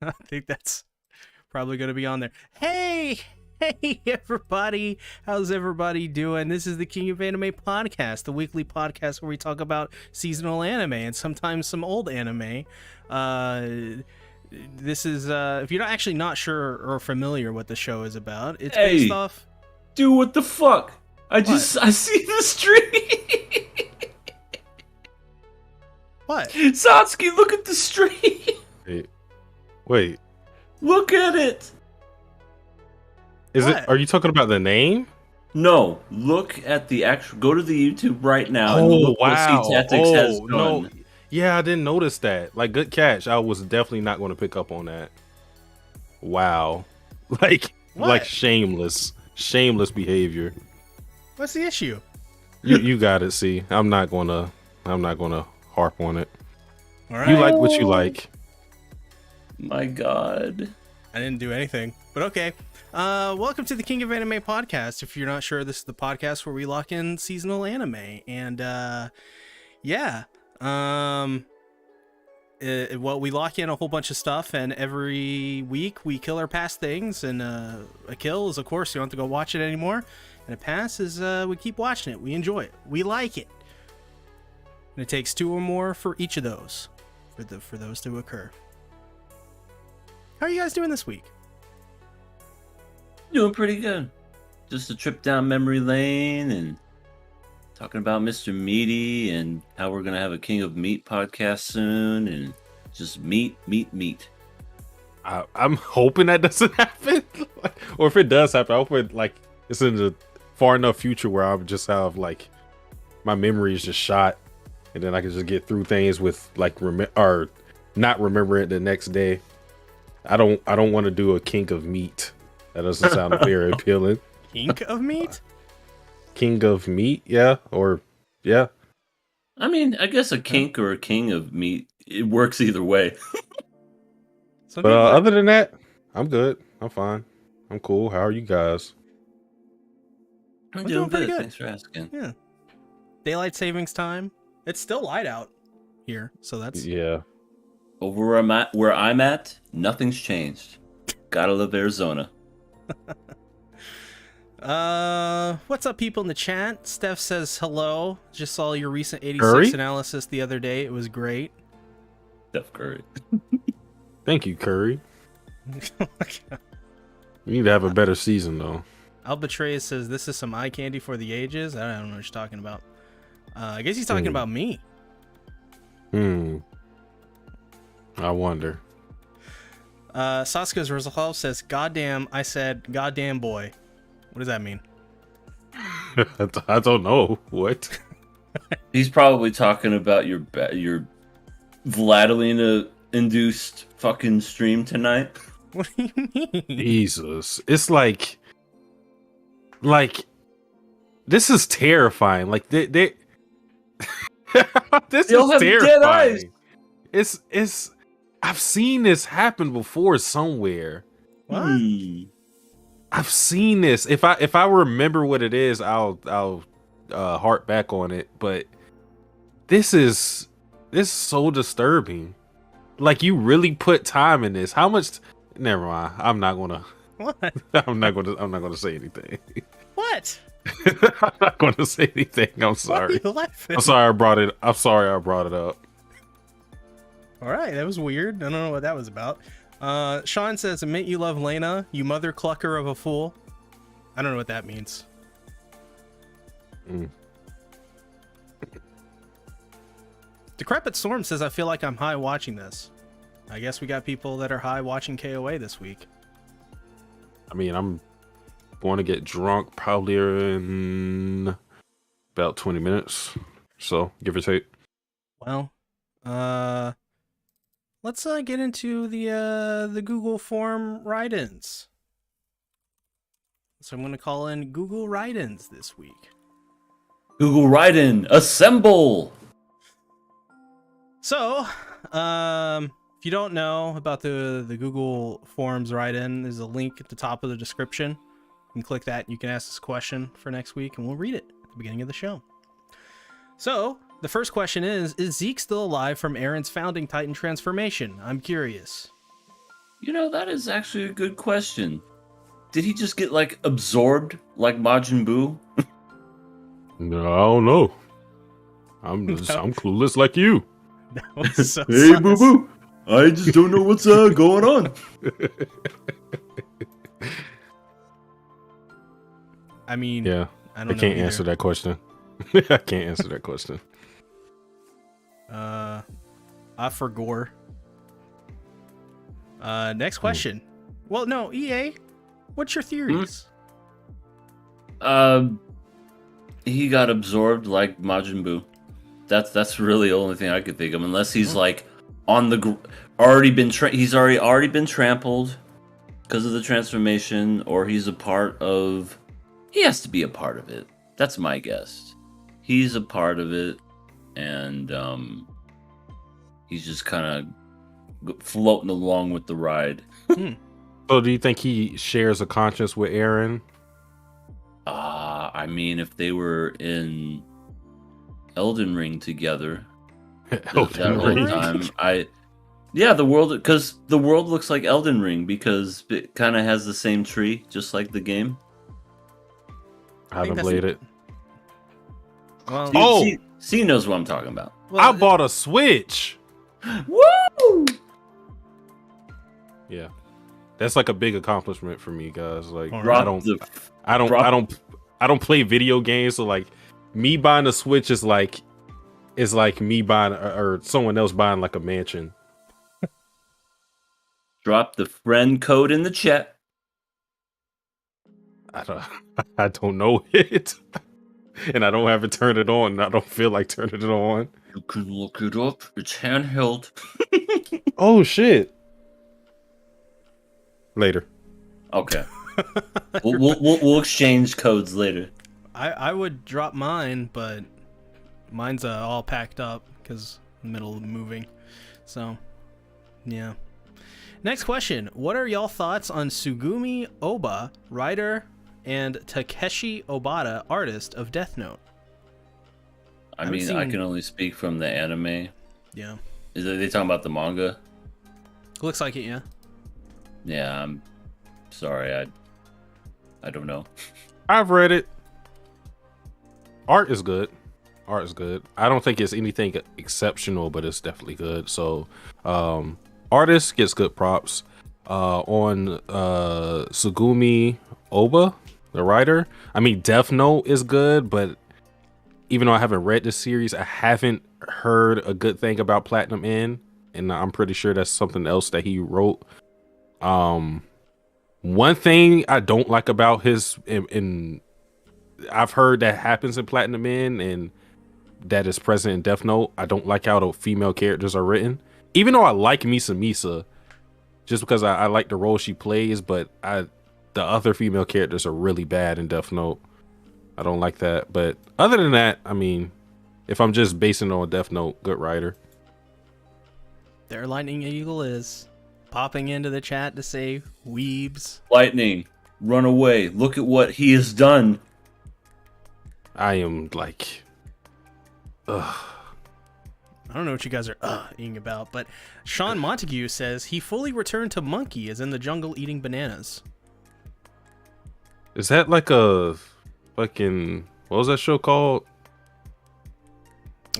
I think that's probably going to be on there. Hey, hey, everybody. How's everybody doing? This is the King of Anime podcast, the weekly podcast where we talk about seasonal anime and sometimes some old anime. This is, if you're not actually not sure or familiar what the show is about, it's based off... Dude, what the fuck? I see the street. What? Satsuki, look at the street. Wait. Look at it. What? Are you talking about the name? No, look at the actual. Go to the YouTube right now. Oh, and look wow. What SeaTactics has done. No. Yeah, I didn't notice that. Like, good catch. I was definitely not going to pick up on that. Wow. Like shameless behavior. What's the issue? You got it. See, I'm not gonna harp on it. All right. You like what you like. My God. I didn't do anything, but okay. Welcome to the King of Anime podcast. If you're not sure, this is the podcast where we lock in seasonal anime, and well, we lock in a whole bunch of stuff, and every week we kill our past things. And a kill is, of course, you don't have to go watch it anymore, and a pass is we keep watching it, we enjoy it, we like it, and it takes 2 or more for each of those for those to occur. How are you guys doing this week? Doing pretty good. Just a trip down memory lane and talking about Mr. Meaty and how we're gonna have a King of Meat podcast soon, and just meat. I'm hoping that doesn't happen, or if it does happen, I hope it's in the far enough future where I'll just have my memory is just shot, and then I can just get through things with or not remember it the next day. I don't want to do a kink of meat. That doesn't sound very appealing. Kink of meat? King of meat, yeah, or yeah. I mean, I guess a kink or a king of meat, it works either way. But other than that, I'm good. I'm fine. I'm cool. How are you guys? I'm doing pretty good. Thanks for asking. Yeah. Daylight savings time. It's still light out here, so that's... Yeah. Over where I'm at, nothing's changed. Gotta love Arizona. What's up, people in the chat? Steph says hello. Just saw your recent 86 Curry? analysis the other day. It was great. Steph Curry. Thank you, Curry. Oh my God. You need to have a better season, though. Albatray says this is some eye candy for the ages. I don't know what you're talking about. I guess he's talking about me. I wonder. Sasuke's Resolve says, "Goddamn, I said goddamn boy." What does that mean? I don't know. What? He's probably talking about your Vladilina induced fucking stream tonight. What do you mean? Jesus. It's like this is terrifying. Like they this They'll is have dead eyes. terrifying. It's I've seen this happen before somewhere. What? I've seen this. If I remember what it is, I'll harp back on it. But this is so disturbing. Like, you really put time in this. How much? Never mind. I'm not gonna. What? I'm not gonna say anything. What? I'm not gonna say anything. I'm sorry. Why are you laughing? I'm sorry I brought it. I'm sorry I brought it up. All right, that was weird. I don't know what that was about. Sean says, "Admit you love Lena, you mother clucker of a fool." I don't know what that means. Decrepit Storm says, "I feel like I'm high watching this." I guess we got people that are high watching KOA this week. I mean, I'm going to get drunk probably in about 20 minutes, so give or take. Well, let's get into the Google form write-ins. So I'm going to call in Google write-ins this week. Google write-in, assemble! So, if you don't know about the Google Forms write-in, there's a link at the top of the description. You can click that, and you can ask us a question for next week, and we'll read it at the beginning of the show. So, the first question is Zeke still alive from Aaron's founding Titan transformation? I'm curious. That is actually a good question. Did he just get like absorbed like Majin Buu? No, I don't know. I'm clueless like you. That was so Hey, sus. Boo Boo. I just don't know what's going on. I mean, Yeah, I I don't know. can't either. answer that question. I can't answer that question. I for gore. Next question. Well, no, EA. What's your theories? He got absorbed like Majin Buu. That's really the only thing I could think of, unless he's like on the he's already been trampled because of the transformation, or he's a part of. He has to be a part of it. That's my guess. He's a part of it, and he's just kind of floating along with the ride. So, do you think he shares a conscience with Eren? I mean, if they were in Elden Ring together, that whole time, the world, because the world looks like Elden Ring because it kind of has the same tree, just like the game. I haven't played it. Well, C knows what I'm talking about. Well, I bought a Switch. Woo! Yeah, that's like a big accomplishment for me, guys. Like, right. I don't play video games, so like me buying a Switch is like me buying or someone else buying like a mansion. Drop the friend code in the chat. I don't know it. And I don't have it turned it on. And I don't feel like turning it on. You can look it up. It's handheld. Oh shit. Later. Okay. we'll exchange codes later. I would drop mine, but mine's all packed up because middle of moving. So, yeah. Next question. What are y'all thoughts on Sugumi Oba, writer, and Takeshi Obata, artist of Death Note? I mean, I can only speak from the anime. Yeah. Are they talking about the manga? Looks like it, yeah. Yeah, I'm sorry. I don't know. I've read it. Art is good. I don't think it's anything exceptional, but it's definitely good. So, artist gets good props. On Sugumi Oba, the writer. I mean, Death Note is good, but even though I haven't read the series, I haven't heard a good thing about Platinum End, and I'm pretty sure that's something else that he wrote. One thing I don't like about his, and I've heard that happens in Platinum End, and that is present in Death Note. I don't like how the female characters are written. Even though I like Misa, just because I like the role she plays, but the other female characters are really bad in Death Note. I don't like that. But other than that, I mean, if I'm just basing it on Death Note, good writer. There Lightning Eagle is popping into the chat to say weebs. Lightning, run away. Look at what he has done. I am like, ugh. I don't know what you guys are ing about, but Sean Montague says he fully returned to Monkey as in the jungle eating bananas. Is that like a fucking, what was that show called?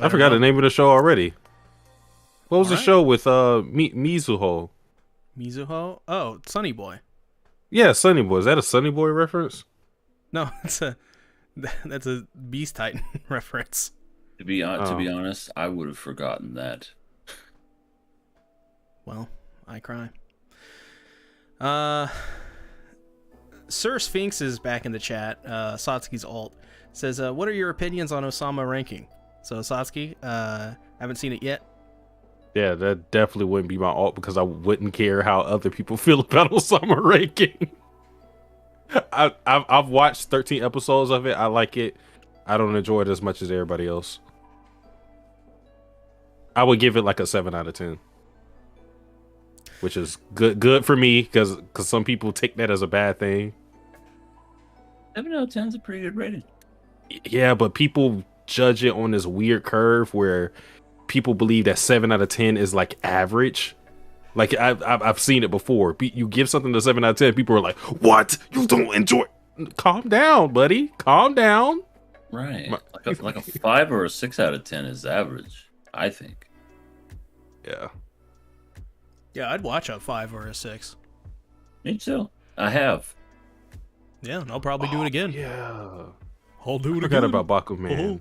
I forgot the name of the show already. What was the show with Mizuho? Mizuho? Oh, Sunny Boy. Yeah, Sunny Boy. Is that a Sunny Boy reference? No, that's a Beast Titan reference. To be honest, I would have forgotten that. Well, I cry. Sir Sphinx is back in the chat. Satsuki's alt says, what are your opinions on Osama ranking? So Satsuki, haven't seen it yet. Yeah, that definitely wouldn't be my alt because I wouldn't care how other people feel about Osama ranking. I've watched 13 episodes of it. I like it. I don't enjoy it as much as everybody else. I would give it like a 7 out of 10. Which is good for me because some people take that as a bad thing. 7 out of 10 is a pretty good rating. Yeah, but people judge it on this weird curve where people believe that 7 out of 10 is like average. Like I've seen it before. You give something to 7 out of 10, people are like, "What? You don't enjoy?" Calm down, buddy. Calm down. Right. Like a 5 or a 6 out of 10 is average, I think. Yeah. Yeah, I'd watch a 5 or a 6. Me too. I have. Yeah, and I'll probably do it again. Yeah. I'll do it Forgot again. about Bakuman.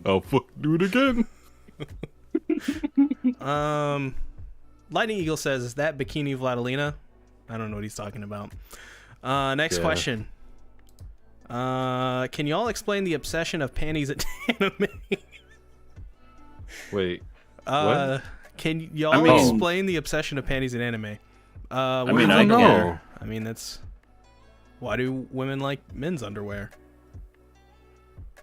I'll fuck do it again. Lightning Eagle says, "Is that Bikini Vladilena?" I don't know what he's talking about. Next question. Can y'all explain the obsession of panties at anime? Wait. What? Can y'all explain the obsession of panties in anime? I don't know. I mean, that's why do women like men's underwear?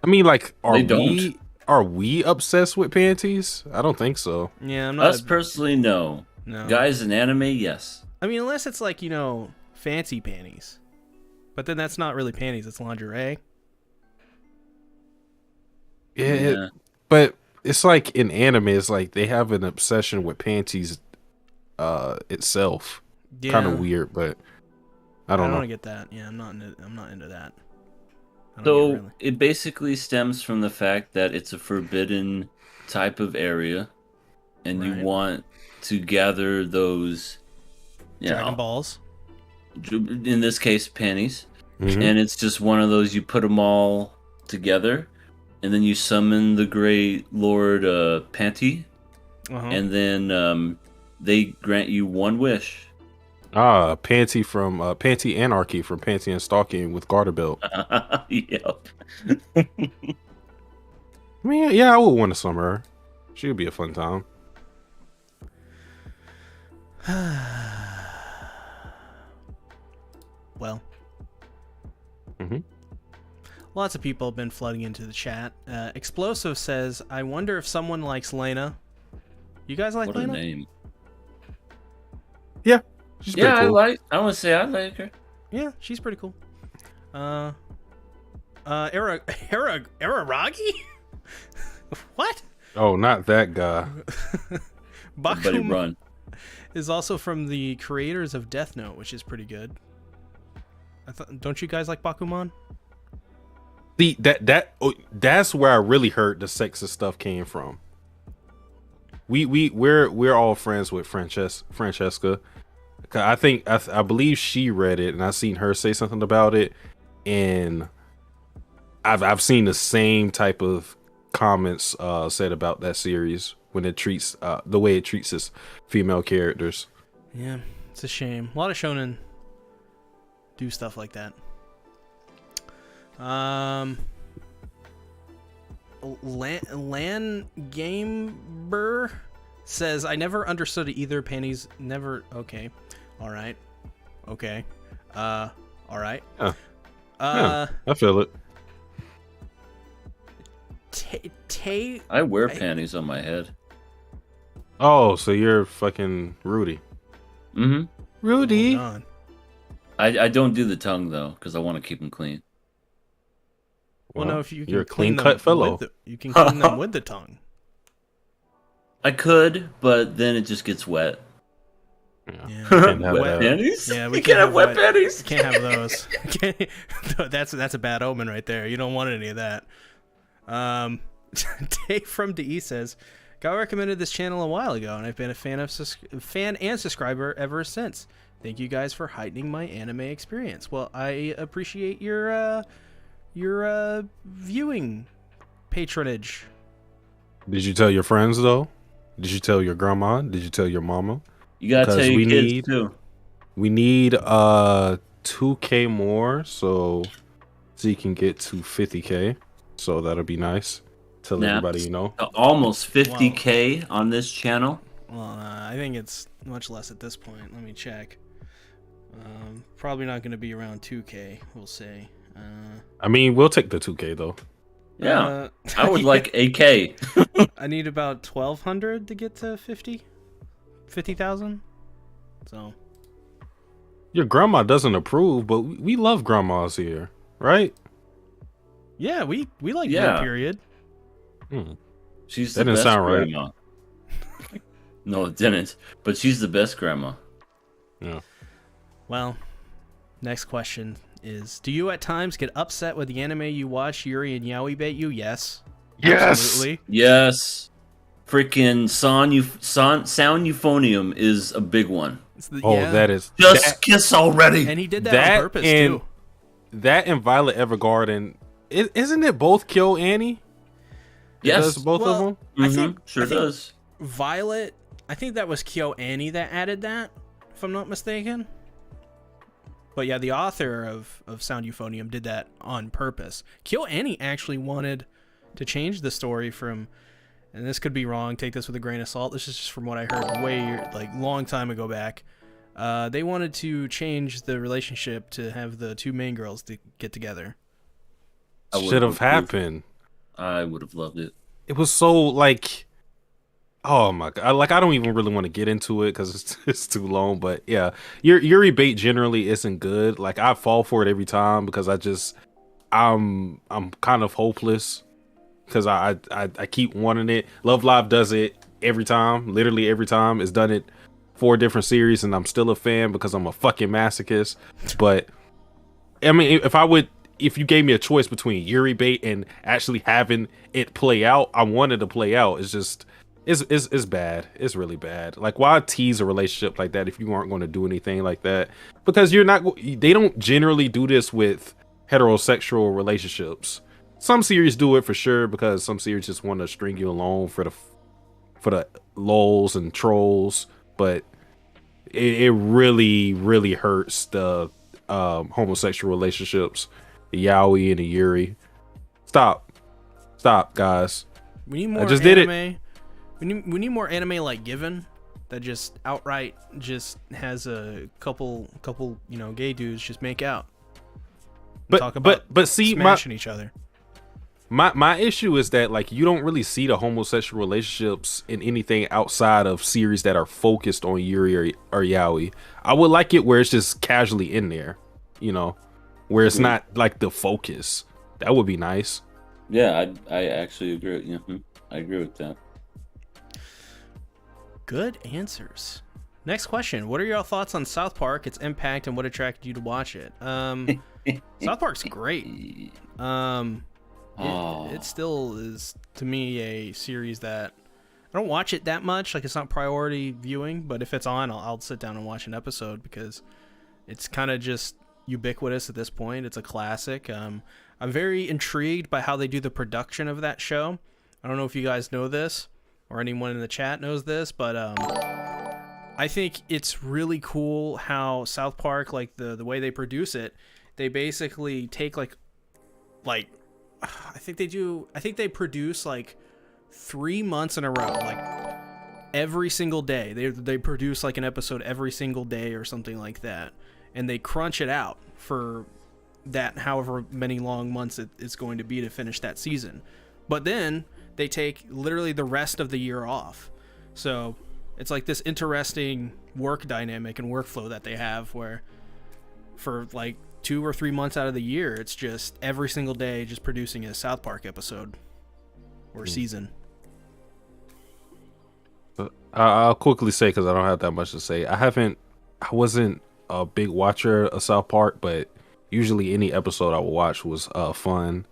I mean, like, don't. are we obsessed with panties? I don't think so. Yeah, I'm not. Us personally, no. No. Guys in anime, yes. I mean, unless it's like, fancy panties. But then that's not really panties, it's lingerie. Yeah. But it's like in anime, it's like they have an obsession with panties itself. Yeah. Kind of weird, but I don't know. don't get that. Yeah, I'm not into that. So it basically stems from the fact that it's a forbidden type of area, and you want to gather those Dragon Balls. In this case, panties. Mm-hmm. And it's just one of those, you put them all together, and then you summon the Great Lord Panty, and then they grant you one wish. Panty from Panty Anarchy from Panty and Stalking with Garter Belt. Yep. I mean, yeah, I would want to summon her. She would be a fun time. Well. Mm-hmm. Lots of people have been flooding into the chat. Explosive says, "I wonder if someone likes Lena." You guys like What Lena? a name. Yeah. She's pretty cool. I want to say I like her. Yeah, she's pretty cool. Araragi? What? Oh, not that guy. Buddy run. Is also from the creators of Death Note, which is pretty good. Don't you guys like Bakuman? See, that's where I really heard the sexist stuff came from. We're all friends with Francesca. I believe she read it, and I seen her say something about it, and I've seen the same type of comments said about that series when it treats the way it treats its female characters. Yeah, it's a shame. A lot of shonen do stuff like that. Lan Gamer says, "I never understood either panties. Never. Okay, all right. Okay. All right. Yeah, I feel it. I wear panties on my head. Oh, so you're fucking Rudy. Mm-hmm. Rudy. Oh, I don't do the tongue though, because I want to keep them clean. Well, no, if you can you're a clean clean cut fellow. You can clean them with the tongue. I could, but then it just gets wet. Yeah. Wet panties? Yeah, we can't have wet panties. Can't have those. That's a bad omen right there. You don't want any of that. Dave from DE says, "Got recommended this channel a while ago, and I've been a fan and subscriber ever since. Thank you guys for heightening my anime experience." Well, I appreciate your viewing patronage. Did you tell your friends though? Did you tell your grandma? Did you tell your mama? You gotta tell your kids too. We need 2K more so you can get to 50K. So that'll be nice. Tell everybody you know. Almost 50K on this channel. Well, I think it's much less at this point. Let me check. Probably not going to be around 2K. We'll see. I mean, we'll take the 2K though. Yeah, I would like a K. I need about 1,200 to get to 50,000. So. Your grandma doesn't approve, but we love grandmas here, right? Yeah, we like that period. She's that didn't sound right. No, it didn't. But she's the best grandma. Yeah. Well, next question is: do you at times get upset with the anime you watch Yuri and Yaoi bait you? Yes. Absolutely. Yes. Freaking sound euphonium is a big one. Oh, that is Just kiss already. And he did that on purpose too. That and Violet Evergarden, isn't it both Kill Annie? Yes, does both of them. I think does. Violet. I think that was Kyo Annie that added that, if I'm not mistaken. But yeah, the author of Sound Euphonium did that on purpose. Kyo Annie actually wanted to change the story from, and this could be wrong, take this with a grain of salt, this is just from what I heard long time ago back. They wanted to change the relationship to have the two main girls to get together. Should have happened. I would have loved it. It was so like, oh my god! Like I don't even really want to get into it because it's too long. But yeah, Yuri bait generally isn't good. Like I fall for it every time because I'm kind of hopeless because I keep wanting it. Love Live does it every time, literally every time. It's done it 4 different series, and I'm still a fan because I'm a fucking masochist. But I mean, if you gave me a choice between Yuri bait and actually having it play out, I wanted to play out. It's just, it's bad. It's really bad. Like, why tease a relationship like that if you aren't going to do anything like that? Because they don't generally do this with heterosexual relationships. Some series do it for sure because some series just want to string you along for the lulz and trolls, but it really, really hurts the homosexual relationships. The Yaoi and the Yuri. Stop, guys. We need more I just anime. did it. We need more anime like Given that just outright just has a couple gay dudes just make out. Talk about but see, smashing each other. My issue is that like you don't really see the homosexual relationships in anything outside of series that are focused on Yuri or Yaoi. I would like it where it's just casually in there, where it's not like the focus. That would be nice. Yeah, I actually agree. I agree with that. Good answers. Next question: what are your thoughts on South Park, its impact, and what attracted you to watch it? South Park's great. It still is to me a series that I don't watch it that much. Like, it's not priority viewing, but if it's on, I'll sit down and watch an episode because it's kind of just ubiquitous at this point. It's a classic. I'm very intrigued by how they do the production of that show. I don't know if you guys know this or anyone in the chat knows this, but I think it's really cool how South Park, like the way they produce it, they basically take like I think they produce like 3 months in a row, like every single day. They produce like an episode every single day or something like that, and they crunch it out for that however many long months it's going to be to finish that season. But then they take literally the rest of the year off. So it's like this interesting work dynamic and workflow that they have where for like 2 or 3 months out of the year, it's just every single day just producing a South Park episode or season. I'll quickly say, because I don't have that much to say, I wasn't a big watcher of South Park, but usually any episode I would watch was fun.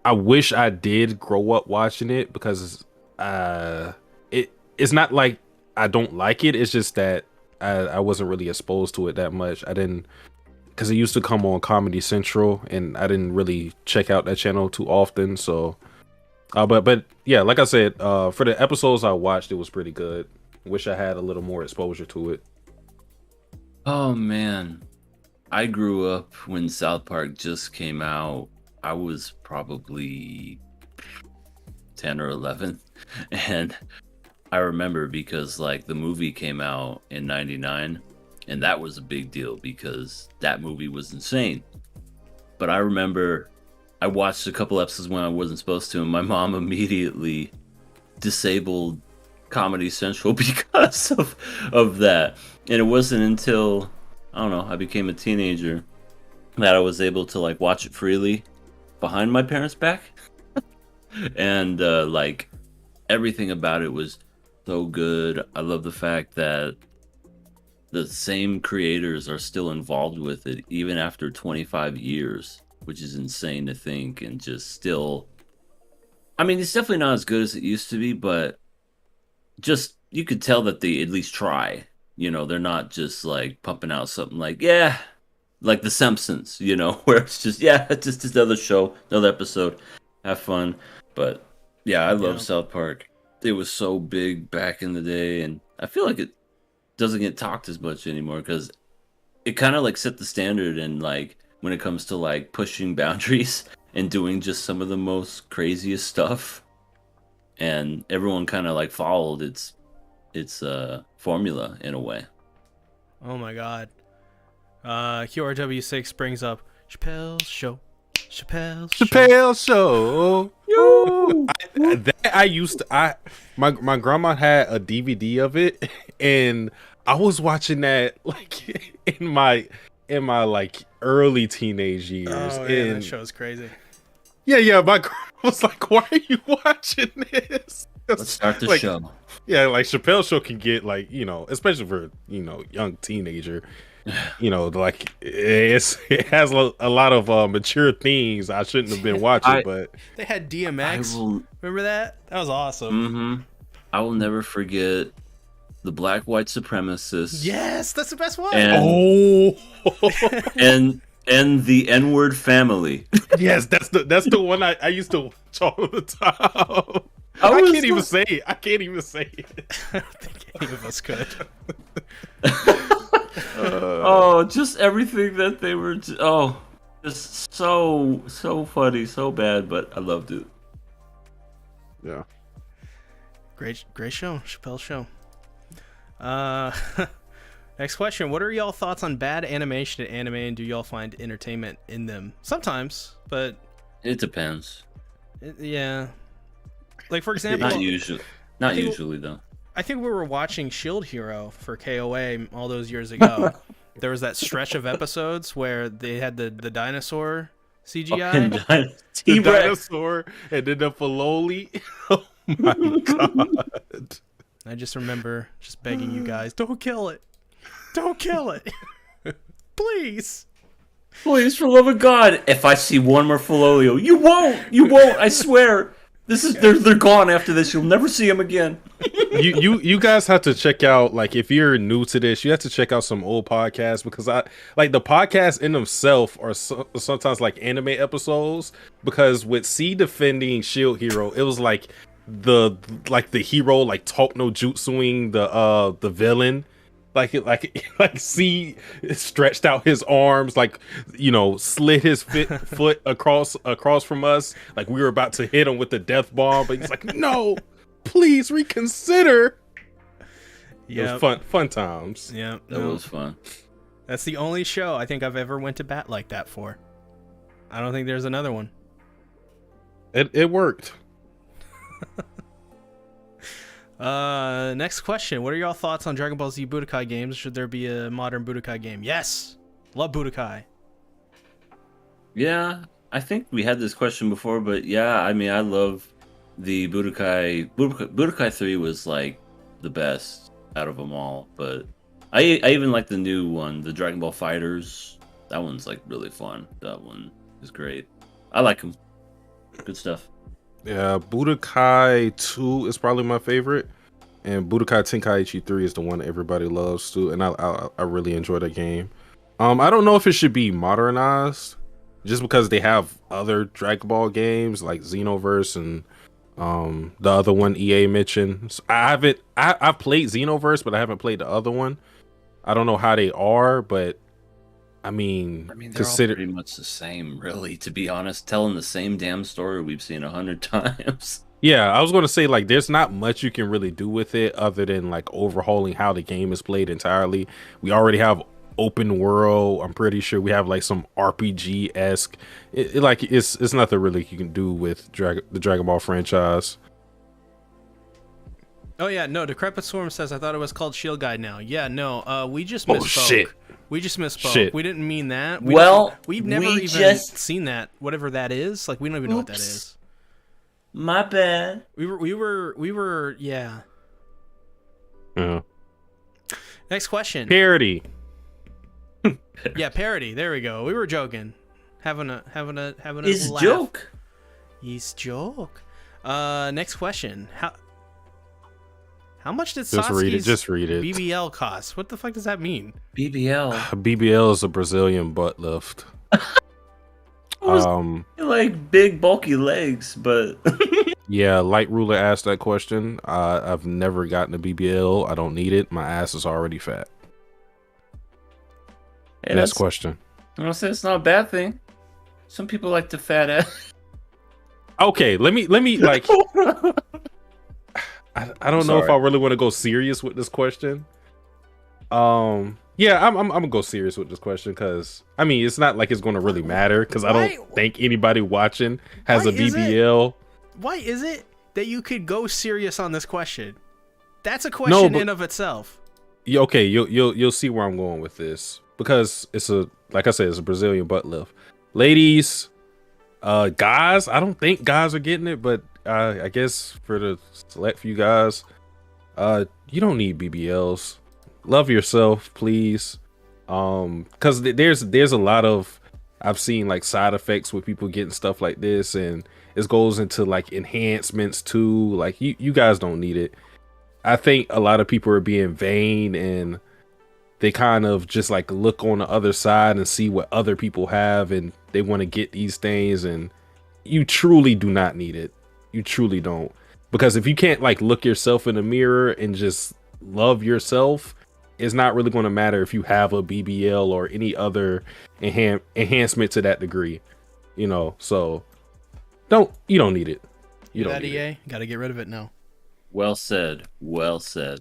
I wish I did grow up watching it because it's not like I don't like it. It's just that I wasn't really exposed to it that much. I didn't, because it used to come on Comedy Central, and I didn't really check out that channel too often. So, but yeah, like I said, for the episodes I watched, it was pretty good. Wish I had a little more exposure to it. Oh man, I grew up when South Park just came out. I was probably 10 or 11, and I remember because like the movie came out in '99, and that was a big deal because that movie was insane. But I remember I watched a couple episodes when I wasn't supposed to, and my mom immediately disabled Comedy Central because of that. And it wasn't until, I don't know, I became a teenager that I was able to like watch it freely behind my parents' back. And like everything about it was so good. I love the fact that the same creators are still involved with it even after 25 years, which is insane to think. And just still, I mean, it's definitely not as good as it used to be, but just you could tell that they at least try. You know, they're not just like pumping out something like, yeah, like The Simpsons, you know, where it's just, yeah, it's just another show, another episode, have fun. But yeah, I love South Park. It was so big back in the day, and I feel like it doesn't get talked as much anymore because it kind of like set the standard, and like when it comes to like pushing boundaries and doing just some of the most craziest stuff, and everyone kind of like followed its formula in a way. Oh my god. QRW6 brings up Chappelle's Show. Chappelle Show. I used to. My grandma had a DVD of it, and I was watching that like in my like early teenage years. Oh yeah, that show's crazy. Yeah. My grandma was like, "Why are you watching this?" Let's start the like, show. Yeah, like Chappelle Show can get like, you know, especially for, you know, young teenager. You know, like it has a lot of mature themes I shouldn't have been watching, but they had DMX. Remember that? That was awesome. Mm-hmm. I will never forget the Black White Supremacists. Yes, that's the best one. And, and the N-word family. Yes, that's the one I used to watch all the time. I can't even say it. I don't think any of us could. Just everything that they were. Just so funny, so bad, but I loved it. Yeah. Great show, Chappelle's Show. Next question: what are y'all thoughts on bad animation in anime, and do y'all find entertainment in them? Sometimes, but it depends. Yeah. Like for example, not usually though. I think we were watching Shield Hero for KOA all those years ago. There was that stretch of episodes where they had the dinosaur CGI. The dinosaur and then the Filoli. Oh my god. I just remember just begging you guys, don't kill it. Don't kill it. Please. Please, for love of God. If I see one more Filolio, you won't, I swear. They're gone after this. You'll never see them again. You guys have to check out, like, if you're new to this, you have to check out some old podcasts, because I like the podcasts in themselves are sometimes like anime episodes, because with C defending Shield Hero, it was like the hero like talk no jutsuing the villain. Like C stretched out his arms, like, you know, slid his foot across from us, like we were about to hit him with the death bomb, but he's like, no, please reconsider. Yeah, it was fun times. Yeah, that was fun. That's the only show I think I've ever went to bat like that for. I don't think there's another one. It worked. Next question. What are y'all thoughts on Dragon Ball Z Budokai games? Should there be a modern Budokai game? Yes! Love Budokai. Yeah, I think we had this question before, but yeah, I mean, I love the Budokai. Budokai 3 was like the best out of them all, but I even like the new one, the Dragon Ball Fighters. That one's like really fun. That one is great. I like them. Good stuff. Yeah, Budokai 2 is probably my favorite, and Budokai Tenkaichi 3 is the one that everybody loves too, and I really enjoy that game. I don't know if it should be modernized, just because they have other Dragon Ball games like Xenoverse and the other one EA mentioned. So I've played Xenoverse, but I haven't played the other one. I don't know how they are, but I mean, they're all pretty much the same, really, to be honest, telling the same damn story we've seen 100 times. Yeah, I was going to say, like, there's not much you can really do with it other than like overhauling how the game is played entirely. We already have open world. I'm pretty sure we have like some RPG-esque. It's nothing really you can do with the Dragon Ball franchise. Oh yeah, no, Decrepit Swarm says I thought it was called Shield Guide now. Yeah, no, we just misspoke. Shit. We just misspoke. Shit. We didn't mean that. We've never even seen that, whatever that is. Like, we don't even know what that is. My bad. We were, yeah. Yeah. Next question. Parody. Yeah, parody. There we go. We were joking. Having a It's laugh. joke. It's joke. Next question. How much did Just read it. Satsuki's Just read it. BBL cost? What the fuck does that mean? BBL. BBL is a Brazilian butt lift. Like big bulky legs, but Yeah, Light Ruler asked that question. I've never gotten a BBL. I don't need it. My ass is already fat. hey, Next question. I'm gonna say it's not a bad thing. Some people like the fat ass. Okay, let me like. I don't know if I really want to go serious with this question. Yeah, I'm gonna go serious with this question because I mean it's not like it's gonna really matter because I don't think anybody watching has a BBL. Why is it that you could go serious on this question? That's a question in of itself. Yeah, okay, you'll see where I'm going with this because it's like I said, it's a Brazilian butt lift. Ladies, guys, I don't think guys are getting it, but I guess for the select few guys, you don't need BBLs. Love yourself, please. Because there's a lot of I've seen like side effects with people getting stuff like this, and it goes into like enhancements too. Like you guys don't need it. I think a lot of people are being vain and they kind of just like look on the other side and see what other people have and they want to get these things, and you truly do not need it. You truly don't. Because if you can't like look yourself in the mirror and just love yourself, it's not really going to matter if you have a BBL or any other enhancement to that degree, you know. So you don't need it. You don't need it. Got to get rid of it now. Well said. Well said.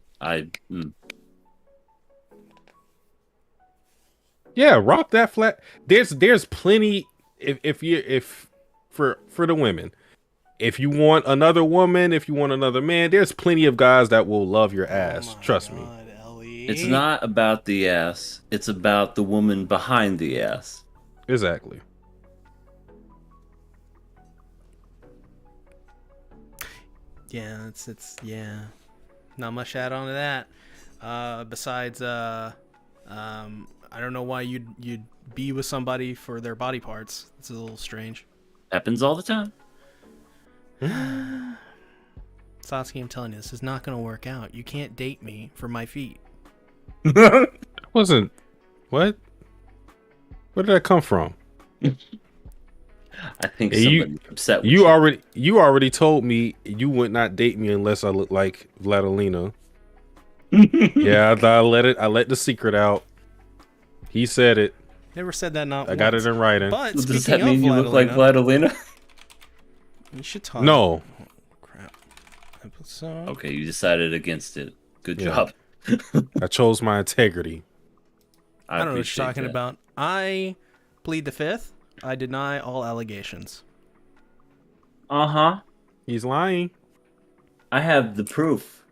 Yeah, rock that flat. There's plenty if for the women. If you want another woman, if you want another man, there's plenty of guys that will love your ass. Trust me. It's not about the ass. It's about the woman behind the ass. Exactly. Yeah, it's not much to add on to that. Besides, I don't know why you'd be with somebody for their body parts. It's a little strange. Happens all the time. Satsuki, I'm telling you, this is not going to work out. You can't date me for my feet. Wasn't what? Where did that come from? I think somebody's upset with you already told me you would not date me unless I look like Vladilena. Yeah, I let the secret out. He said it. Never said that. Not I got it in writing. But does that mean you look like Vladilena? You should talk. No. Oh, crap. Episode. Okay, you decided against it. Good job. I chose my integrity. I don't know what you're talking about. I plead the fifth. I deny all allegations. He's lying. I have the proof.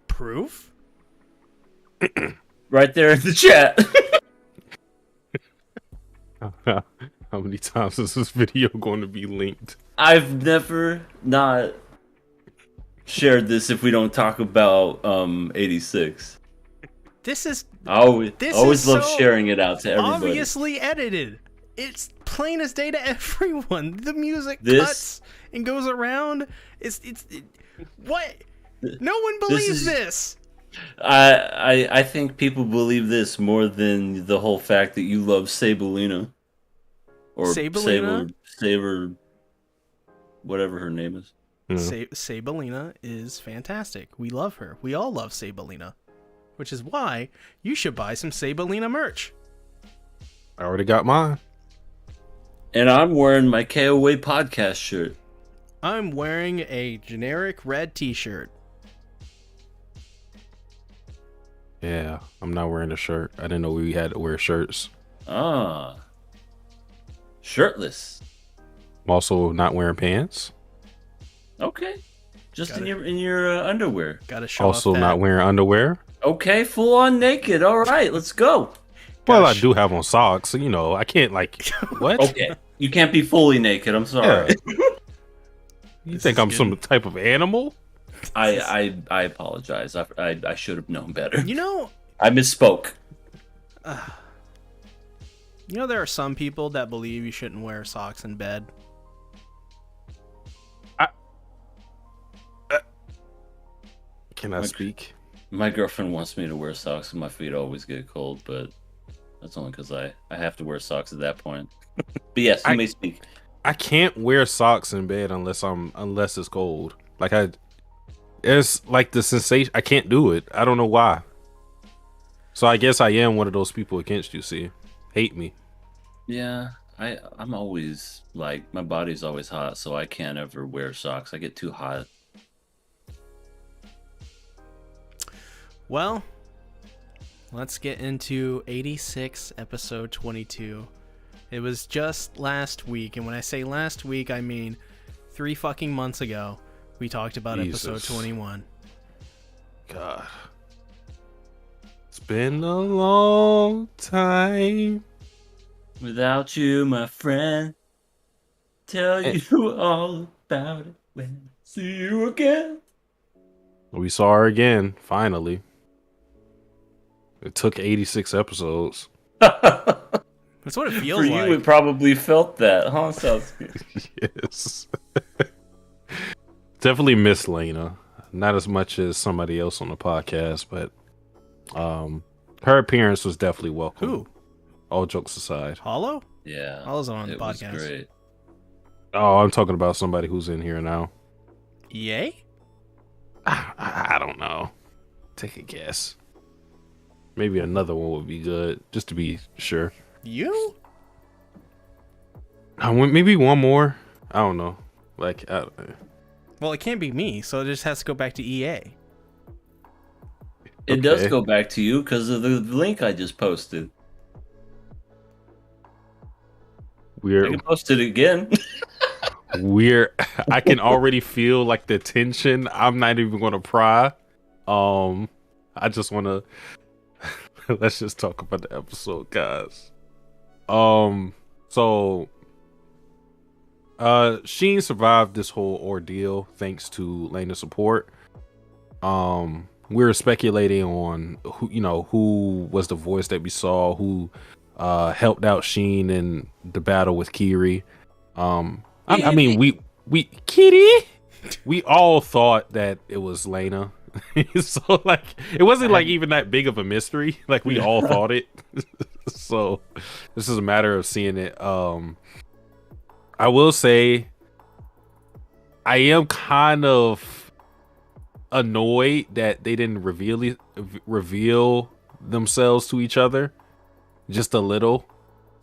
Proof? Right there in the chat. How many times is this video going to be linked? I've never not shared this if we don't talk about 86. This is I always love sharing it out to everybody. Obviously edited. It's plain as day to everyone. The music cuts and goes around. What? No one believes this. I think people believe this more than the whole fact that you love Sabelina. Or Saber, whatever her name is. Sabelina is fantastic. We love her. We all love Sabelina. Which is why you should buy some Sabelina merch. I already got mine. And I'm wearing my KOA podcast shirt. I'm wearing a generic red T-shirt. Yeah, I'm not wearing a shirt. I didn't know we had to wear shirts. Shirtless. I'm also not wearing pants. Okay. Just in your underwear. Gotta show also off that. not wearing underwear. Okay, full on naked. All right, let's go. Well, I do have on socks, so you know I can't like what? Okay, you can't be fully naked. I'm sorry. Yeah. You think I'm some type of animal? I apologize. I should have known better. You know, I misspoke. there are some people that believe you shouldn't wear socks in bed. Can I speak? My girlfriend wants me to wear socks and my feet always get cold, but that's only because I have to wear socks at that point. But yes, you may speak. I can't wear socks in bed unless it's cold. It's like the sensation. I can't do it. I don't know why. So I guess I am one of those people against you. See, hate me. Yeah, I'm always like my body's always hot, so I can't ever wear socks. I get too hot. Well, let's get into 86 episode 22. It was just last week, and when I say last week, I mean 3 fucking months ago. We talked about episode 21. God. It's been a long time. Without you, my friend. Tell you all about it when I see you again. We saw her again, finally. It took 86 episodes. That's what it feels like. For you, it probably felt that, huh, Sasuke? Yes. Definitely miss Lena. Not as much as somebody else on the podcast, but her appearance was definitely welcome. Who? All jokes aside. Hollow? Yeah. Hollow's on the podcast. Was great. Oh, I'm talking about somebody who's in here now. Yay? I don't know. Take a guess. Maybe another one would be good, just to be sure. You? I went maybe one more. I don't know. Well, it can't be me, so it just has to go back to EA. It does go back to you because of the link I just posted. I can post it again. I can already feel like the tension. I'm not even gonna pry. I just wanna let's just talk about the episode, guys. So Sheen survived this whole ordeal thanks to Lena's support. We were speculating on who was the voice that we saw, who helped out Sheen in the battle with Kiri. I mean, we Kitty. We all thought that it was Lena. So it wasn't even that big of a mystery. We all thought it. So this is a matter of seeing it. I will say I am kind of annoyed that they didn't reveal themselves to each other just a little.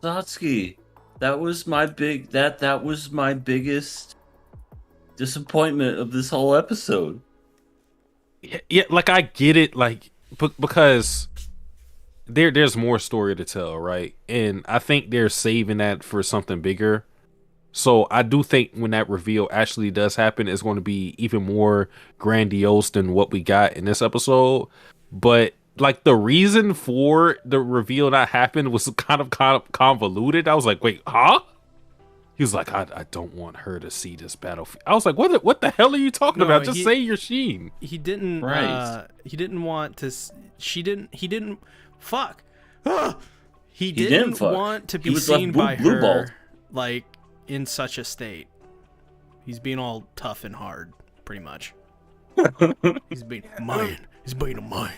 Satsuki, that was my biggest disappointment of this whole episode. Yeah, I get it, because there's more story to tell, right? And I think they're saving that for something bigger. So I do think when that reveal actually does happen, it's going to be even more grandiose than what we got in this episode. But the reason for the reveal not happened was kind of convoluted. I was like, wait, huh? He was like, I don't want her to see this battlefield. I was like, what the hell are you talking about? Just say you're Sheen. He didn't. Right. He didn't want to. She didn't. He didn't. Fuck. He didn't want to be seen by her in such a state. He's being all tough and hard, pretty much. He's being a man. He's being a man.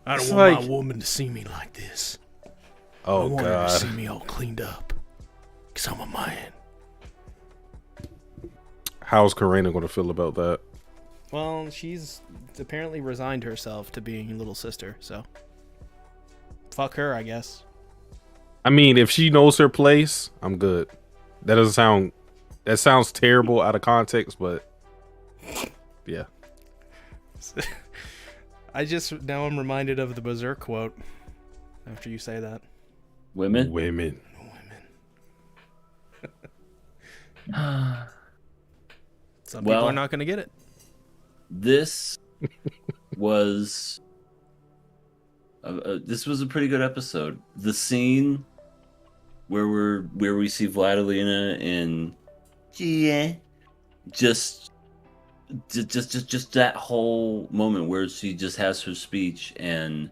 I don't want my woman to see me like this. Oh, I want God. her to see me all cleaned up. Because I'm a man. How's Karina going to feel about that? Well, she's apparently resigned herself to being little sister, so fuck her, I guess. I mean, if she knows her place, I'm good. That sounds terrible out of context, but yeah. Now I'm reminded of the Berserk quote after you say that. Women. Some people are not going to get it. This was a pretty good episode. The scene where we see Vladilena and Gia just just that whole moment where she just has her speech, and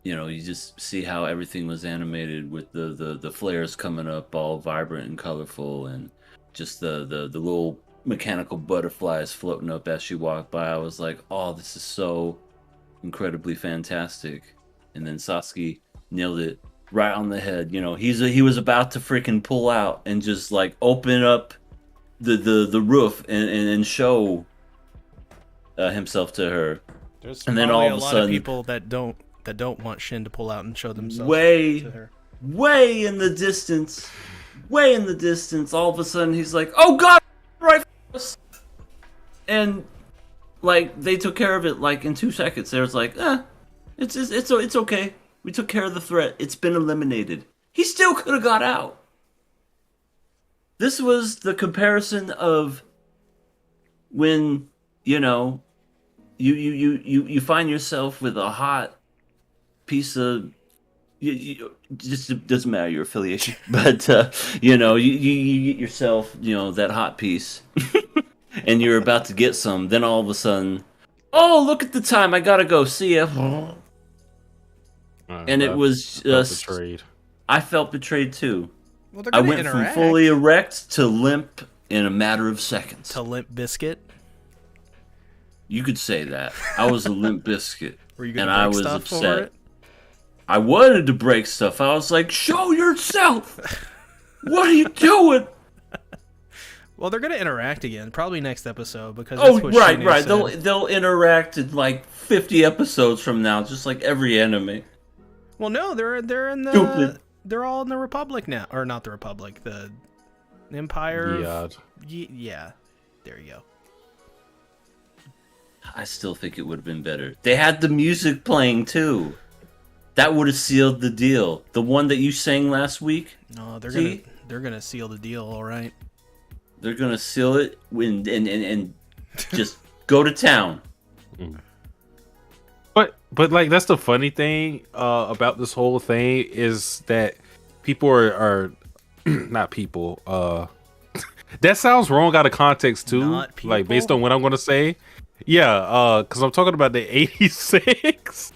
you just see how everything was animated with the flares coming up all vibrant and colorful, and just the little mechanical butterflies floating up as she walked by. I was like, oh, this is so incredibly fantastic. And then Sasuke nailed it right on the head. He was about to freaking pull out and just like open up the roof and show himself to her. There's and then all of a a lot sudden, of people that don't want Shin to pull out and show themselves way to her. way in the distance, all of a sudden he's like, oh god, right for us. And like they took care of it like in 2 seconds. They was like, it's okay. We took care of the threat. It's been eliminated. He still could have got out. This was the comparison of when, you find yourself with a hot piece of, just it doesn't matter your affiliation, but you get yourself, that hot piece, and you're about to get some. Then all of a sudden, oh, look at the time, I gotta go. See ya. And it was just betrayed. I felt betrayed too. Well, they're I gonna went interact. from fully erect to limp in a matter of seconds. To Limp Biscuit. You could say that. I was a limp biscuit. Were you gonna and I break was stuff upset. over it? I wanted to break stuff. I was like, show yourself! What are you doing? Well, they're gonna interact again, probably next episode, because Oh, that's what right. said. They'll interact in like 50 episodes from now, just like every anime. Well, no, they're in the Stupid. they're all in the Republic now, or not the Republic, the Empire. Yeah, there you go. I still think it would have been better. They had the music playing too. That would have sealed the deal. The one that you sang last week. No, See? they're gonna seal the deal, all right. They're gonna seal it and just go to town. But like that's the funny thing about this whole thing is that people are not people. That sounds wrong out of context too. Not people? Like based on what I'm gonna say. Yeah, because I'm talking about the 86.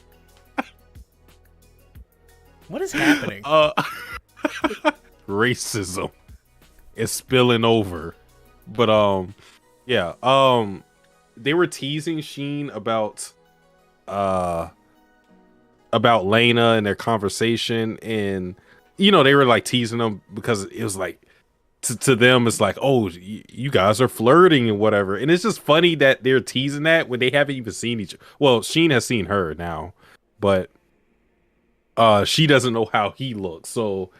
What is happening? Racism is spilling over. But yeah, they were teasing Sheen about Lena and their conversation, and they were like teasing them because it was like to them it's like, oh, you guys are flirting and whatever, and it's just funny that they're teasing that when they haven't even seen each other. Well, Sheen has seen her now, but she doesn't know how he looks, so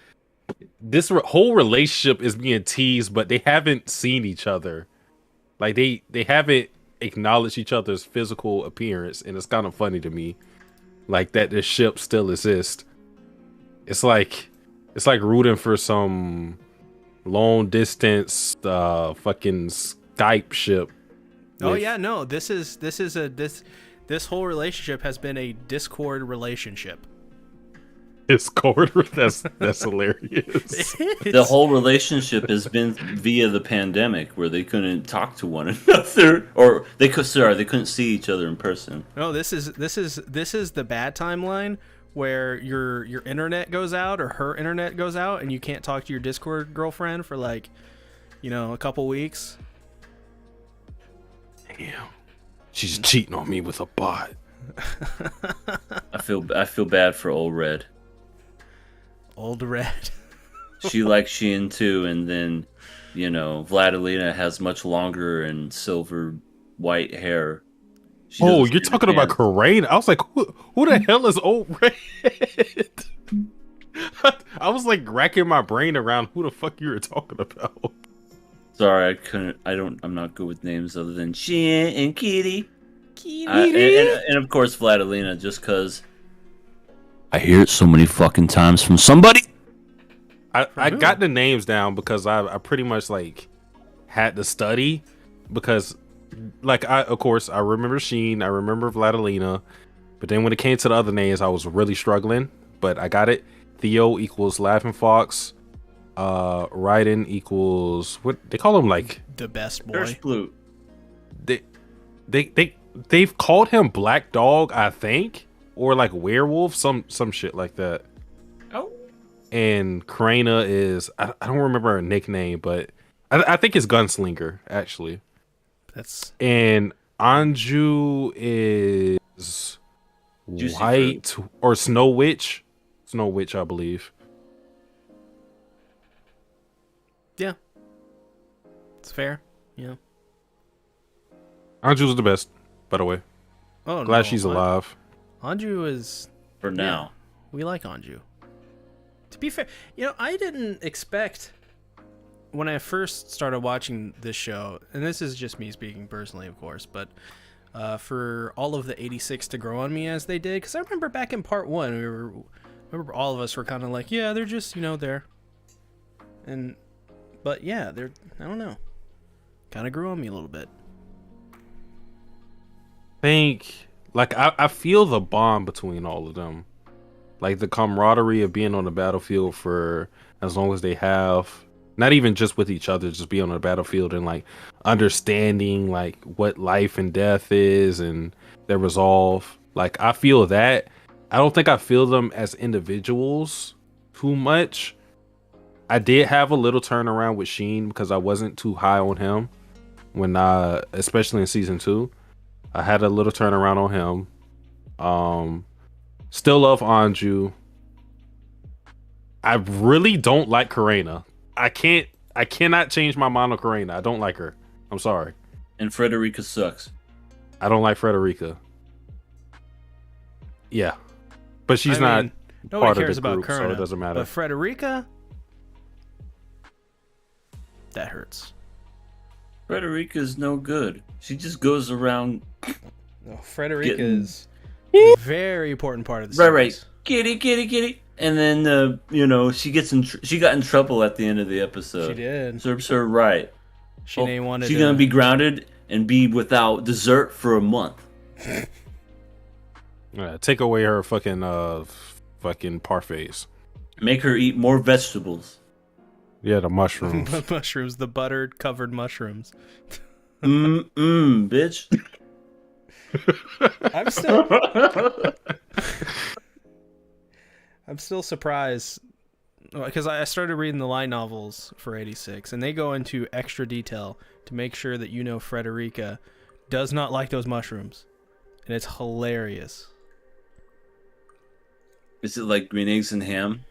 this whole relationship is being teased, but they haven't seen each other. Like they haven't acknowledged each other's physical appearance, and it's kind of funny to me, like that this ship still exists. It's like rooting for some long distance fucking Skype ship. Oh yeah, no, this whole relationship has been a Discord relationship. Discord. That's hilarious. The whole relationship has been via the pandemic, where they couldn't talk to one another, or they couldn't see each other in person. No, this is the bad timeline where your internet goes out or her internet goes out and you can't talk to your Discord girlfriend for like, a couple weeks. Damn, she's cheating on me with a bot. I feel bad for old Red. Old Red. She likes Shin too, and then Vladilena has much longer and silver white hair. Oh, you're talking about Karain? I was like, who the hell is Old Red? I was like racking my brain around who the fuck you were talking about. Sorry, I'm not good with names other than Shin and Kitty. And of course Vladilena, just because I hear it so many fucking times from somebody. I got the names down because I pretty much like had to study, because like of course I remember Sheen, I remember Vladilena, but then when it came to the other names I was really struggling, but I got it. Theo equals Laughing Fox. Raiden equals what they call him, like the best boy. First Blue. they've called him Black Dog, I think, or like werewolf, some shit like that. Oh. And Karina is I don't remember her nickname, but I think it's Gunslinger actually. That's And Anju is Juicy White or Snow Witch. Snow Witch, I believe. yeah. It's fair. Yeah. Anju's the best, by the way. Oh, Glad no, she's alive. Anju is For now. we like Anju. To be fair, I didn't expect when I first started watching this show, and this is just me speaking personally, of course, but for all of the 86 to grow on me as they did, because I remember back in part 1, remember all of us were kind of like, yeah, they're just, there. But yeah, I don't know, kind of grew on me a little bit. Think like I feel the bond between all of them, like the camaraderie of being on the battlefield for as long as they have, not even just with each other, just be on the battlefield and like understanding like what life and death is and their resolve. Like I feel that. I don't think I feel them as individuals too much. I did have a little turnaround with Sheen because I wasn't too high on him when especially in season 2. I had a little turnaround on him. Still love Anju. I really don't like Karina. I cannot change my mind on Karina. I don't like her. I'm sorry. And Frederica sucks. I don't like Frederica. Yeah. But she's not nobody part cares of the about group, Kurna, so it doesn't matter. But Frederica, that hurts. Frederica's no good. She just goes around. No, Frederica is a very important part of the series. Right. Kitty. And then, she she got in trouble at the end of the episode. She did. Serves her right. She's going to be grounded and be without dessert for a month. Take away her fucking parfaits. Make her eat more vegetables. Yeah, the mushrooms. Mushrooms, the buttered covered mushrooms. Bitch. I'm still surprised because I started reading the light novels for 86, and they go into extra detail to make sure that Frederica does not like those mushrooms, and it's hilarious. Is it like Green Eggs and Ham?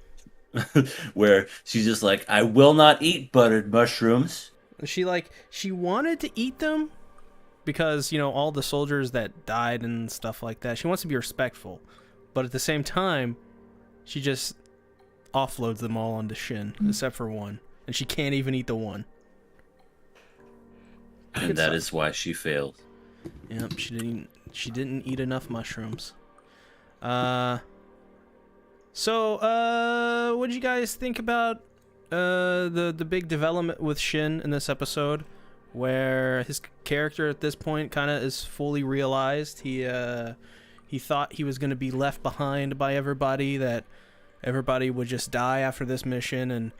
Where she's just like, I will not eat buttered mushrooms. She wanted to eat them because, all the soldiers that died and stuff like that. She wants to be respectful, but at the same time, she just offloads them all onto Shin, except for one, and she can't even eat the one. And that is why she failed. Yep, she didn't eat enough mushrooms. So, what did you guys think about the big development with Shin in this episode, where his character at this point kind of is fully realized? He thought he was going to be left behind by everybody, that everybody would just die after this mission, and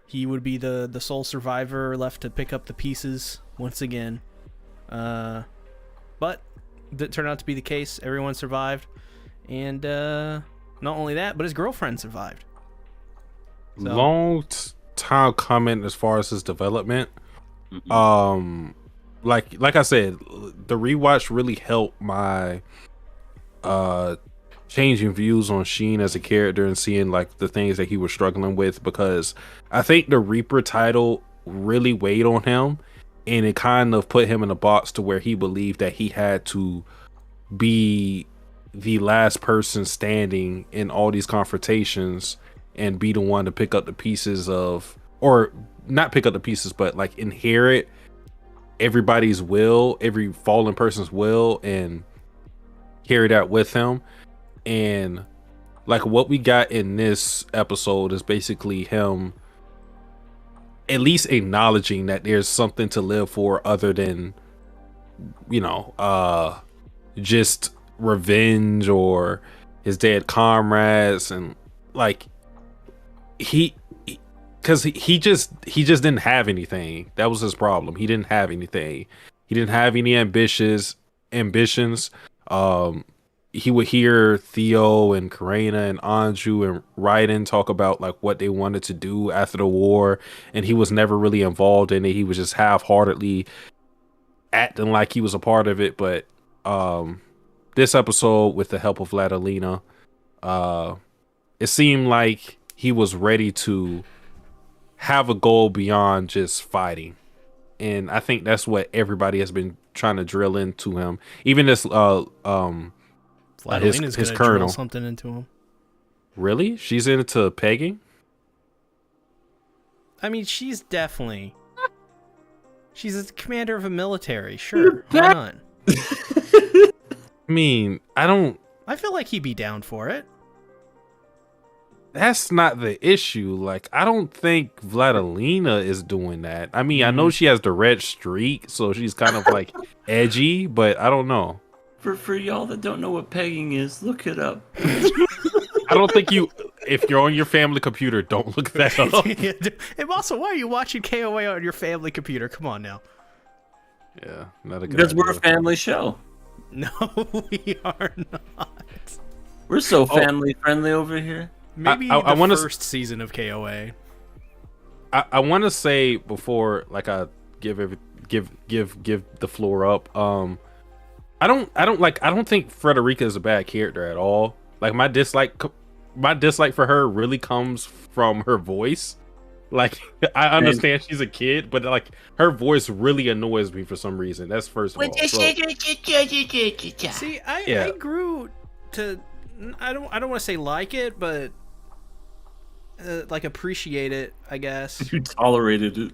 he would be the sole survivor left to pick up the pieces once again. But that turned out to be the case. Everyone survived, and not only that, but his girlfriend survived. So. Long time coming as far as his development. Mm-hmm. Like I said, the rewatch really helped my changing views on Sheen as a character and seeing like the things that he was struggling with, because I think the Reaper title really weighed on him, and it kind of put him in a box to where he believed that he had to be the last person standing in all these confrontations and be the one to pick up the pieces of, or not pick up the pieces, but like inherit everybody's will, every fallen person's will, and carry that with him. And like what we got in this episode is basically him at least acknowledging that there's something to live for other than, just revenge or his dead comrades. And like he just didn't have anything. That was his problem. He didn't have anything. he didn't have any ambitions. He would hear Theo and Karina and Anju and Raiden talk about like what they wanted to do after the war, and he was never really involved in it. He was just half-heartedly acting like he was a part of it. But this episode, with the help of Ladalina, it seemed like he was ready to have a goal beyond just fighting. And I think that's what everybody has been trying to drill into him. Even this Vladilina's his gonna colonel. drill something into him. Really? She's into pegging? I mean, she's definitely. She's a commander of a military. Sure, why not? I mean, I feel like he'd be down for it. that's not the issue. Like, I don't think Vladilina is doing that. I mean, I know she has the red streak, so she's kind of like edgy, but I don't know. For y'all that don't know what pegging is, look it up. I don't think if you're on your family computer, don't look that up. And also, why are you watching KOA on your family computer? Come on now. Yeah, not a good Because idea. we're a family show. No, we are not. We're so family friendly over here. Maybe I the wanna first season of KOA. I want to say before, like, I give the floor up. I don't think Frederica is a bad character at all. Like, my dislike for her really comes from her voice. Like, I understand she's a kid, but like her voice really annoys me for some reason. That's first of all. See, I grew to. I don't want to say like it, but like appreciate it, I guess. You tolerated it.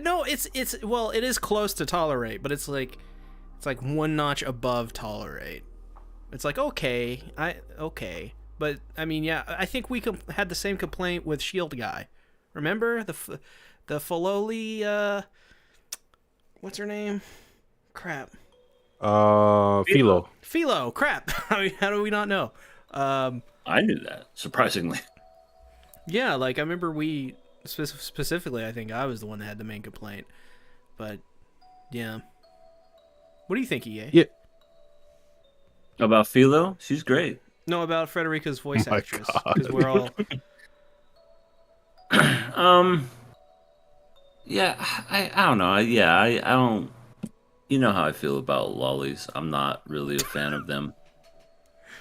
No, it is close to tolerate, but it's like one notch above tolerate. It's like okay, but I mean, yeah, I think we had the same complaint with Shield Guy. Remember the Filoli, what's her name? Crap. Philo. Philo. Crap. How do we not know? I knew that, surprisingly. Yeah, like I remember we specifically. I think I was the one that had the main complaint, but yeah. What do you think, EA? Yeah. About Philo? She's great. No, about Frederica's voice my actress, God. because we're all. Yeah, I don't know. I don't. You know how I feel about lollies. I'm not really a fan of them.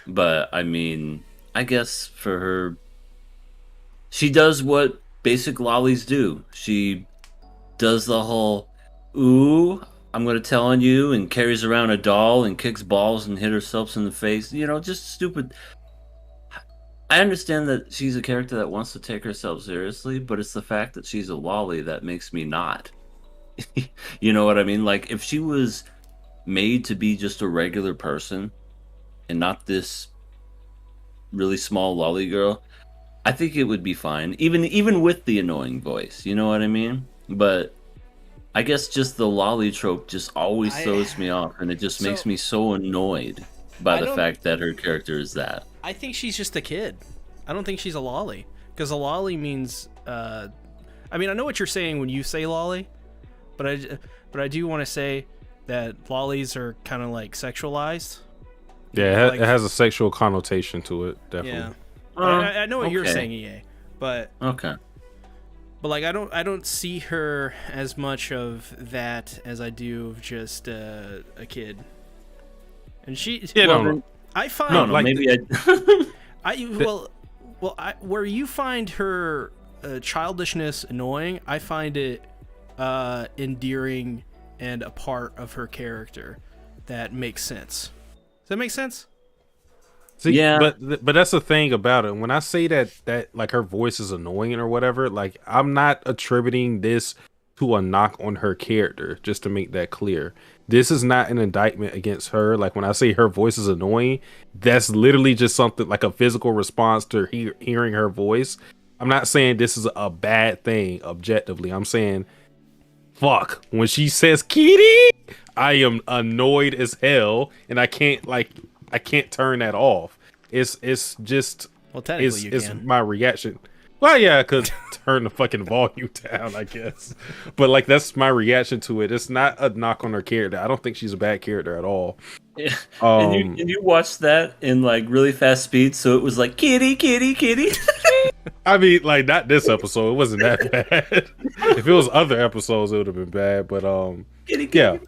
But I mean, I guess for her, she does what basic lollies do. She does the whole, ooh, I'm gonna tell on you, and carries around a doll and kicks balls and hit herself in the face. You know, just stupid. I understand that she's a character that wants to take herself seriously, but it's the fact that she's a lolly that makes me not. You know what I mean? Like, if she was made to be just a regular person and not this really small lolly girl, I think it would be fine. Even with the annoying voice, you know what I mean? But I guess just the lolly trope just always throws me off, and it just makes me so annoyed by the fact that her character is that. I think she's just a kid. I don't think she's a lolly, because a lolly means. I mean, I know what you're saying when you say lolly, but I do want to say that lollies are kind of like sexualized. Yeah, it has a sexual connotation to it, definitely. Yeah, I know what you're saying, EA, but okay. But like, I don't see her as much of that as I do of just a kid. And she, Yeah, no. I find No, like maybe where you find her childishness annoying, I find it endearing and a part of her character that makes sense. Does that make sense? See, yeah, but that's the thing about it. When I say that like her voice is annoying or whatever, like I'm not attributing this to a knock on her character. Just to make that clear, this is not an indictment against her. Like when I say her voice is annoying, that's literally just something like a physical response to hearing her voice. I'm not saying this is a bad thing objectively. I'm saying, fuck, when she says "kitty," I am annoyed as hell, and I can't turn that off. It's just Well, technically, it's can. my reaction. Well, yeah, I could turn the fucking volume down, I guess. But like, that's my reaction to it. It's not a knock on her character. I don't think she's a bad character at all. Yeah. And you watched that in like really fast speed, so it was like kitty, kitty, kitty. I mean, like, not this episode. It wasn't that bad. If it was other episodes, it would have been bad. But Kitty, kitty. yeah,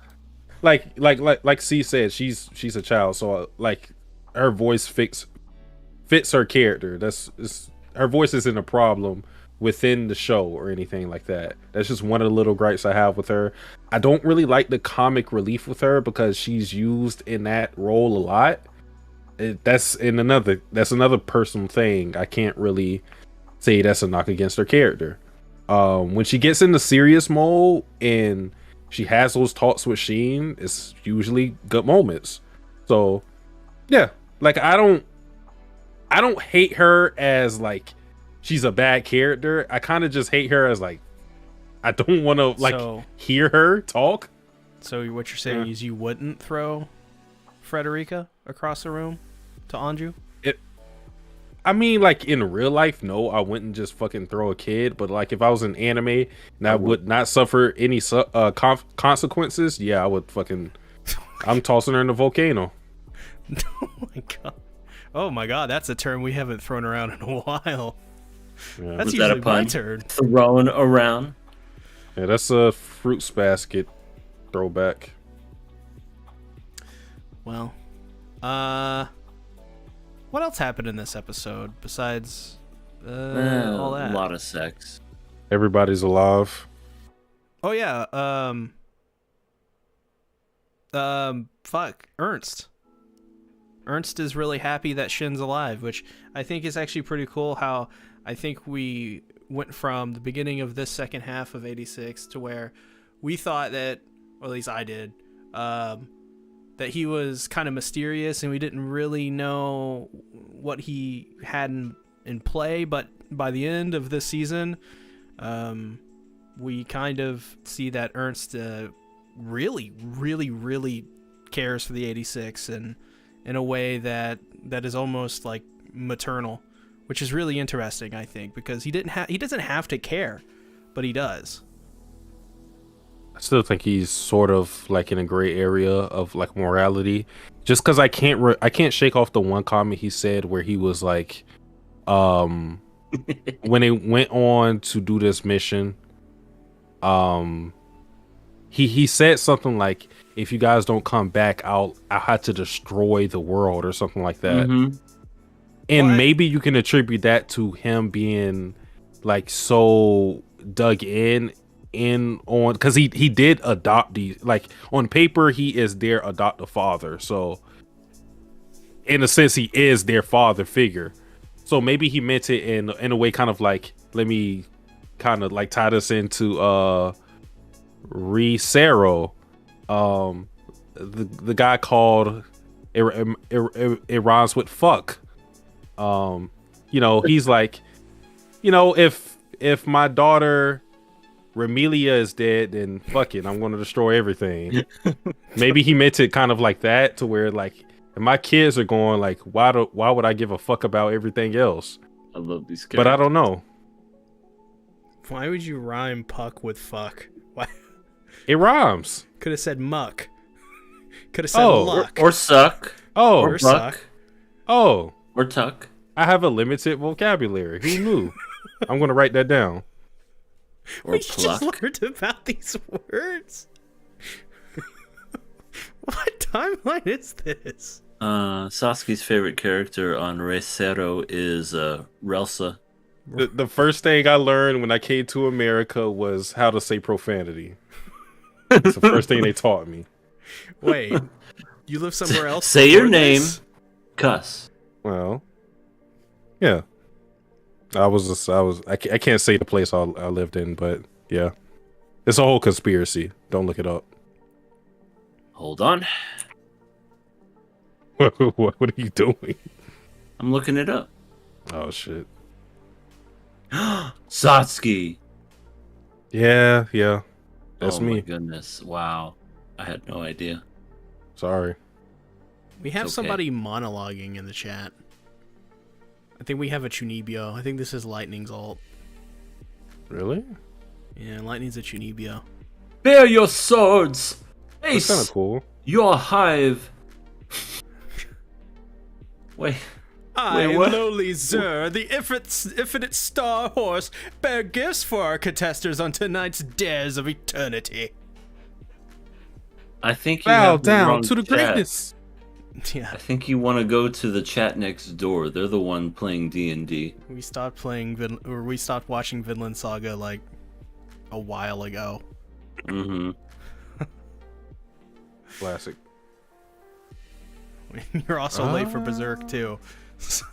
like C said, she's a child, so like her voice fits her character. Her voice isn't a problem within the show or anything like that. That's just one of the little gripes I have with her. I don't really like the comic relief with her because she's used in that role a lot. That's another personal thing. I can't really say that's a knock against her character. When she gets into serious mode and she has those talks with Sheen, it's usually good moments. So yeah, like I don't hate her as like she's a bad character. I kind of just hate her as like I don't want to like hear her talk. So what you're saying is you wouldn't throw Frederica across the room to Anju? I mean, like in real life, no, I wouldn't just fucking throw a kid. But like if I was in anime and I would not suffer any consequences, yeah, I would fucking. I'm tossing her in the volcano. Oh my god! Oh my god! That's a term we haven't thrown around in a while. Yeah. That's Was usually that a pun? my turn. Thrown around. Yeah, that's a fruits basket throwback. Well, what else happened in this episode besides all that? A lot of sex. Everybody's alive. Oh yeah, fuck, Ernst. Ernst is really happy that Shin's alive, which I think is actually pretty cool. How I think we went from the beginning of this second half of 86 to where we thought that, or at least I did, that he was kind of mysterious and we didn't really know what he had in play. But by the end of this season, we kind of see that Ernst really, really, really cares for the 86 and in a way that is almost like maternal, which is really interesting, I think, because he doesn't have to care, but he does. I still think he's sort of like in a gray area of like morality, just because I can't shake off the one comment he said where he was like, when they went on to do this mission, he said something like, if you guys don't come back, I'll have to destroy the world or something like that. Mm-hmm. And maybe you can attribute that to him being like so dug in on, because he did adopt these, like on paper he is their adoptive father, so in a sense he is their father figure. So maybe he meant it in a way, kind of like, let me kind of like tie this into Resero, the guy called it rhymes with fuck. You know, he's like, you know, if my daughter Remelia is dead, then fuck it, I'm going to destroy everything. Maybe he meant it kind of like that, to where like, if my kids are going, like, why would I give a fuck about everything else? I love these characters. But I don't know. Why would you rhyme puck with fuck? Why? It rhymes. Could have said muck. Could have said luck. Or suck. Oh, Or buck. oh, Or tuck. I have a limited vocabulary. Who knew? I'm going to write that down. Or We pluck. just learned about these words. What timeline is this? Sasuke's favorite character on Resero is Relsa. The first thing I learned when I came to America was how to say profanity. It's the first thing they taught me. Wait, you live somewhere else? Say your before name. this? Cuss. Well, yeah. I can't say the place I lived in, but yeah. It's a whole conspiracy. Don't look it up. Hold on. What are you doing? I'm looking it up. Oh shit. Satsuki. Yeah. That's oh me. my goodness. Wow. I had no idea. Sorry. We have It's okay. somebody monologuing in the chat. I think we have a Chunibyo. I think this is Lightning's ult. Really? Yeah, Lightning's a Chunibyo. Bear your swords! That's kind of cool. Your hive. Wait. I, what? lowly Zer, the infinite star horse, bear gifts for our contesters on tonight's dares of eternity. I think you Bow have the down wrong to the chat. greatness. Yeah, I think you want to go to the chat next door. They're the one playing D&D. we stopped playing we stopped watching Vinland Saga like a while ago. Mm-hmm. Classic. You're also late for Berserk too. So.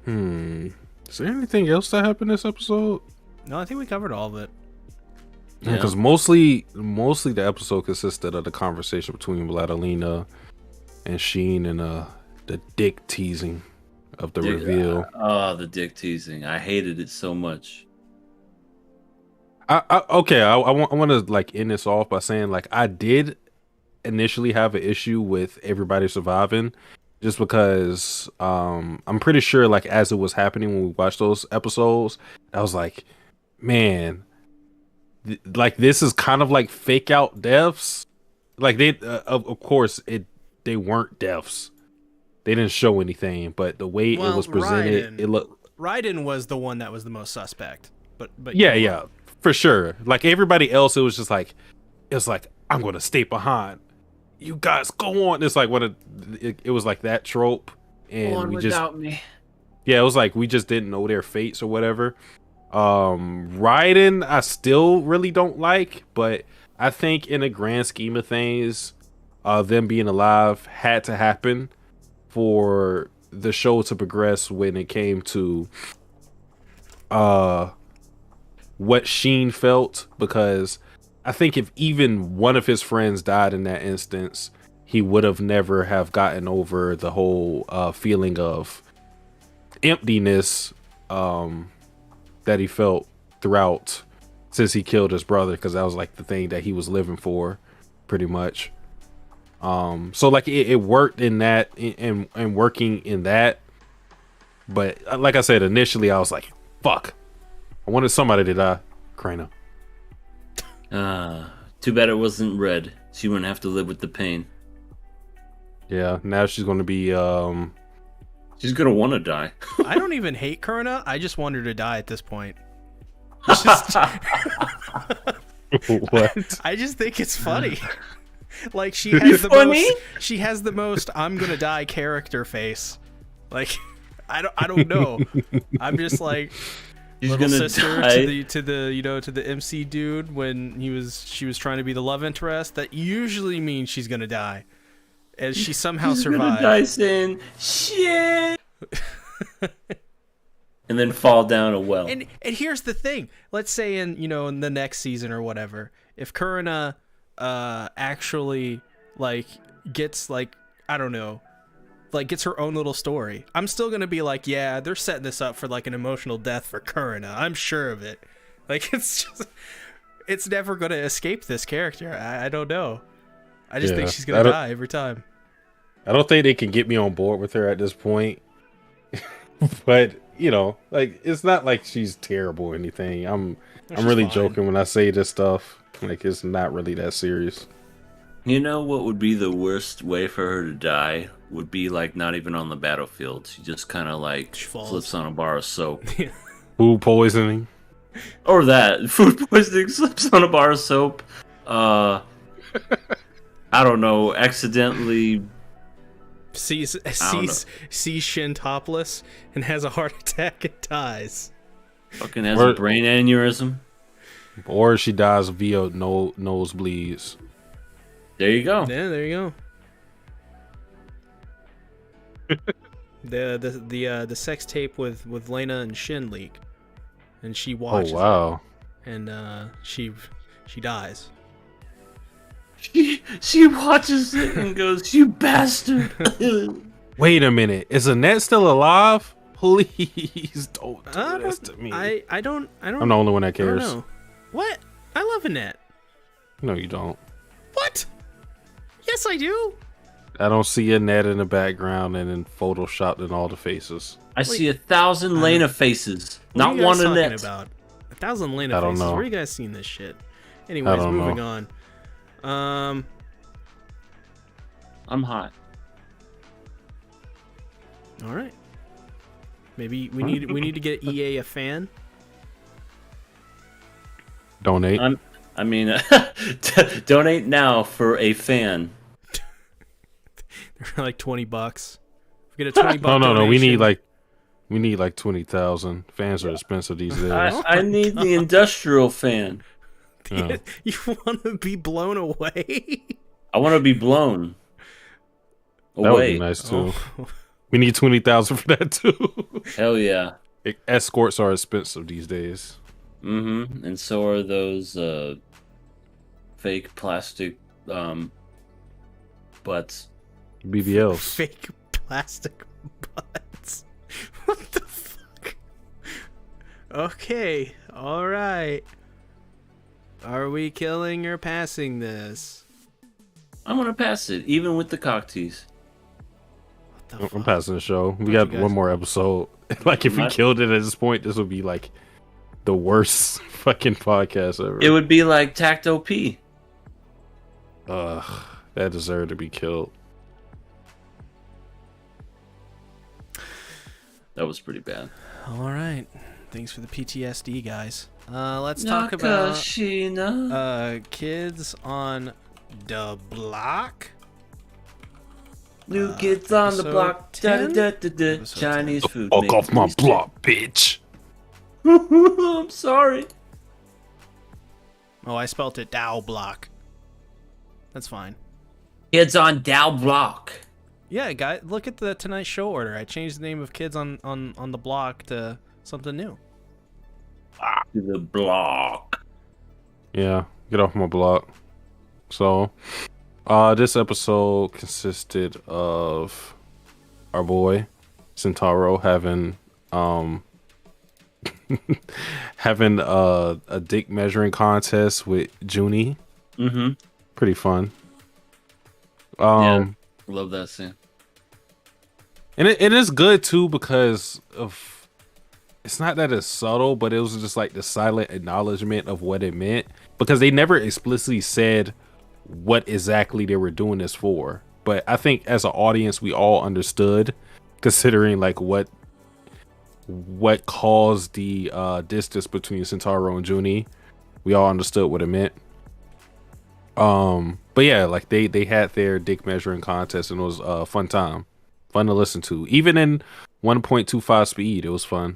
Is there anything else that happened this episode? No, I think we covered all of it. Yeah, because mostly the episode consisted of the conversation between Vladilena and Sheen and the dick teasing of the reveal. Oh, the dick teasing. I hated it so much. I want to like end this off by saying like I did initially have an issue with everybody surviving, just because I'm pretty sure like as it was happening when we watched those episodes, I was like, man, like this is kind of like fake out deaths. Like they of course they weren't deaths. They didn't show anything, but the way it was presented, it looked. Raiden was the one that was the most suspect, but Yeah, for sure. Like everybody else, it was just like, I'm gonna stay behind. You guys go on. It's like it was like that trope, and we just me. Yeah, it was like we just didn't know their fates or whatever. Raiden, I still really don't like, but I think in the grand scheme of things, them being alive had to happen for the show to progress when it came to what Sheen felt, because I think if even one of his friends died in that instance, he would have never have gotten over the whole feeling of emptiness that he felt throughout since he killed his brother, because that was like the thing that he was living for pretty much. So like it worked in that and working in that, but like I said, initially I was like, fuck, I wanted somebody to die. Krana. Too bad it wasn't red. She wouldn't have to live with the pain. Yeah, now she's gonna be She's gonna want to die. I don't even hate Kurna. I just want her to die at this point. Just, what? I just think it's funny. Like she has the most I'm gonna die character face. Like I don't know. I'm just like She's little gonna sister die. to the MC dude when she was trying to be the love interest. That usually means she's gonna die, and she somehow She's survived. gonna die saying shit, and then fall down a well. And here's the thing. Let's say in the next season or whatever, if Kurna actually like gets like I don't know, like gets her own little story, I'm still gonna be like, yeah, they're setting this up for like an emotional death for Kurna. I'm sure of it. Like it's never gonna escape this character. I don't know. I just think she's gonna die every time. I don't think they can get me on board with her at this point. But like it's not like she's terrible or anything. I'm really fine. joking when I say this stuff. Like it's not really that serious. You know what would be the worst way for her to die? Would be like not even on the battlefield. She just kind of like flips on a bar of soap. Food poisoning. Or that. Food poisoning, slips on a bar of soap. I don't know, accidentally... Sees Shin topless and has a heart attack and dies. Fucking has a brain aneurysm. Or she dies via nosebleeds. There you go. Yeah, there you go. the sex tape with Lena and Shin leak, and she watches. Oh wow! It, and she dies. She watches it and goes, "You bastard!" Wait a minute, is Annette still alive? Please don't do this to me. I don't. I'm the only one that cares. I don't know. What? I love Annette. No, you don't. What? Yes, I do. I don't see a net in the background and then photoshopped in all the faces. I see 1,000 Lena faces, not what are you guys one talking Annette. about? 1,000 Lena I don't faces. know. Where you guys seen this shit? Anyways, don't moving know. on. I'm hot. All right. Maybe we need to get EA a fan. Donate. I mean, donate now for a fan. They're like $20. We get a $20 No. donation. We need like 20,000. Fans are expensive these days. I need the industrial fan. Yeah. You want to be blown away? I want to be blown That would away. be nice too. Oh. We need 20,000 for that too. Hell yeah. Escorts are expensive these days. Mm-hmm. And so are those fake plastic butts. BBLs. Fake plastic butts. What the fuck? Okay, all right. Are we killing or passing this? I'm gonna pass it, even with the cock tease. What the I'm fuck? passing the show. We How'd got you guys- one more episode. Like if we What? killed it at this point, this would be like the worst fucking podcast ever. It would be like Tacto P. Ugh, that deserved to be killed. That was pretty bad. All right. Thanks for the PTSD, guys. Let's talk about Nakashina. kids on the block. New kids on the episode block. 10? Episode Chinese 10. food. Fuck makes off my me sick. block, bitch. I'm sorry. Oh, I spelt it Dow block. That's fine. Kids on Dow Block. Yeah, guy, look at the Tonight Show order. I changed the name of Kids on the Block to something new. To the block. Yeah, get off my block. So, this episode consisted of our boy Centauro having having a dick measuring contest with Junie. Mm-hmm. Pretty fun. Love that scene. And it is good too because of it's not that it's subtle, but it was just like the silent acknowledgement of what it meant because they never explicitly said what exactly they were doing this for. But I think as an audience, we all understood, considering like what caused the distance between Centauro and Junie. We all understood what it meant. But yeah, like they had their dick measuring contest and it was a fun time. Fun to listen to. Even in 1.25 speed, it was fun.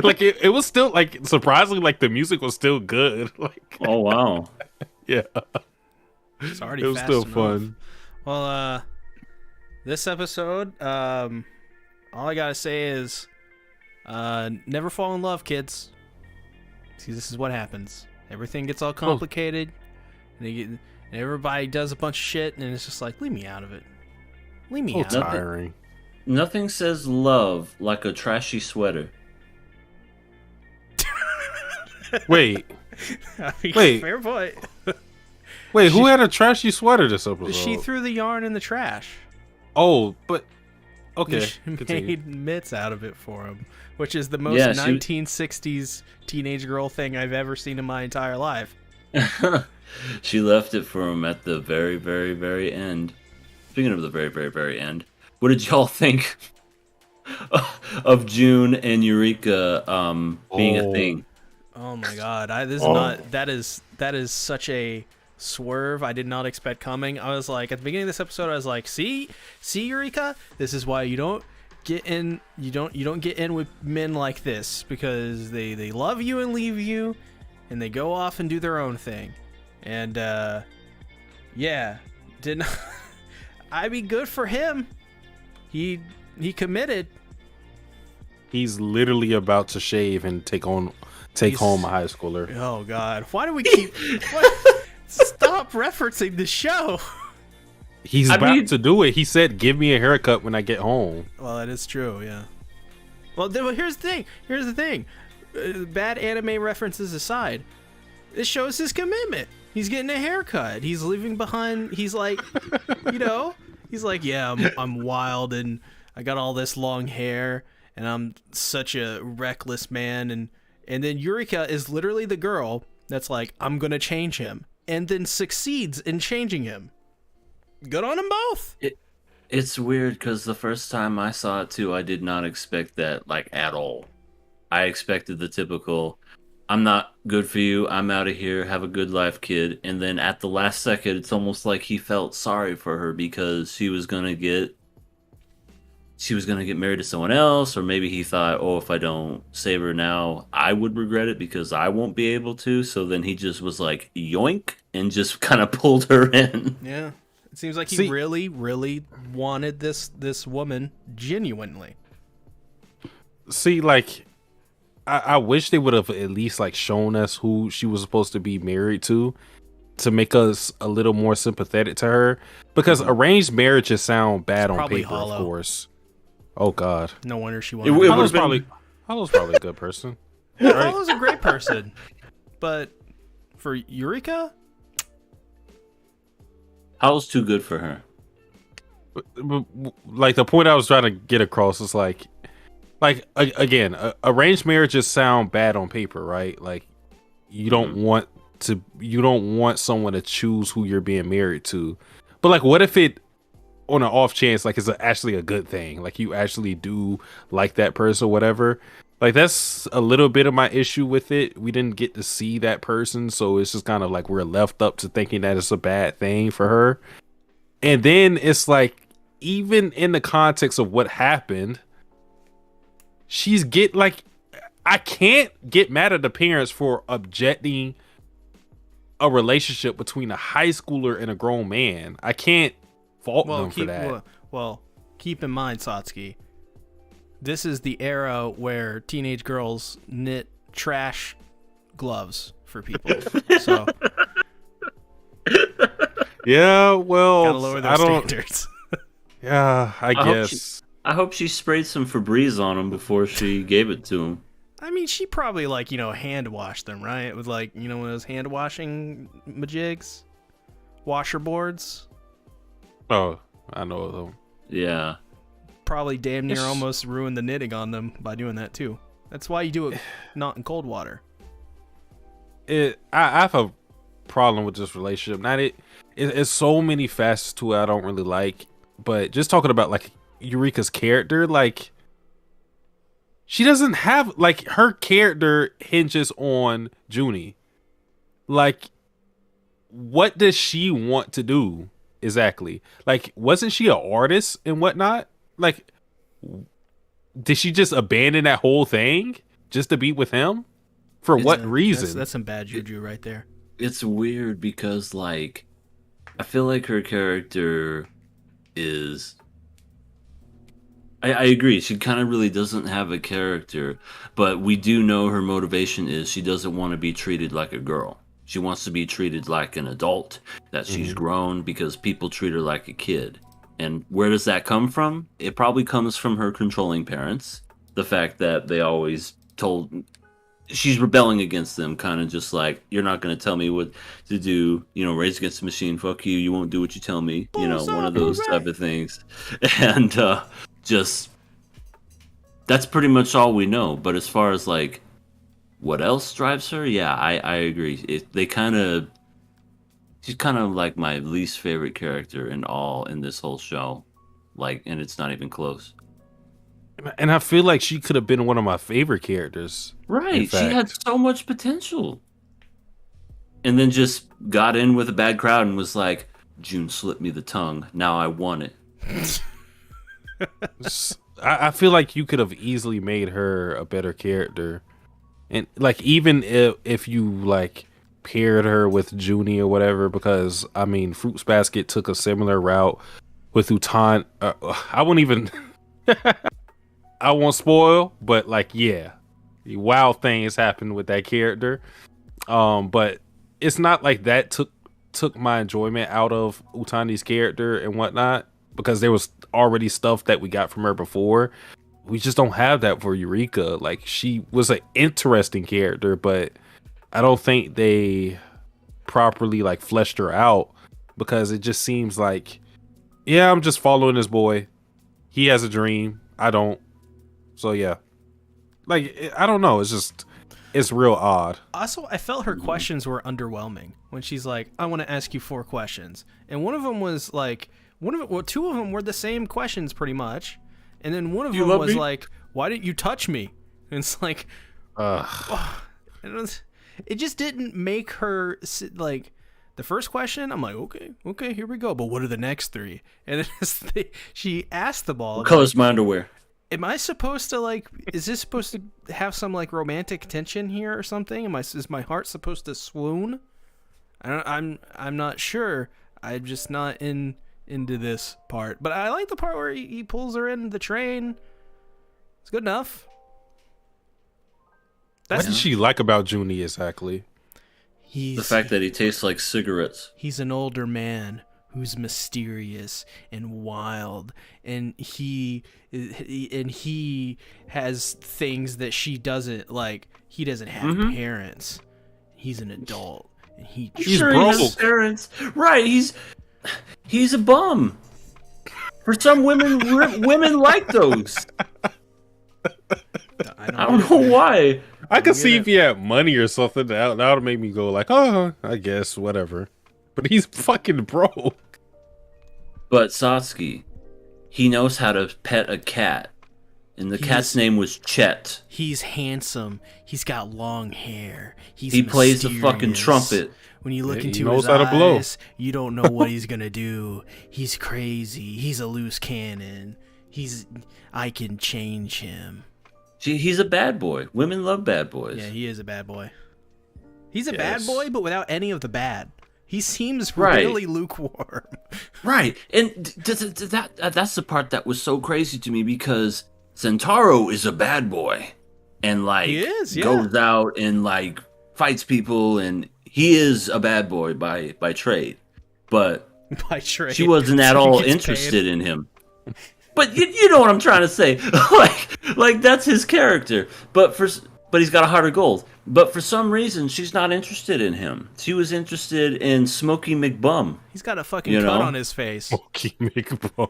Like it was still like surprisingly like the music was still good. Like Oh wow. yeah. It's already It was fast still enough. fun. Well, this episode, all I gotta say is, never fall in love, kids. See, this is what happens. Everything gets all complicated, and everybody does a bunch of shit, and it's just like, leave me out of it. Leave me Oh, out of it. tiring. Nothing says love like a trashy sweater. Wait, I mean, Wait. fair point. wait, who had a trashy sweater this episode? She threw the yarn in the trash. Oh, but okay. She Continue. made mitts out of it for him, which is the most Yeah, 1960s teenage girl thing I've ever seen in my entire life. She left it for him at the very, very, very end. Speaking of the very, very, very end, what did y'all think of June and Eureka being a Oh. thing? Oh my god, that is such a swerve I did not expect coming. I was like, at the beginning of this episode, I was like, see Eureka, this is why you don't get in with men like this, because they love you and leave you, and they go off and do their own thing. And yeah, didn't I mean, good for him. He committed. He's literally about to shave and take home a high schooler. Oh god, why do we keep stop referencing the show? He's I about mean- to do it. He said, "Give me a haircut when I get home." Well, that is true, yeah. Well, here's the thing. Bad anime references aside, this shows his commitment. He's getting a haircut. He's leaving behind. He's like, he's like, yeah, I'm wild and I got all this long hair and I'm such a reckless man. And then Eureka is literally the girl that's like, I'm gonna change him, and then succeeds in changing him. Good on them both. It's weird because the first time I saw it too, I did not expect that like at all. I expected the typical, I'm not good for you, I'm out of here, have a good life, kid. And then at the last second, it's almost like he felt sorry for her because she was gonna get married to someone else, or maybe he thought, oh, if I don't save her now, I would regret it because I won't be able to. So then he just was like, yoink, and just kind of pulled her in. Yeah. It seems like he really, really wanted this woman genuinely. See, like, I wish they would have at least like shown us who she was supposed to be married to make us a little more sympathetic to her. Because arranged marriages sound bad on paper, hollow. of course. Oh God, no wonder she wanted. Hollow's probably a good person. Yeah, right? Hollow's a great person, but for Eureka, How's too good for her? Like the point I was trying to get across is like again, arranged marriages sound bad on paper, right? Like you don't want someone to choose who you're being married to. But like, what if it, on an off chance, like it's actually a good thing? Like you actually do like that person or whatever. Like that's a little bit of my issue with it. We didn't get to see that person, so it's just kind of like we're left up to thinking that it's a bad thing for her. And then it's like, even in the context of what happened, I can't get mad at the parents for objecting a relationship between a high schooler and a grown man. I can't fault them for that. Well, keep in mind, Satsuki, this is the era where teenage girls knit trash gloves for people. So yeah, well, gotta lower those standards. Yeah, I guess. I hope she sprayed some Febreze on him before she gave it to him. I mean, she probably hand washed them, right? With one of those hand washing majigs, washer boards. Oh, I know them. Yeah. Probably damn near almost ruined the knitting on them by doing that too. That's why you do it not in cold water. I have a problem with this relationship. It's so many facets to it I don't really like. But just talking about like Eureka's character, like she doesn't have her character hinges on Junie. Like, what does she want to do exactly? Like, wasn't she an artist and whatnot? Like, did she just abandon that whole thing just to be with him? For what reason? That's some bad juju right there. It's weird because I feel like her character is, I agree, she kind of really doesn't have a character, but we do know her motivation is she doesn't want to be treated like a girl. She wants to be treated like an adult, that she's grown, because people treat her like a kid. And where does that come from? It probably comes from her controlling parents. The fact that they always told, she's rebelling against them, kind of just like, you're not going to tell me what to do, Rage Against the Machine, fuck you, you won't do what you tell me, one of those type of things. And just, that's pretty much all we know. But as far as what else drives her, yeah, I agree. She's kind of like my least favorite character in this whole show, and it's not even close. And I feel like she could have been one of my favorite characters. Right. She had so much potential. And then just got in with a bad crowd and was like, June slipped me the tongue. Now I want it. I feel like you could have easily made her a better character. And even if you paired her with Junie or whatever, because I mean Fruits Basket took a similar route with Utan. I won't even I won't spoil, but wild things happened with that character. But it's not like that took my enjoyment out of Utani's character and whatnot, because there was already stuff that we got from her before. We just don't have that for Eureka. She was an interesting character, but I don't think they properly like fleshed her out, because it just seems like, yeah, I'm just following this boy. He has a dream. I don't. So yeah, like I don't know. It's real odd. Also, I felt her questions were underwhelming when she's like, "I want to ask you 4 questions," and one of them was like, two of them were the same questions pretty much, and then one of them was like, "Why didn't you touch me?" And it's like, it just didn't make her like. The first question, I'm like, okay, here we go. But what are the next 3? And then she asked the ball. What color's my underwear? Am I supposed to like? Is this supposed to have some like romantic tension here or something? Is my heart supposed to swoon? I'm not sure. I'm just not into this part. But I like the part where he pulls her in the train. It's good enough. What did she like about Junie exactly? The fact that he tastes like cigarettes. He's an older man who's mysterious and wild, and he has things that she doesn't like. He doesn't have parents. He's an adult, and he's broke. Parents, right? He's a bum. For some women, women like those. I don't know why. I could see if he had money or something. That would make me go like, oh, I guess, whatever. But he's fucking broke. But Satsuki, he knows how to pet a cat. And the cat's name was Chet. He's handsome. He's got long hair. He plays the fucking trumpet. When you look into his eyes, you don't know what he's gonna do. He's crazy. He's a loose cannon. I can change him. He's a bad boy. Women love bad boys. Yeah, he is a bad boy. He's a bad boy, but without any of the bad. He seems really lukewarm. Right. And that's the part that was so crazy to me, because Sentaro is a bad boy. And like he is, goes out and like fights people, and he is a bad boy by trade. But by trade. She wasn't at all interested in him. But you know what I'm trying to say. like that's his character. But he's got a heart of gold. But for some reason, she's not interested in him. She was interested in Smokey McBum. He's got a fucking cut on his face. Smokey McBum.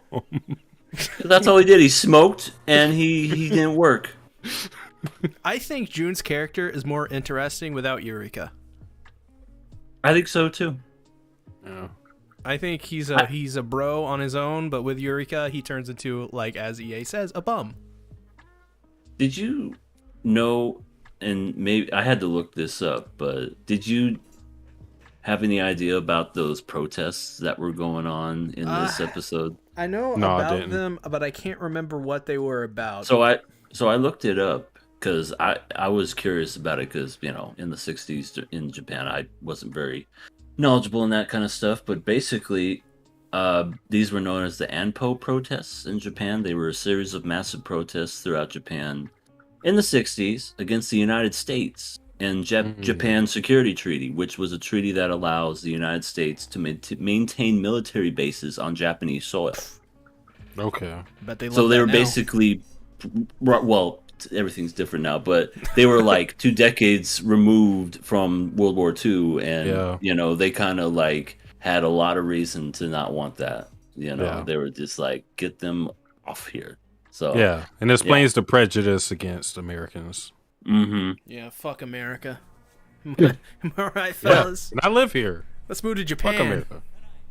That's all he did. He smoked, and he didn't work. I think June's character is more interesting without Eureka. I think so too. Yeah. I think he's a bro on his own, but with Eureka, he turns into, like, as EA says, a bum. Did you know, and maybe I had to look this up, but did you have any idea about those protests that were going on in this episode? I know about them, but I can't remember what they were about. So I looked it up because I was curious about it, because, you know, in the 60s in Japan, I wasn't very knowledgeable in that kind of stuff, but basically these were known as the Anpo protests in Japan. They were a series of massive protests throughout Japan in the 60s against the United States and Japan Security Treaty, which was a treaty that allows the United States to maintain military bases on Japanese soil. Okay. But they were basically, well, everything's different now, but they were like 2 decades removed from World War II, and you know, they kind of like had a lot of reason to not want that. You know, they were just like, get them off here. So yeah, and it explains the prejudice against Americans. Yeah, fuck America. Am I right, fellas? And I live here. Let's move to Japan. Fuck America.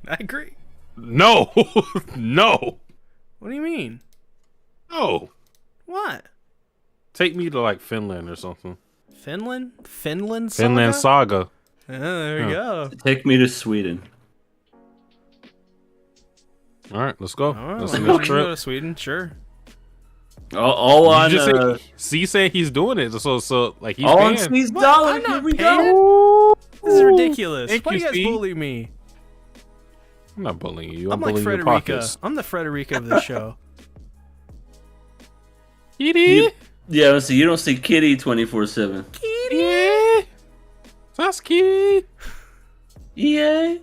I agree. No, no. What do you mean? No. What? Take me to like Finland or something. Finland? Finland Saga? Finland Saga. Oh, there we go. Take me to Sweden. All right, let's go. All right, let's go to Sweden, sure. All on C said he's doing it, so like he's all paying. on C's dollar. Here we go. This is ridiculous. Thank Why do you guys C. bully me? I'm not bullying you. I'm like bullying your Frederica. pockets. I'm the Frederica of the show. Kitty. Yeah, so you don't see Kitty 24/7. Kitty. Sasuke. Yeah.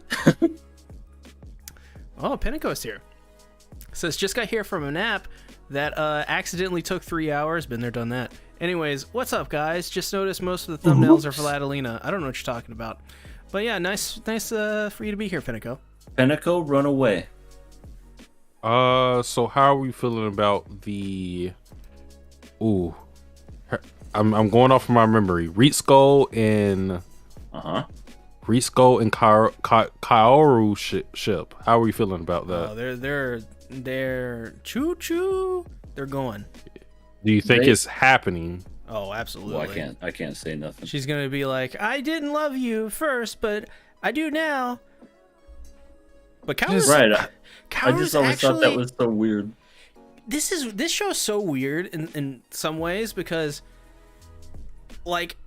Oh, Pentecost here. Says, just got here from a nap that accidentally took 3 hours. Been there, done that. Anyways, what's up, guys? Just noticed most of the thumbnails are for Ladalina. I don't know what you're talking about. But yeah, nice for you to be here, Finico. Pinnacle, run away. So how are we feeling about the? Ooh, I'm going off of my memory. Ritsuko and Kaoru ship. How are we feeling about that? Oh, they're choo. They're going. Do you think it's happening? Oh, absolutely. Well, I can't say nothing. She's gonna be like, I didn't love you first, but I do now. But Kaoru's Right. I Kaoru's just always thought that was so weird. This show's so weird in some ways because, like,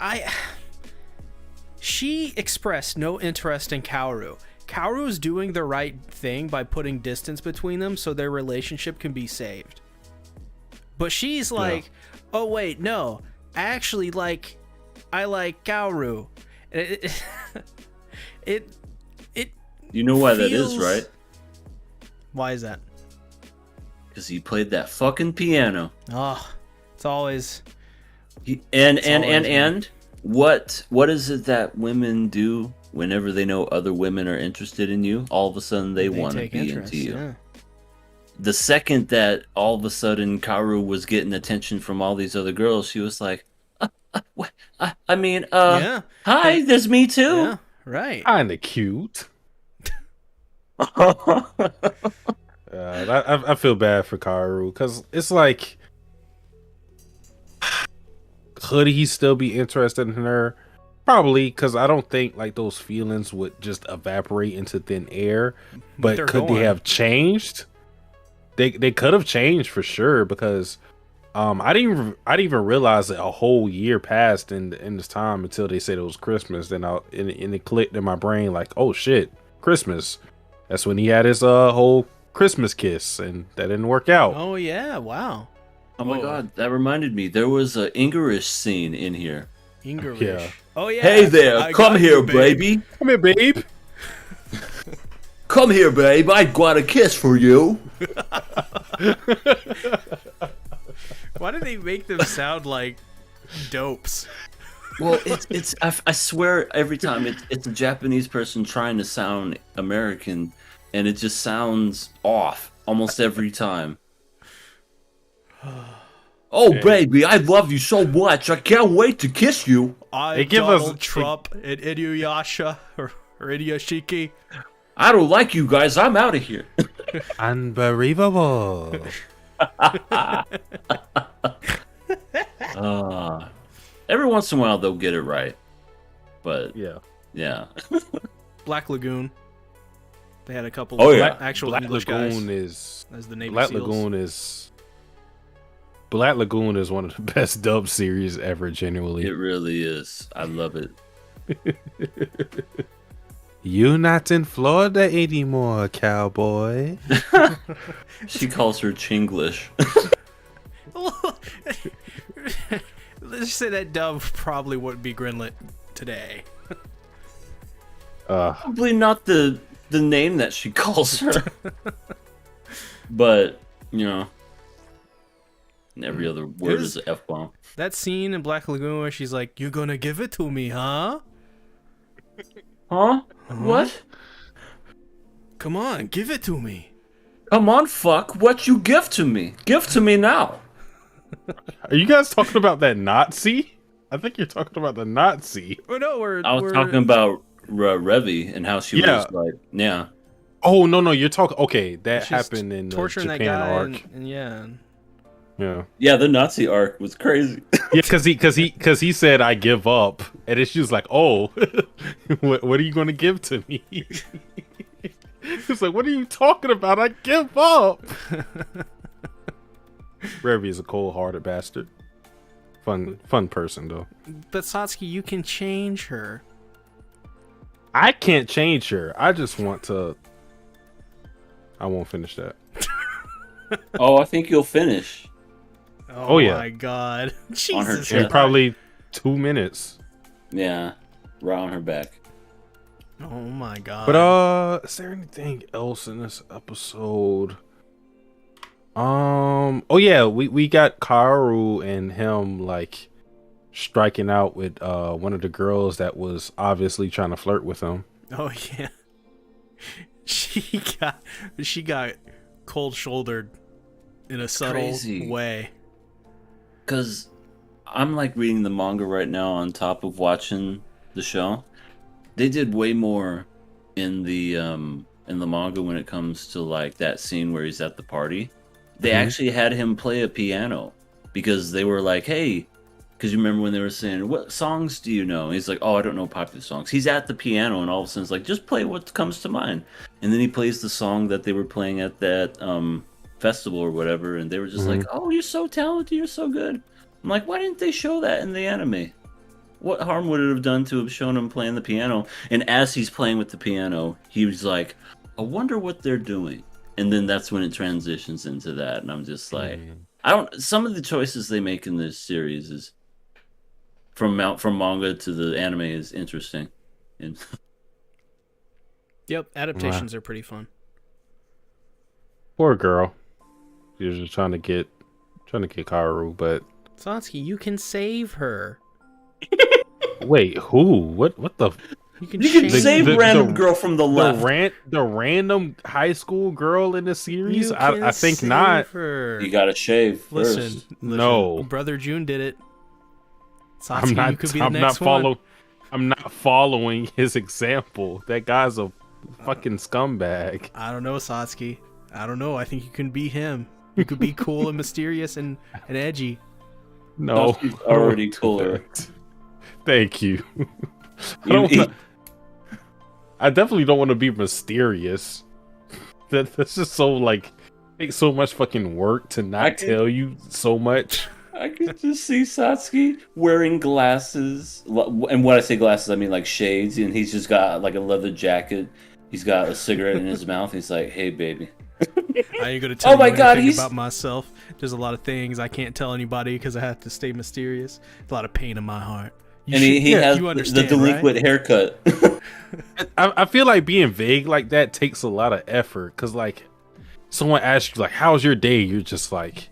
she expressed no interest in Kaoru. Kaoru's doing the right thing by putting distance between them so their relationship can be saved. But she's like, oh wait, no, I like Kaoru. And it You know why that feels... is, right? Why is that? Because he played that fucking piano. Oh, it's always... And what is it that women do whenever they know other women are interested in you? All of a sudden they want to be into you. Yeah. The second that all of a sudden Kaoru was getting attention from all these other girls, she was like, hi, there's me too. Yeah, right. Kinda cute. I feel bad for Kaoru because it's like, could he still be interested in her? Probably, because I don't think like those feelings would just evaporate into thin air. But could they have changed? They could have changed for sure because I didn't even realize that a whole year passed in this time until they said it was Christmas. Then and it clicked in my brain like, oh shit, Christmas. That's when he had his whole Christmas kiss, and that didn't work out. Oh yeah, wow. Oh my god, that reminded me. There was an Ingerish scene in here. Ingerish. Yeah. Oh yeah. Hey there, come here, baby. Come here, babe. Come here, babe. I got a kiss for you. Why do they make them sound like dopes? Well, I swear every time it's a Japanese person trying to sound American, and it just sounds off almost every time. Oh, baby, I love you so much. I can't wait to kiss you. I give Donald Trump and Inuyasha or Inuyashiki. I don't like you guys. I'm out of here. Unbelievable. Every once in a while they'll get it right, but yeah. Black Lagoon. They had a couple of actual Black English Lagoon guys as the Navy Black SEALs. Black Lagoon is one of the best dub series ever. Genuinely, it really is. I love it. You not in Florida anymore, cowboy. She calls her Chinglish. Let's just say that dub probably wouldn't be greenlit today. Probably not the name that she calls her. But, you know, every other word is an F-bomb. That scene in Black Lagoon where she's like, "You're gonna give it to me, huh? Huh? What? Come on, give it to me. Come on, fuck. What you give to me? Give to me now." Are you guys talking about that Nazi? I think you're talking about the Nazi. Oh no, I was talking about Revi and how she was like, yeah. Oh no, you're talking. Okay, that happened in the torturing Japan that guy arc. and yeah. Yeah, the Nazi arc was crazy. Yeah, because he said I give up, and then she was like, "Oh, what are you going to give to me?" He's like, "What are you talking about? I give up." Revi is a cold-hearted bastard. Fun person though. But Satsuki, you can change her. I can't change her. I just want to. I won't finish that. Oh, I think you'll finish. Oh yeah. My god. Jesus. In probably 2 minutes. Yeah. Right on her back. Oh my god. But is there anything else in this episode? Oh yeah, we got Kaoru and him like striking out with one of the girls that was obviously trying to flirt with him. Oh yeah. She got cold shouldered in a subtle Crazy. way. Because I'm like reading the manga right now on top of watching the show. They did way more in the manga when it comes to like that scene where he's at the party. They actually had him play a piano because they were like, hey, because you remember when they were saying, what songs do you know? And he's like, oh, I don't know popular songs. He's at the piano and all of a sudden it's like, just play what comes to mind. And then he plays the song that they were playing at that festival or whatever. And they were just like, oh, you're so talented. You're so good. I'm like, why didn't they show that in the anime? What harm would it have done to have shown him playing the piano? And as he's playing with the piano, he was like, I wonder what they're doing. And then that's when it transitions into that. And I'm just like, some of the choices they make in this series is from manga to the anime is interesting. And Yep, adaptations are pretty fun. Poor girl. She was just trying to get Kaoru, but Satsuki, you can save her. wait, who? What the? you can save random girl from the left. The random high school girl in the series? You I can think save not. her. You gotta shave Listen, first. No. Brother June did it. Satsuki, you could be the next I'm not following his example. That guy's a fucking scumbag. I don't know, Satsuki. I don't know. I think you can be him. You could be cool and mysterious and edgy. No, She's already cooler. Thank you. You- I definitely don't want to be mysterious. That's just so like takes so much fucking work to not tell you so much. I could just see Satsuki wearing glasses, and when I say glasses, I mean like shades, and he's just got like a leather jacket. He's got a cigarette in his mouth. He's like, "Hey, baby." I ain't gonna tell Oh my you God, anything about myself. There's a lot of things I can't tell anybody because I have to stay mysterious. A lot of pain in my heart. And he has the delinquent haircut. I feel like being vague like that takes a lot of effort because like someone asks you like, "How's your day?" You're just like,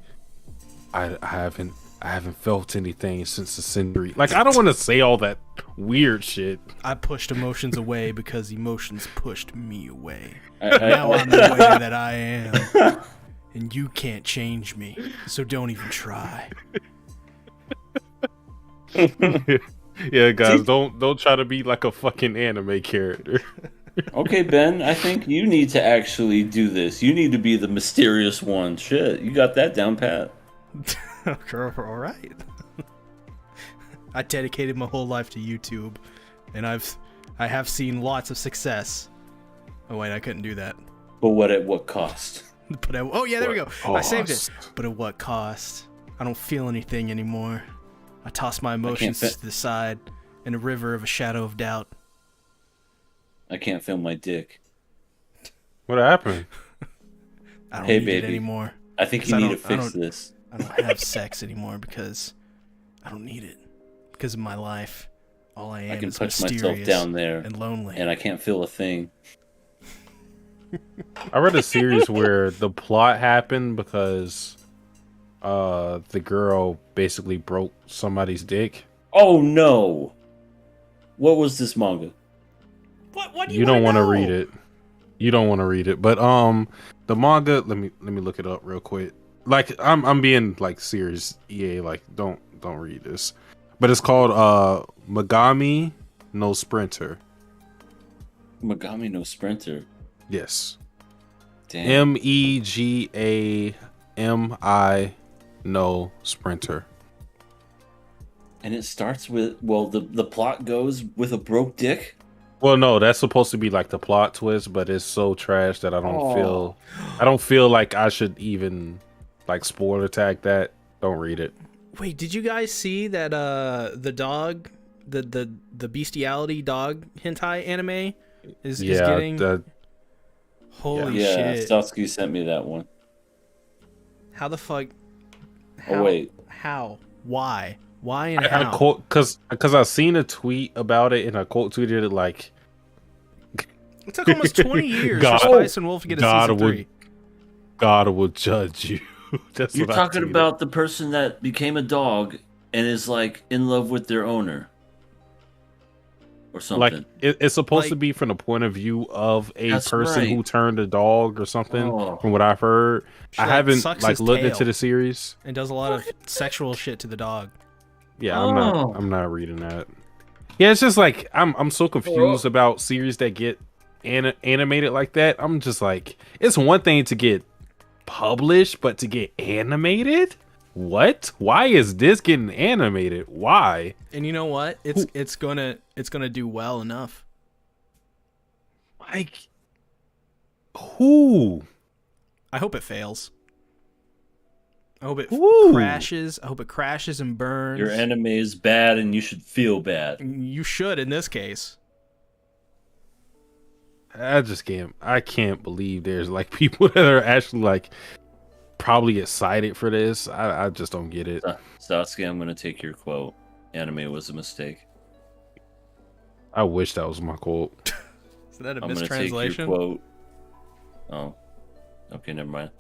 I haven't felt anything since the century. Like I don't want to say all that weird shit. I pushed emotions away because emotions pushed me away. Now I'm the way that I am, and you can't change me. So don't even try. Yeah, guys, don't try to be like a fucking anime character. Okay, Ben, I think you need to actually do this. You need to be the mysterious one. Shit, you got that down pat. All right. I dedicated my whole life to YouTube, and I have seen lots of success. Oh wait, I couldn't do that. But at what cost? But oh yeah, there we go. I saved it. But at what cost? I don't feel anything anymore. I toss my emotions to the side in a river of a shadow of doubt. I can't feel my dick. What happened? I don't need it anymore. I think you need to fix this. I don't have sex anymore because I don't need it. Because of my life. All I am I can is touch mysterious myself down there and lonely. And I can't feel a thing. I read a series where the plot happened because the girl basically broke somebody's dick. Oh no! What was this manga? What do you don't want to read it. You don't want to read it. But the manga, let me look it up real quick. Like I'm being like serious, EA, like don't read this. But it's called Megami no Sprinter. Megami no Sprinter. Yes. Damn. MEGAMI no Sprinter. And it starts with, well, the plot goes with a broke dick? Well, no, that's supposed to be like the plot twist, but it's so trash that I don't feel like I should even like spoiler tag that. Don't read it. Wait, did you guys see that the dog, the bestiality dog hentai anime is getting holy shit. Satsuki sent me that one. How the fuck? Oh wait. How? Why? Why and how? Because I seen a tweet about it and I quote tweeted it like, it took almost 20 years for Spice and Wolf to get a season 3. God will judge you. That's You're talking about the person that became a dog and is like in love with their owner or something. Like it's supposed to Like- be from the point of view of a That's person who right. turned a dog or something. Oh. From what I've heard, She, I like, haven't sucks like his looked tail. into the series. And does a lot of sexual shit to the dog. Yeah, Oh. I'm not reading that. Yeah, it's just like I'm so confused about series that get animated like that. I'm just like, it's one thing to get published, but to get animated? What? Why is this getting animated? Why? And you know what? It's gonna do well enough. Like, who? I hope it fails. I hope it Ooh. crashes. I hope it crashes and burns. Your anime is bad, and you should feel bad. You should in this case. I can't believe there's like people that are actually like probably excited for this. I just don't get it. Sasuke, I'm gonna take your quote. Anime was a mistake. I wish that was my quote. Is that a I'm gonna take mistranslation? your quote. Oh, okay, never mind.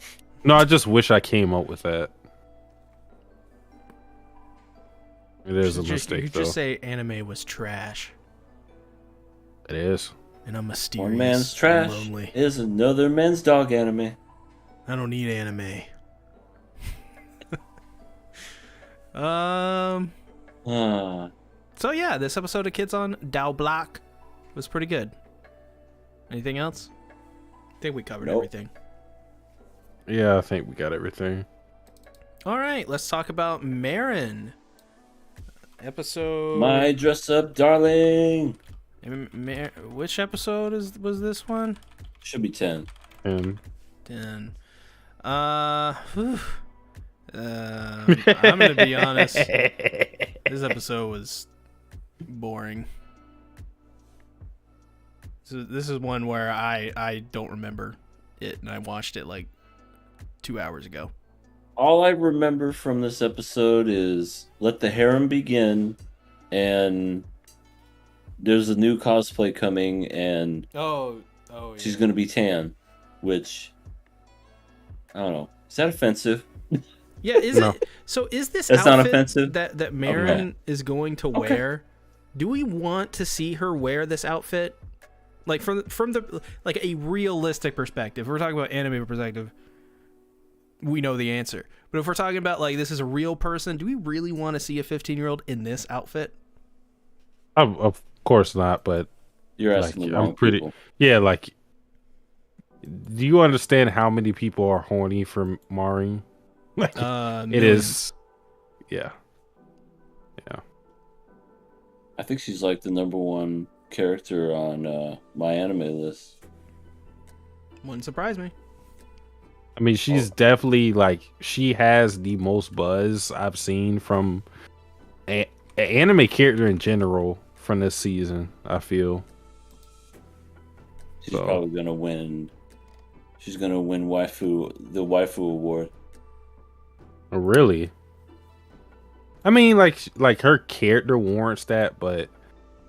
No, I just wish I came up with that. It is a mistake, You though. just say anime was trash, It is. and I'm mysterious. One man's and trash lonely. is another man's dog anime. I don't need anime. Um. Ah, So yeah, this episode of Kids on Dao Block was pretty good. Anything else? I think we covered Nope. everything. Yeah, I think we got everything. All right, let's talk about Marin. Episode. my dress up darling. Which episode was this one? Should be 10. And 10. Whew. I'm gonna be honest. This episode was boring. So this is one where I don't remember it, and I watched it like 2 hours ago. All I remember from this episode is let the harem begin, and there's a new cosplay coming, and Oh, she's gonna be tan, which I don't know. Is that offensive? Yeah, is No. it? So is this That's not outfit offensive? that Marin is going to wear? Do we want to see her wear this outfit? Like from the like a realistic perspective. If we're talking about anime perspective, we know the answer. But if we're talking about like this is a real person, do we really want to see a 15-year-old in this outfit? of course not, but You're like, asking the wrong I'm pretty. people. Yeah, like, do you understand how many people are horny for Marin? Like, it Millions. is. Yeah. I think she's like the number one character on my anime list. Wouldn't surprise me. I mean, she's definitely like she has the most buzz I've seen from an anime character in general from this season. I feel She's So- probably gonna win. She's gonna win the waifu award. really. I mean, like her character warrants that, but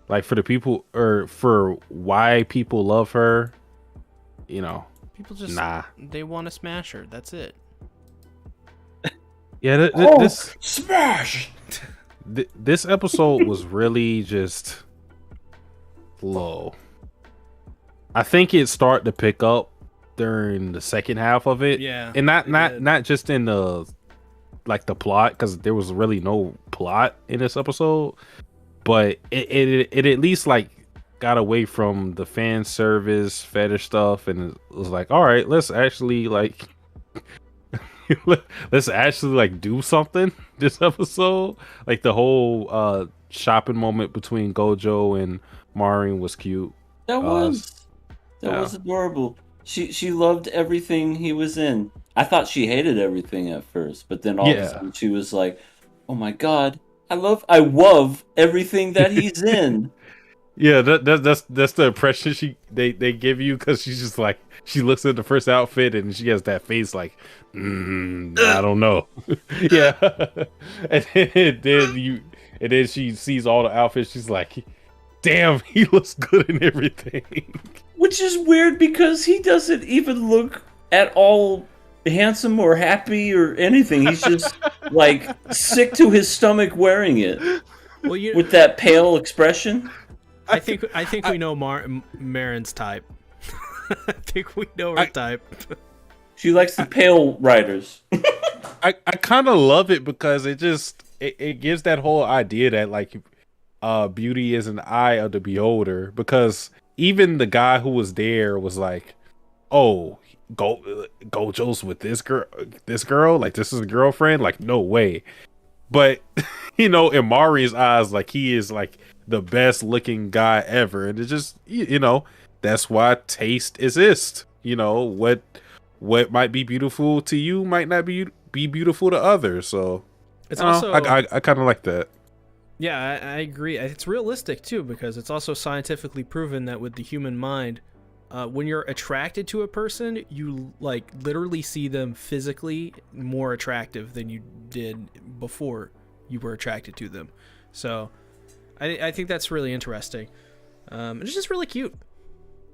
like for the people or for why people love her, you know, People just nah. they want to smash her. That's it. Yeah, Oh, smash! this episode was really just low. I think it started to pick up during the second half of it. Yeah, and it did. not just in the like the plot, because there was really no plot in this episode, but it at least like got away from the fan service fetish stuff, and it was like, all right, let's actually like let's actually like do something this episode. Like the whole shopping moment between Gojo and Marin was cute. That was yeah. adorable. She loved everything he was in. I thought she hated everything at first, but then all of a sudden she was like, "Oh my god, I love everything that he's in." Yeah, that's the impression they give you, because she's just like, she looks at the first outfit and she has that face like, I don't know. Yeah, and then she sees all the outfits. She's like, damn, he looks good in everything. Which is weird because he doesn't even look at all handsome or happy or anything. He's just like sick to his stomach wearing it Well, with that pale expression. I think we know Marin's type. I think we know her type. She likes the pale riders. I kind of love it because it gives that whole idea that like beauty is an eye of the beholder, because even the guy who was there was like, oh, Gojo's with this girl, like this is a girlfriend, like no way. But in Mari's eyes, like he is like the best looking guy ever, and it's just that's why taste exists. What might be beautiful to you might not be beautiful to others. So It's also I kind of like that. Yeah, I agree. It's realistic too, because it's also scientifically proven that with the human mind, when you're attracted to a person, you like literally see them physically more attractive than you did before you were attracted to them. So I think that's really interesting. It's just really cute.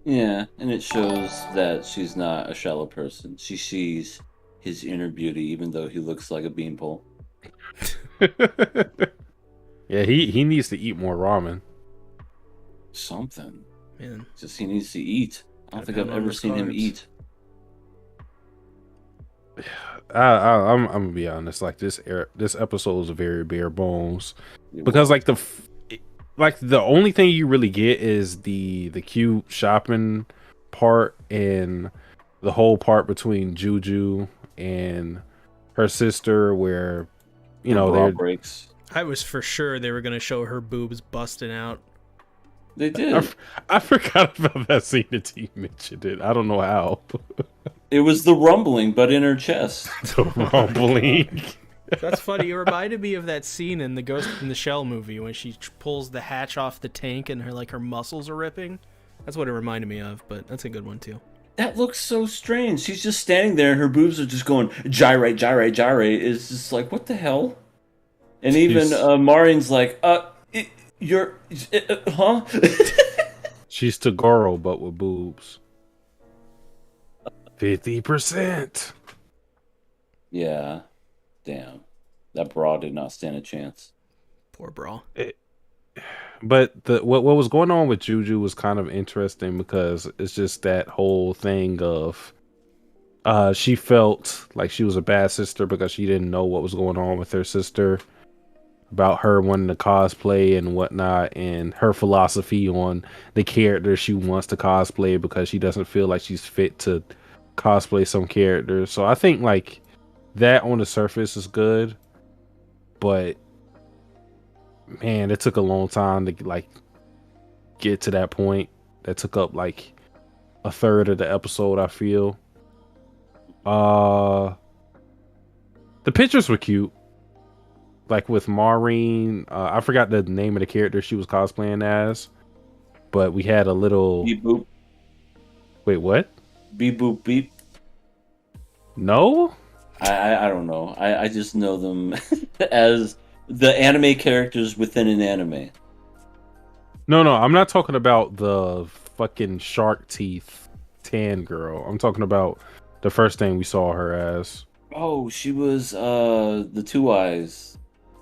Yeah, and it shows that she's not a shallow person. She sees his inner beauty, even though he looks like a beanpole. Yeah, he needs to eat more ramen. Something. Man, Just he needs to eat. I don't think I've ever seen him eat. I'm gonna be honest. Like this episode is very bare bones, because like the only thing you really get is the cute shopping part, and the whole part between Juju and her sister, where they're breaks. I was for sure they were gonna show her boobs busting out. They did. I forgot about that scene until you mentioned it. I don't know how. It was the rumbling, but in her chest. The rumbling. That's funny. It reminded me of that scene in the Ghost in the Shell movie when she pulls the hatch off the tank and her muscles are ripping. That's what it reminded me of, but that's a good one too. That looks so strange. She's just standing there and her boobs are just going gyrate, gyrate, gyrate. It's just like, what the hell? And even Marin's like, you're, huh? She's Tagoro, but with boobs. 50%. Yeah. Damn. That bra did not stand a chance. Poor bra. But what was going on with Juju was kind of interesting, because it's just that whole thing of she felt like she was a bad sister because she didn't know what was going on with her sister, about her wanting to cosplay and whatnot, and her philosophy on the character she wants to cosplay because she doesn't feel like she's fit to cosplay some characters. So I think like that on the surface is good, but man, it took a long time to like get to that point. That took up like a third of the episode, I feel. The pictures were cute. Like with Maureen, I forgot the name of the character she was cosplaying as, but we had a little Beep boop. Wait, what? Beep boop beep. No? I don't know. I just know them as the anime characters within an anime. No, I'm not talking about the fucking shark teeth tan girl. I'm talking about the first thing we saw her as. Oh, she was the two eyes.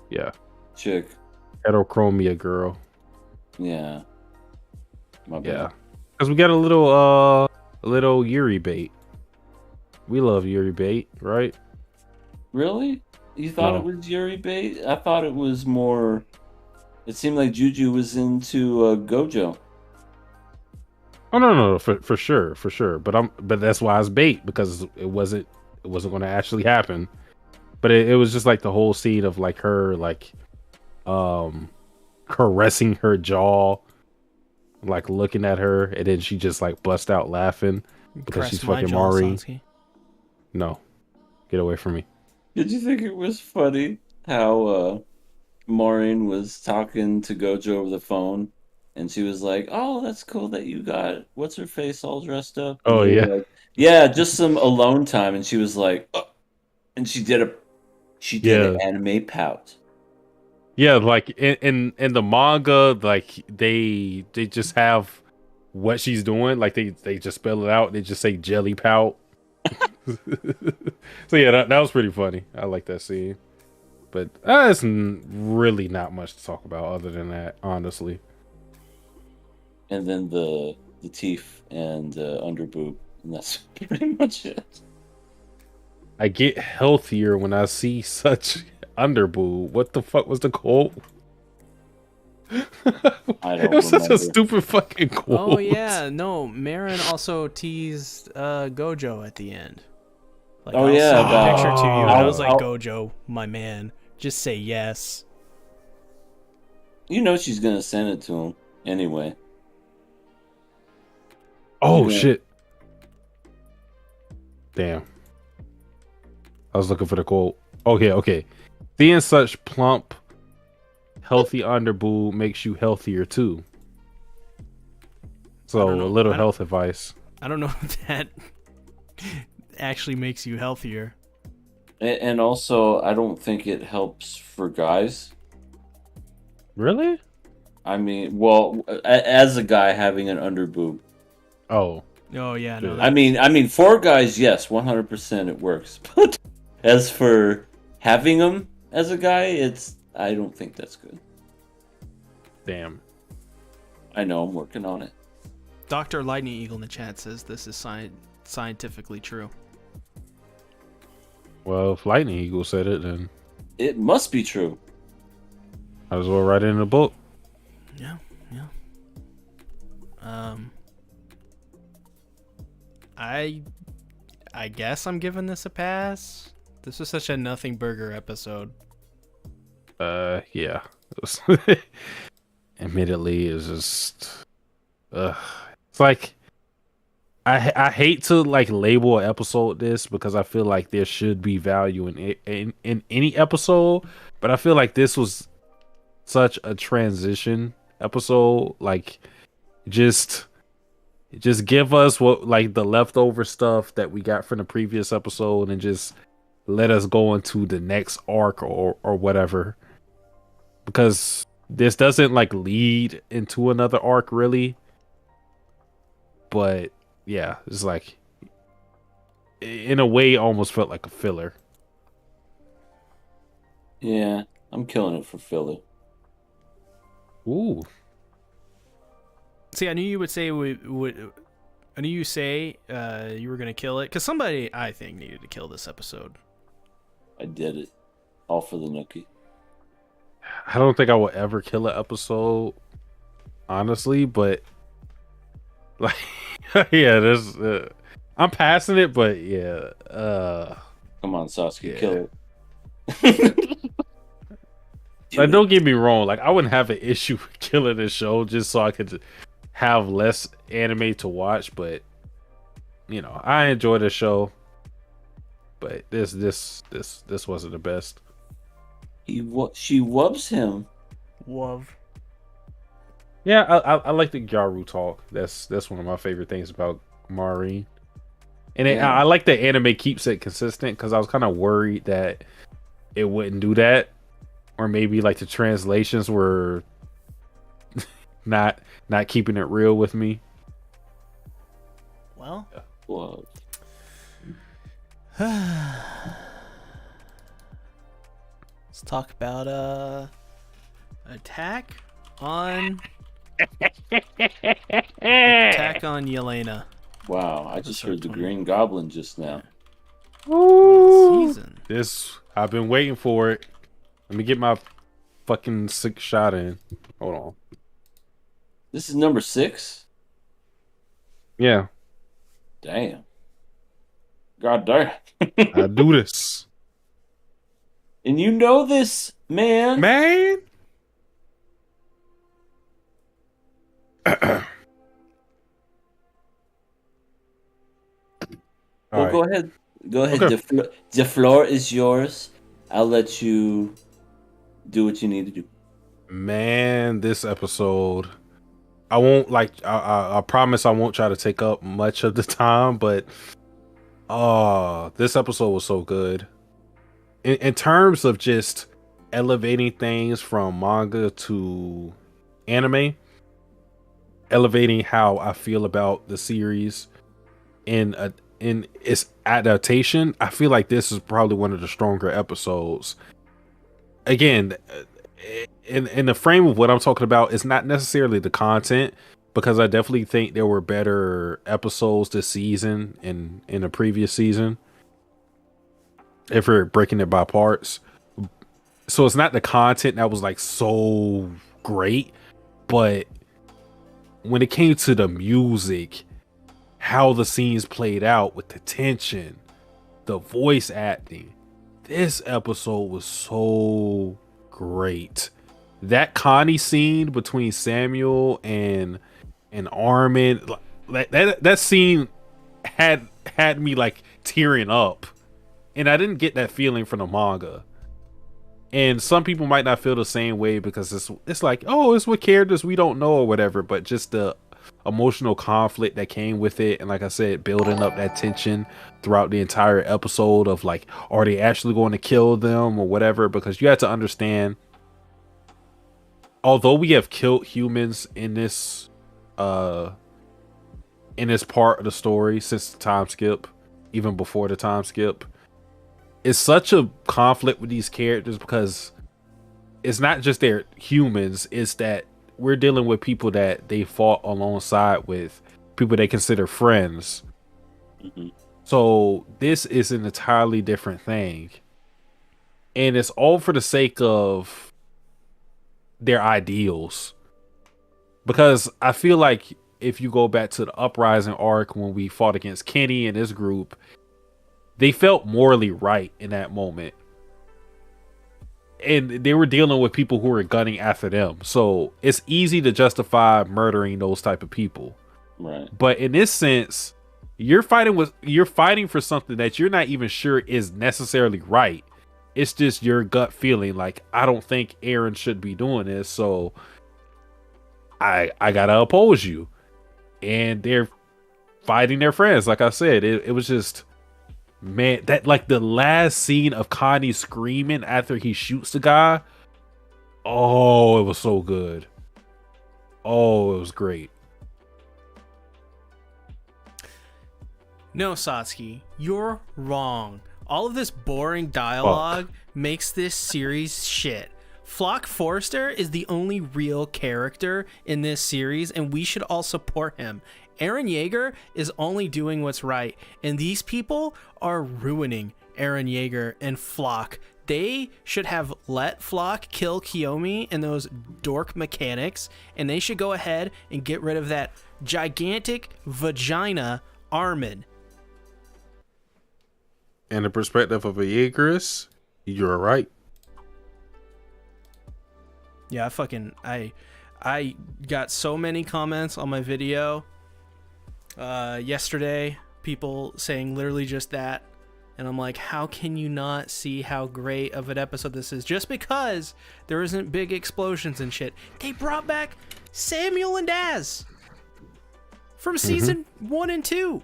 Yeah. Chick. Heterochromia girl. Yeah. My bad. Yeah. Because we got a little Yuri bait. We love Yuri bait, right? Really? You thought it was Yuri bait? I thought it was more. It seemed like Juju was into Gojo. Oh no, for sure. But that's why it's bait, because it wasn't going to actually happen. But it was just like the whole scene of like her like caressing her jaw, like looking at her, and then she just like bust out laughing because she's fucking Mari. No, get away from me. Did you think it was funny how Maureen was talking to Gojo over the phone, and she was like, "Oh, that's cool that you got what's her face all dressed up." And Oh they were yeah, like, yeah, just some alone time, and she was like, and she did an anime pout. yeah. Like in the manga, like they just have what she's doing, like they just spell it out. They just say jelly pout. So yeah, that was pretty funny. I like that scene. But it's really not much to talk about other than that, honestly. And then the teeth and underboob, and that's pretty much it. I get healthier when I see such underboob. What the fuck was the quote? I It don't was such a remember. stupid fucking quote. Oh yeah, no. Marin also teased Gojo at the end. Like, Oh, I'll yeah, send a about- picture to you, and I was like, I'll- Gojo, my man, just say yes. You know she's gonna send it to him anyway. Oh Yeah. shit. Damn. I was looking for the quote. Oh yeah, okay. Seeing such plump, healthy underboob makes you healthier too. So don't a know. little I don't- health advice. I don't know if that actually makes you healthier. And also, I don't think it helps for guys. Really? I mean, well, as a guy having an underboob. Oh. Oh yeah, no. Good. I mean, for guys, yes, 100% it works. But as for having them as a guy, I don't think that's good. Damn. I know, I'm working on it. Dr. Lightning Eagle in the chat says this is scientifically true. Well, if Lightning Eagle said it, then It must be true. might as well write it in the book. Yeah. I guess I'm giving this a pass. This was such a nothing burger episode. Yeah. Admittedly, it's just it's like I hate to like label an episode this because I feel like there should be value in any episode, but I feel like this was such a transition episode. Like just give us what like the leftover stuff that we got from the previous episode and just let us go into the next arc or whatever, because this doesn't like lead into another arc really. But yeah, it's like in a way almost felt like a filler. Yeah, I'm killing it for filler. Ooh. See, I knew you would say I knew you say you were gonna kill it because somebody I think needed to kill this episode. I did it. All for the nookie. I don't think I will ever kill an episode, honestly, but like yeah, there's I'm passing it, but yeah, Come on, Sasuke, Yeah. kill it. like, don't get me wrong, like I wouldn't have an issue with killing this show just so I could have less anime to watch, but you know, I enjoy the show, but this wasn't the best. She wubs him. Love. Yeah, I like the Gyaru talk. That's one of my favorite things about Maureen. And Yeah. I like that anime keeps it consistent because I was kind of worried that it wouldn't do that, or maybe like the translations were not keeping it real with me. Well, Wub. let's talk about attack on Yelena. Wow, I just Episode heard the 20. Green Goblin just now. Season. This I've been waiting for it. Let me get my fucking 6 shot in. Hold on. This is number 6? Yeah, Damn. God darn. I do this, And you know this, man. man. Well, All go right. ahead. Go ahead. Okay. The floor is yours. I'll let you do what you need to do. Man, this episode, I won't like. I promise I won't try to take up much of the time, but this episode was so good. In terms of just elevating things from manga to anime, elevating how I feel about the series in in its adaptation, I feel like this is probably one of the stronger episodes. Again, in the frame of what I'm talking about, it's not necessarily the content, because I definitely think there were better episodes this season and in the previous season, if we're breaking it by parts. So it's not the content that was like so great, but when it came to the music, how the scenes played out with the tension, the voice acting, this episode was so great. That Connie scene between Samuel and Armin, that scene had me like tearing up, and I didn't get that feeling from the manga. And some people might not feel the same way because it's like, oh, it's with characters we don't know or whatever, but just the emotional conflict that came with it, and like I said, building up that tension throughout the entire episode of like, are they actually going to kill them or whatever? Because you have to understand, although we have killed humans in this part of the story since the time skip, even before the time skip, it's such a conflict with these characters because it's not just they're humans, it's that we're dealing with people that they fought alongside with, people they consider friends. Mm-hmm. So this is an entirely different thing, and it's all for the sake of their ideals. Because I feel like if you go back to the Uprising arc when we fought against Kenny and his group, they felt morally right in that moment, and they were dealing with people who were gunning after them, so it's easy to justify murdering those type of people. Right. But in this sense, you're fighting for something that you're not even sure is necessarily right. It's just your gut feeling, like, I don't think Aaron should be doing this, so I gotta oppose you. And they're fighting their friends. Like I said, it was just, man, that like the last scene of Connie screaming after he shoots the guy. Oh, it was so good. Oh, it was great. No, Satsuki, you're wrong. All of this boring dialogue makes this series shit. Flock Forster is the only real character in this series, and we should all support him. Eren Yeager is only doing what's right, and these people are ruining Eren Yeager and Flock. They should have let Flock kill Kiyomi and those dork mechanics, and they should go ahead and get rid of that gigantic vagina Armin. In the perspective of a Jaegerist, you're right. Yeah, I got so many comments on my video yesterday, people saying literally just that, and I'm like, how can you not see how great of an episode this is just because there isn't big explosions and shit? They brought back Samuel and Daz from season 1 and 2.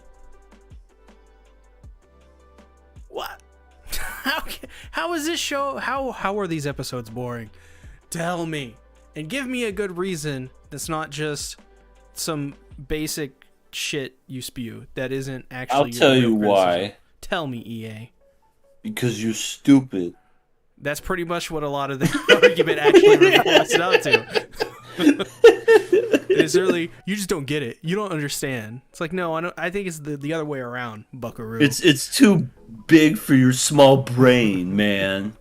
What? How is this show? How are these episodes boring? Tell me, and give me a good reason that's not just some basic shit you spew that isn't actually. I'll tell you criticism. why. Tell me, EA. Because you're stupid. That's pretty much what a lot of the argument actually revolves down to. It's really, you just don't get it. You don't understand. It's like, no, I think it's the other way around, buckaroo. It's too big for your small brain, man.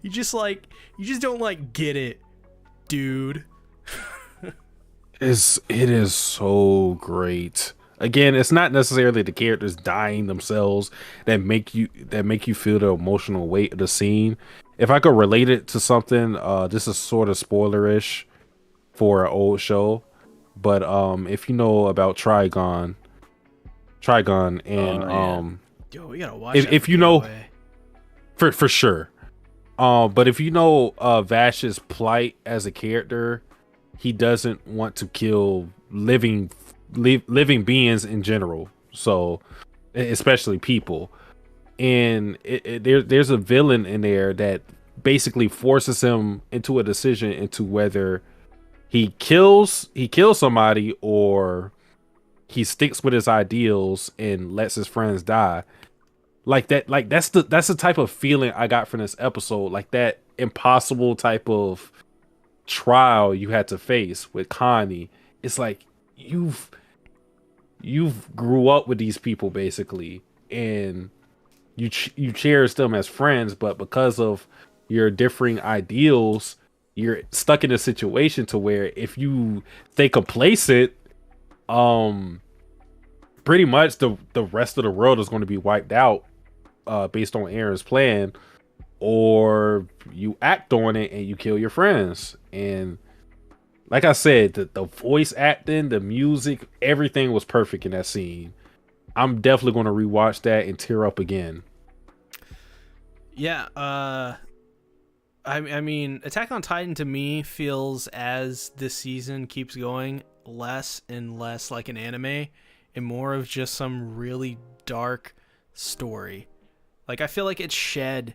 You just don't get it, dude. It is so great. Again, it's not necessarily the characters dying themselves that make you feel the emotional weight of the scene. If I could relate it to something, this is sort of spoilerish for an old show, but if you know about Trigon and Yo, we gotta watch if you know for sure. But if you know Vash's plight as a character, he doesn't want to kill living beings in general, so especially people. And there's a villain in there that basically forces him into a decision into whether he kills somebody or he sticks with his ideals and lets his friends die. Like that, like that's the type of feeling I got from this episode. Like that impossible type of trial you had to face with Connie. It's like you've grew up with these people basically, and you cherish them as friends, but because of your differing ideals, you're stuck in a situation to where if you stay complacent, pretty much the rest of the world is going to be wiped out, based on Aaron's plan, or you act on it and you kill your friends. And like I said, the voice acting, the music, everything was perfect in that scene. I'm definitely going to rewatch that and tear up again. Yeah, I mean, Attack on Titan to me feels, as this season keeps going, less and less like an anime and more of just some really dark story. Like, I feel like it's shed.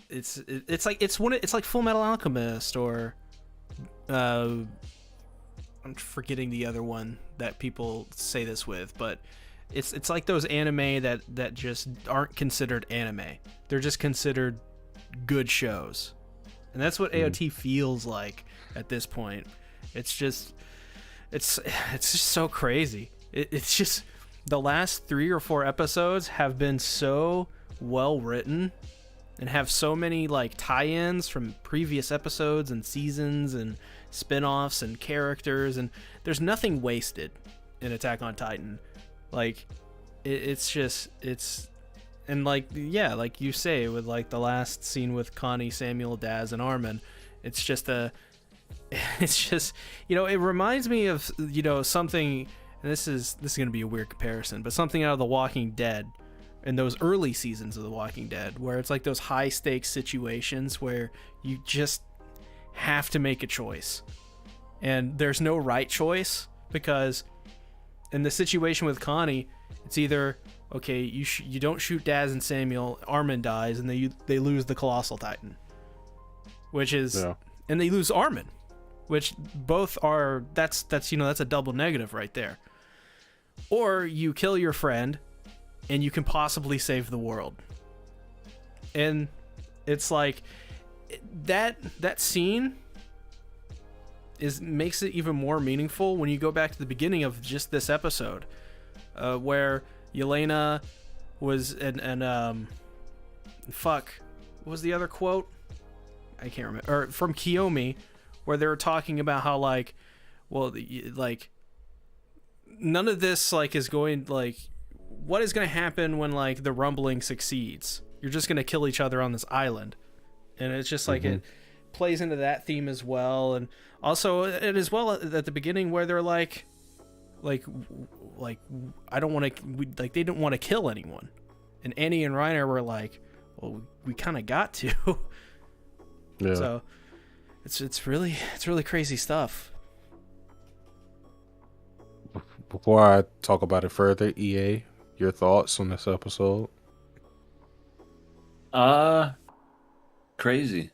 It's like Full Metal Alchemist, or I'm forgetting the other one that people say this with, but it's like those anime that just aren't considered anime. They're just considered good shows. And that's what AOT feels like at this point. It's just so crazy. It's just the last 3 or 4 episodes have been so well written and have so many like tie-ins from previous episodes and seasons and spin-offs and characters, and there's nothing wasted in Attack on Titan. Like and like, yeah, like you say, with like the last scene with Connie, Samuel, Daz, and Armin, it's just, you know, it reminds me of, you know, something, and this is going to be a weird comparison, but something out of The Walking Dead, in those early seasons of The Walking Dead, where it's like those high stakes situations where you just have to make a choice, and there's no right choice, because in the situation with Connie, it's either, okay, you don't shoot Daz and Samuel, Armin dies, and they lose the Colossal Titan, which is, yeah. And they lose Armin, which both are, that's you know, that's a double negative right there. Or you kill your friend, and you can possibly save the world. And it's like that scene makes it even more meaningful when you go back to the beginning of just this episode, where Yelena was fuck, what was the other quote? I can't remember. Or from Kiyomi, where they were talking about how, like, well, like, none of this, like, is going, like, what is going to happen when, like, the rumbling succeeds? You're just going to kill each other on this island. And it's just like, it plays into that theme as well. And also, and as well at the beginning, where they're like I don't want to, like, they didn't want to kill anyone, and Annie and Reiner were like, well, we kind of got to. Yeah. So it's really crazy stuff. Before I talk about it further, EA, your thoughts on this episode? Crazy,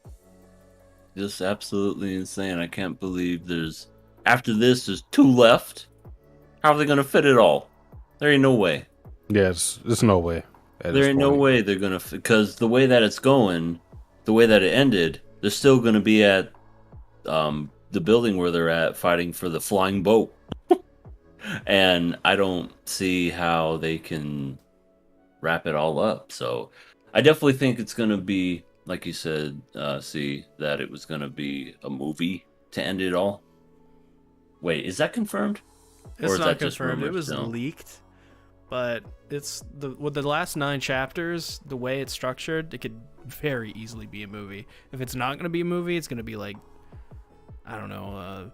just absolutely insane. I can't believe after this there's 2 left. How are they gonna fit it all? There ain't no way. Yes, there's no way. There ain't no way they're gonna, because the way that it's going, the way that it ended, they're still gonna be at the building where they're at, fighting for the flying boat. And I don't see how they can wrap it all up. So I definitely think it's gonna be, like you said, that it was gonna be a movie to end it all. Wait, is that confirmed? It's not confirmed. It was leaked, but it's with the last 9 chapters, the way it's structured, it could very easily be a movie. If it's not going to be a movie, it's going to be like, I don't know,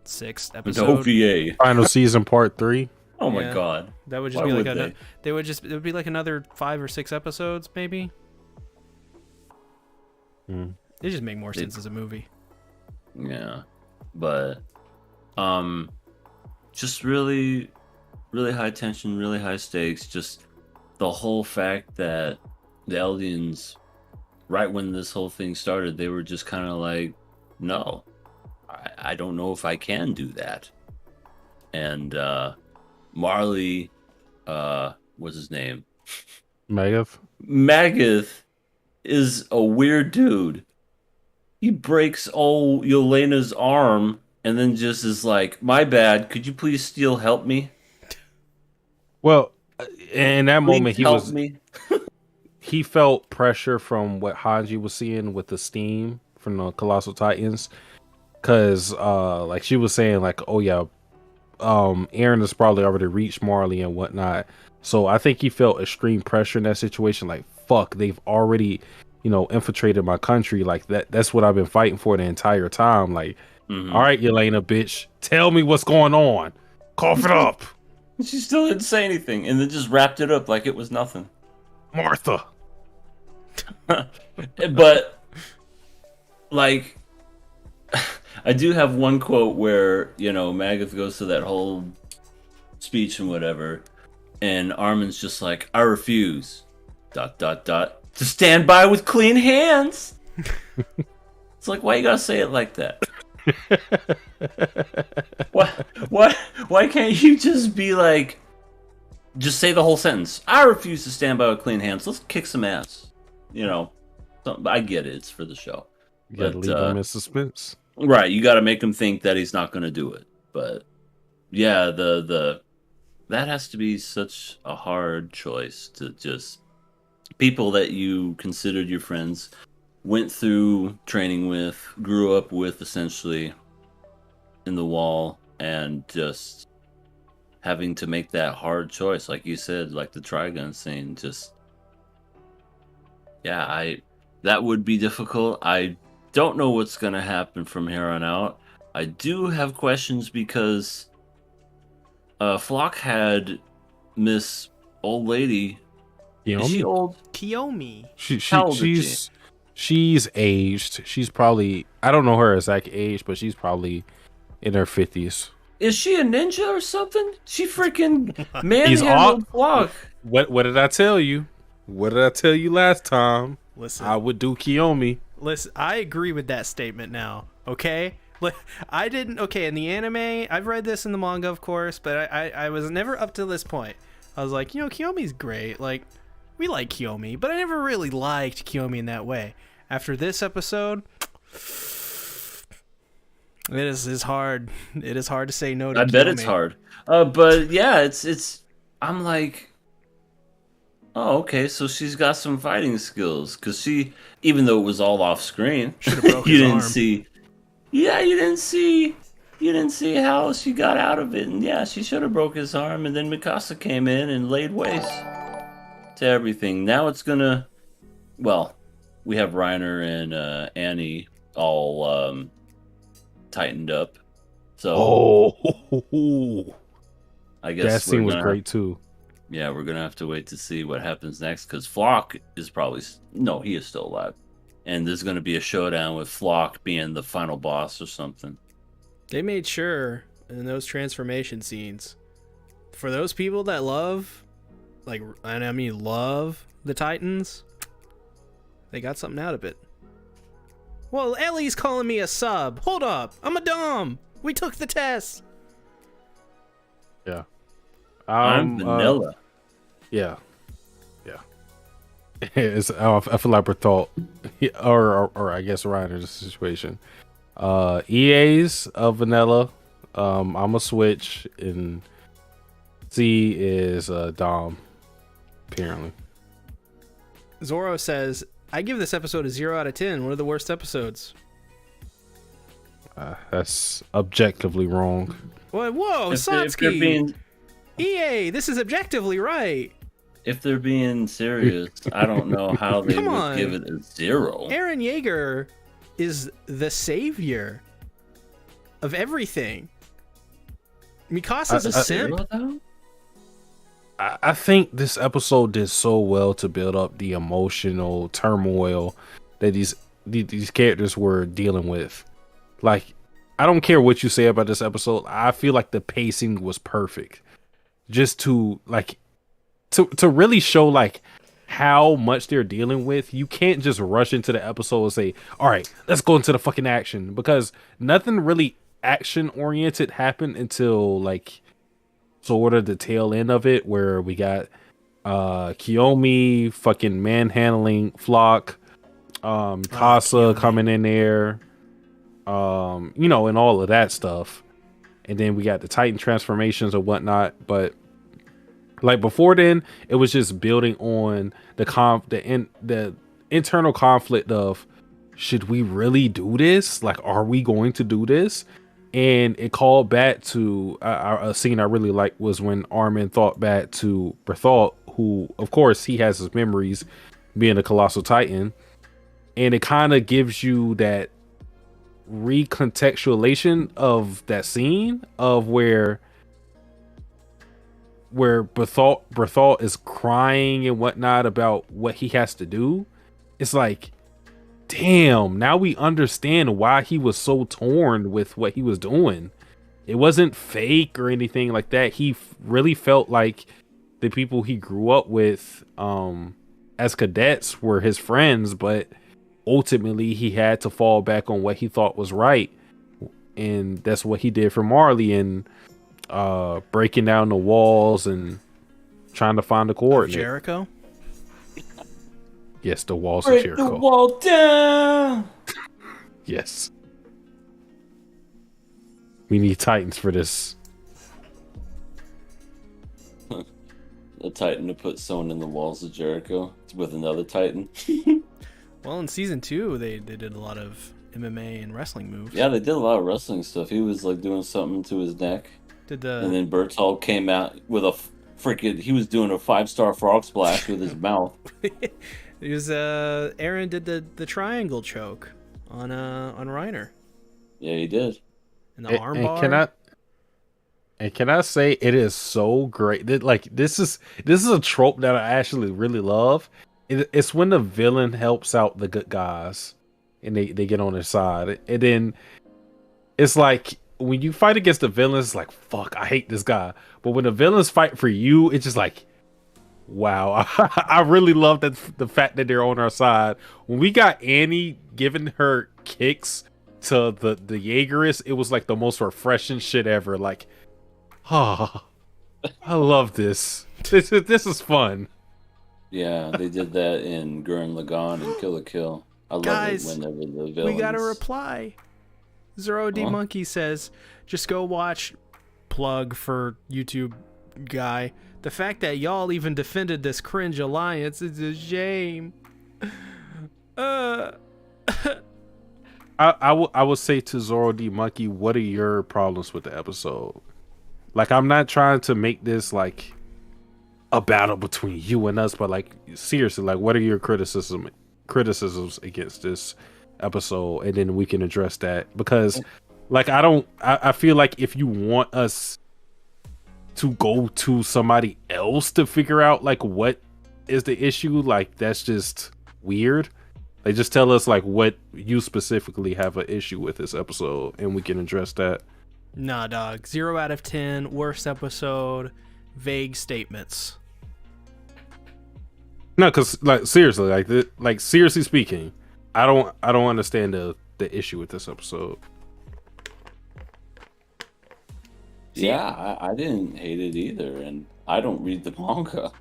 6th episode. The OVA. Final season part 3. Oh my god. That would just be like it would be like another 5 or 6 episodes, maybe. It just make more sense as a movie. Yeah, but just really, really high tension, really high stakes. Just the whole fact that the Eldians, right when this whole thing started, they were just kind of like, no, I don't know if I can do that. And Marley, what's his name? Megath. Magath is a weird dude. He breaks old Yelena's arm and then just is like, "My bad. Could you please still help me? Well, in that moment, Please help me." he felt pressure from what Hanji was seeing with the steam from the Colossal Titans, because like she was saying, like, oh yeah, Aaron has probably already reached Marley and whatnot. So I think he felt extreme pressure in that situation. Like, fuck, they've already, infiltrated my country. Like that's what I've been fighting for the entire time. Like, all right, Yelena, bitch, tell me what's going on. Cough it up. She still didn't say anything, and then just wrapped it up like it was nothing. Martha. But, like, I do have one quote where, Magath goes to that whole speech and whatever, and Armin's just like, "I refuse, ... to stand by with clean hands." It's like, why you gotta say it like that? Why can't you just be like, just say the whole sentence? "I refuse to stand by with clean hands. Let's kick some ass." I get it. It's for the show. You gotta leave them in suspense. Right, you got to make him think that he's not going to do it. But yeah, that has to be such a hard choice to just people that you considered your friends, went through training with, grew up with, essentially in the wall, and just having to make that hard choice, like you said, like the Trigun scene. Just that would be difficult. I don't know what's going to happen from here on out. I do have questions because Flock had Miss Old Lady. Kiyomi? Is she old? Kiyomi. How old is she? She's aged. She's probably, I don't know her exact age, but she's probably in her 50s. Is she a ninja or something? She freaking manhandled Flock. What did I tell you? What did I tell you last time? Listen, I would do Kiyomi. Listen, I agree with that statement now, okay? I didn't, okay, in the anime, I've read this in the manga, of course, but I was never up to this point. I was like, Kiyomi's great. Like, we like Kiyomi, but I never really liked Kiyomi in that way. After this episode, it is hard. It is hard to say no to Kiyomi. I bet it's hard. But yeah, it's, I'm like, oh, okay, so she's got some fighting skills. Because she, even though it was all off screen, you didn't see. Yeah, you didn't see how she got out of it. And yeah, she should have broke his arm. And then Mikasa came in and laid waste to everything. Now it's gonna, well, we have Reiner and Annie all tightened up. So, I guess that scene was great too. Yeah, we're gonna have to wait to see what happens next, because Flock is probably he is still alive, and there's gonna be a showdown with Flock being the final boss or something. They made sure in those transformation scenes, for those people that love, love the Titans, they got something out of it. Well, Ellie's calling me a sub. Hold up, I'm a dom. We took the test. Yeah. I'm vanilla. Yeah. It's, I feel like we're thought, or I guess Reiner's situation. EA's vanilla. I'm a switch, and C is Dom. Apparently. Zoro says, "I give this episode a 0 out of 10. One of the worst episodes." That's objectively wrong. Whoa, Satsuki! EA, this is objectively right. If they're being serious, I don't know how they would give it a 0. Eren Yeager is the savior of everything. Mikasa's a simp. I think this episode did so well to build up the emotional turmoil that these characters were dealing with. Like, I don't care what you say about this episode. I feel like the pacing was perfect. Just to really show like how much they're dealing with. You can't just rush into the episode and say, all right, let's go into the fucking action, because nothing really action oriented happened until like sort of the tail end of it, where we got Kiyomi fucking manhandling Flock, Casa Kiyomi. coming in there, you know, and all of that stuff. And then we got the Titan transformations and whatnot. But like before then, it was just building on the internal conflict of, should we really do this? Like, are we going to do this? And it called back to a scene I really liked was when Armin thought back to Berthold, who, of course, he has his memories being a Colossal Titan. And it kind of gives you that recontextualization of that scene of where Berthold is crying and whatnot about what he has to do. It's like, damn, now we understand why he was so torn with what he was doing. It wasn't fake or anything like that. He really felt like the people he grew up with as cadets were his friends, but ultimately he had to fall back on what he thought was right. And that's what he did for Marley, and breaking down the walls and trying to find the coordinate. Jericho? Yes, the walls Break of Jericho. the wall down. Yes. We need Titans for this. A Titan to put someone in the walls of Jericho with another Titan. Well, in season 2, they did a lot of MMA and wrestling moves. Yeah, they did a lot of wrestling stuff. He was like doing something to his neck. And then Berthold came out with he was doing a 5-star frog splash with his mouth. It was Aaron did the triangle choke on Reiner. Yeah, he did. And the armbar. And can I say it is so great that, like, this is a trope that I actually really love. It's when the villain helps out the good guys and they get on their side. And then it's like when you fight against the villains, it's like, fuck, I hate this guy. But when the villains fight for you, it's just like, wow. I really love the fact that they're on our side. When we got Annie giving her kicks to the Jaegerist, it was like the most refreshing shit ever. Like, oh, I love this. This is fun. Yeah, they did that in Gurren Lagann and Kill la Kill. I love Guys, it whenever the villains... We got a reply. Zero D Monkey says, just go watch plug for YouTube guy. The fact that y'all even defended this cringe alliance is a shame. I would say to Zoro D Monkey, what are your problems with the episode? Like, I'm not trying to make this like a battle between you and us, but like, seriously, like, what are your criticisms against this episode? And then we can address that, because like, I feel like if you want us to go to somebody else to figure out like what is the issue, like, that's just weird. They just tell us like what you specifically have an issue with this episode, and we can address that. Nah, dog. 0 out of 10. Worst episode. Vague statements. No, because like, seriously, like seriously speaking, I don't understand the issue with this episode. Yeah, I didn't hate it either, and I don't read the manga.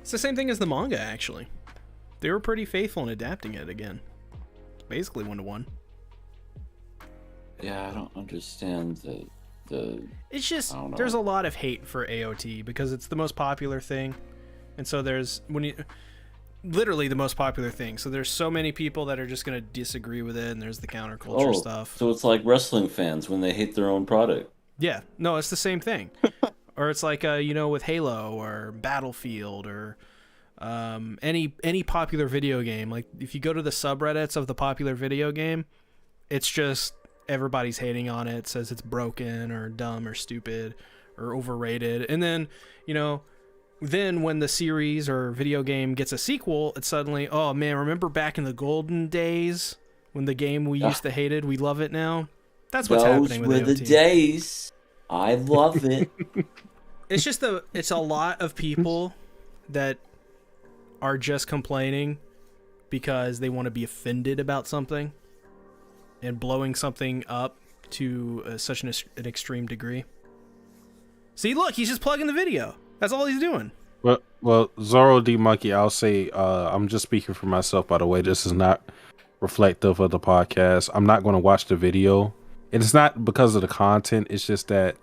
It's the same thing as the manga, actually. They were pretty faithful in adapting it again. Basically 1-to-1. Yeah, I don't understand the It's just, there's a lot of hate for AOT because it's the most popular thing. And so literally the most popular thing. So there's so many people that are just going to disagree with it, and there's the counterculture stuff. So it's like wrestling fans when they hate their own product. Yeah, no, it's the same thing. Or it's like, with Halo or Battlefield or any popular video game. Like, if you go to the subreddits of the popular video game, it's just everybody's hating on it, says it's broken or dumb or stupid or overrated. And then, then when the series or video game gets a sequel, it's suddenly, oh man, remember back in the golden days when the game we used to hate it, we love it now? That's what's happening with AOT. Those were the days. I love it. It's a lot of people that are just complaining because they want to be offended about something and blowing something up to such an extreme degree. See, look, he's just plugging the video. That's all he's doing. Well, Zoro D Monkey, I'll say, I'm just speaking for myself, by the way. This is not reflective of the podcast. I'm not going to watch the video. And it's not because of the content. It's just that,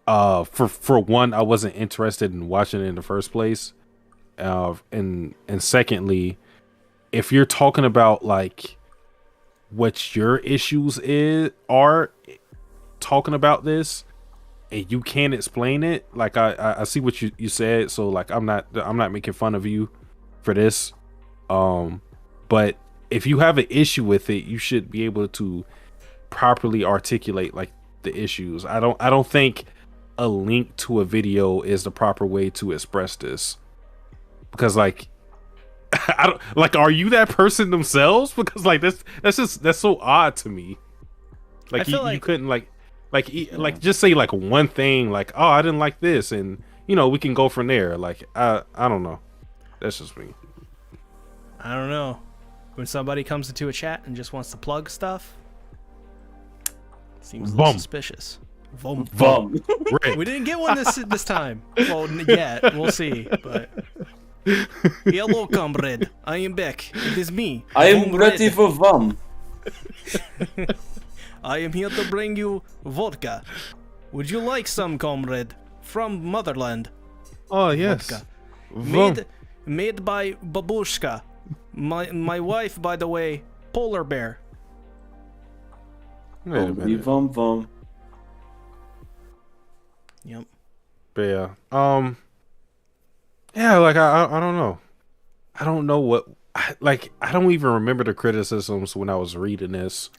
for one, I wasn't interested in watching it in the first place. And secondly, if you're talking about like what your issues are talking about this, and you can't explain it, like I see what you said, so like I'm not making fun of you for this, but if you have an issue with it, you should be able to properly articulate like the issues. I don't think a link to a video is the proper way to express this, because like I don't like, are you that person themselves? Because like that's so odd to me. Like you couldn't like just say like one thing, like, oh, I didn't like this, and we can go from there. Like I don't know. That's just me. I don't know. When somebody comes into a chat and just wants to plug stuff, seems a little suspicious. Vom. We didn't get one this time. Well, yet we'll see. But hello, comrade. I am back. It is me. I am ready for Vom. I am here to bring you vodka. Would you like some, comrade? From motherland. Oh yes. Vodka. Made by Babushka. My wife, by the way, polar bear. Wait a minute. Vom. Yep. But yeah, like I don't know. I don't know what, like I don't even remember the criticisms when I was reading this.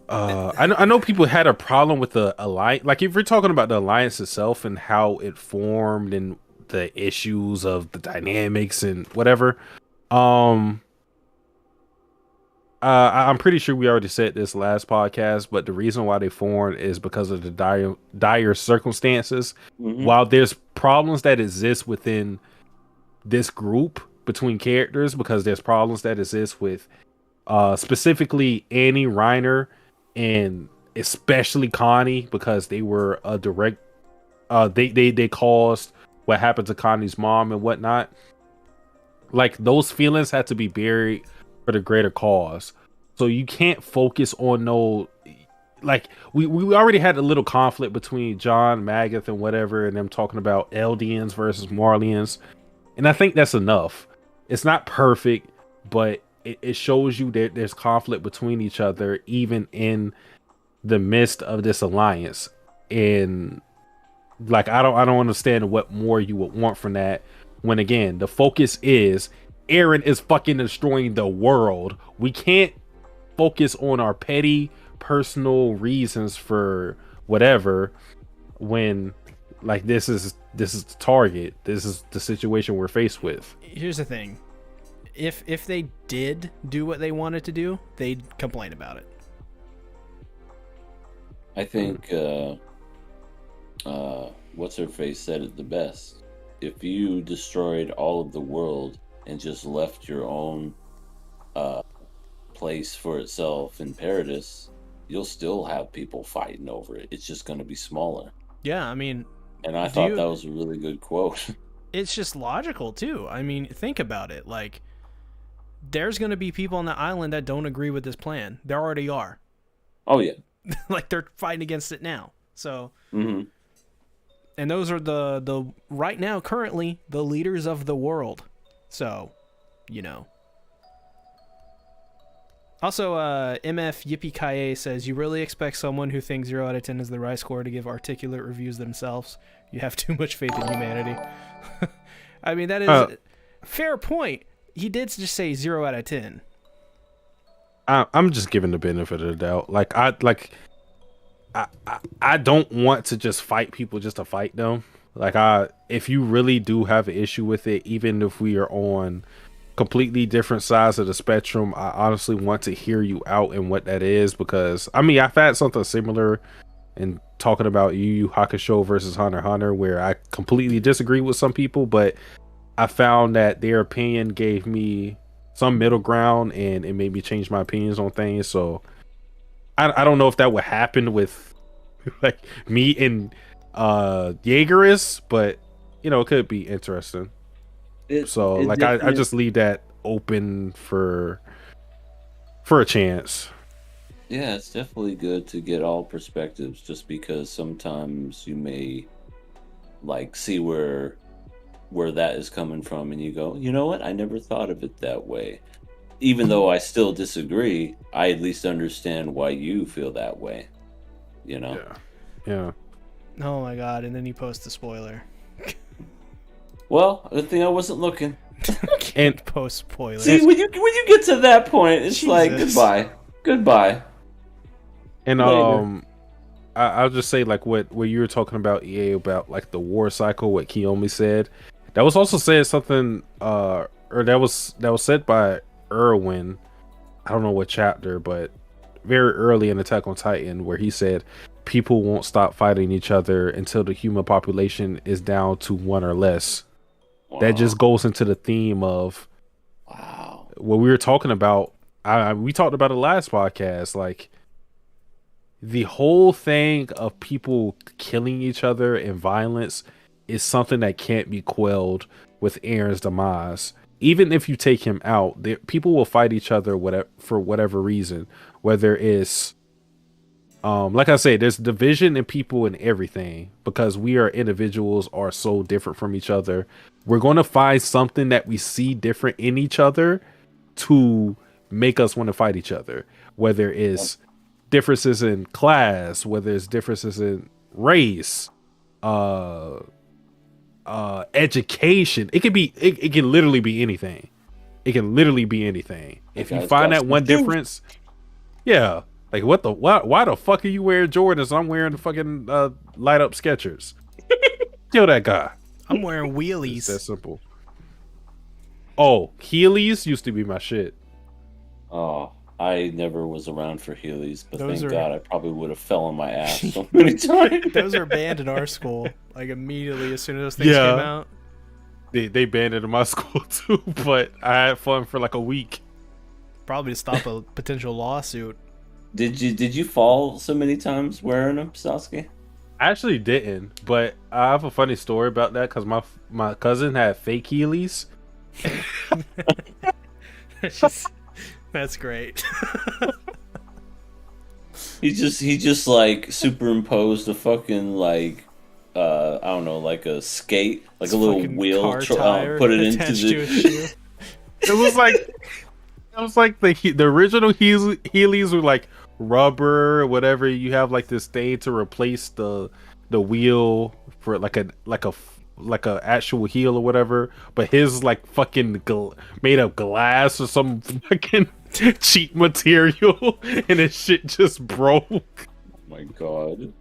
I know people had a problem with the alliance. Like if you're talking about the alliance itself and how it formed and the issues of the dynamics and whatever. I'm pretty sure we already said this last podcast, but the reason why they formed is because of the dire circumstances. Mm-hmm. While there's problems that exist within this group between characters, because there's problems that exist with specifically Annie, Reiner, and especially Connie, because they were a direct they caused what happened to Connie's mom and whatnot. Like those feelings had to be buried for the greater cause. So you can't focus on like we already had a little conflict between John, Magath, and whatever, and them talking about Eldians versus Marlians. And I think that's enough. It's not perfect, but it shows you that there's conflict between each other, even in the midst of this alliance. And like, I don't understand what more you would want from that, when again, the focus is Eren is fucking destroying the world. We can't focus on our petty personal reasons for whatever, when like this is the target. This is the situation we're faced with. Here's the thing. If they did do what they wanted to do, they'd complain about it. I think what's her face said it the best. If you destroyed all of the world and just left your own place for itself in Paradise, you'll still have people fighting over it. It's just going to be smaller. Yeah, I mean, and I thought that was a really good quote. It's just logical too. I mean, think about it. Like, there's going to be people on the island that don't agree with this plan. There already are. Oh yeah. Like, they're fighting against it now. So, mm-hmm. And those are the right now currently the leaders of the world. So, Also, MF Yippee Kaye says, you really expect someone who thinks 0 out of 10 is the right score to give articulate reviews themselves? You have too much faith in humanity. I mean, that is a fair point. He did just say 0 out of 10. I'm just giving the benefit of the doubt. I don't want to just fight people just to fight them. Like, if you really do have an issue with it, even if we are on completely different sides of the spectrum, I honestly want to hear you out and what that is, because I mean, I've had something similar in talking about Yu Yu Hakusho versus Hunter x Hunter, where I completely disagree with some people, but I found that their opinion gave me some middle ground and it made me change my opinions on things. So I don't know if that would happen with like me and Jaegerist, but it could be interesting. So It like I definitely- just leave that open for a chance. Yeah, it's definitely good to get all perspectives, just because sometimes you may like see where that is coming from, and you go, you know what? I never thought of it that way. Even though I still disagree, I at least understand why you feel that way. Yeah. Oh my god! And then you post the spoiler. Well, good thing I wasn't looking. Can't post spoiler. See, when you get to that point, it's like Jesus. goodbye. And Later. I'll just say like what you were talking about, EA, about like the war cycle. What Kiyomi said, that was also said something, or that was said by Irwin. I don't know what chapter, but very early in Attack on Titan, where he said people won't stop fighting each other until the human population is down to 1 or less. Wow. That just goes into the theme of what we were talking about. We talked about it last podcast, like the whole thing of people killing each other and violence is something that can't be quelled with Aaron's demise. Even if you take him out, people will fight each other for whatever reason, whether it's like I say, there's division in people and everything, because we are individuals, are so different from each other. We're going to find something that we see different in each other to make us want to fight each other, whether it's differences in class, whether it's differences in race, education. It can literally be anything. It can literally be anything. If you find that one difference, yeah. Like why the fuck are you wearing Jordans? I'm wearing the fucking light up Skechers. Kill that guy. I'm wearing It's wheelies. that simple. Oh, Heelys used to be my shit. Oh, I never was around for Heelys, but Those thank are- God I probably would have fell on my ass so many times. Those are banned in our school. Like immediately as soon as those things Yeah. came out. They banned it in my school too, but I had fun for like a week. Probably to stop a potential lawsuit. Did you fall so many times wearing them, Sasuke? I actually didn't, but I have a funny story about that because my cousin had fake Heelys. That's great. He just like superimposed a fucking like I don't know, like a skate, like It's a little fucking wheel, car tire put it into attached to a the. shoe. It was like the original Heelys were like rubber, whatever. You have like this thing to replace the wheel for like a actual heel or whatever. But his like fucking made of glass or some fucking cheap material, and his shit just broke. Oh my God.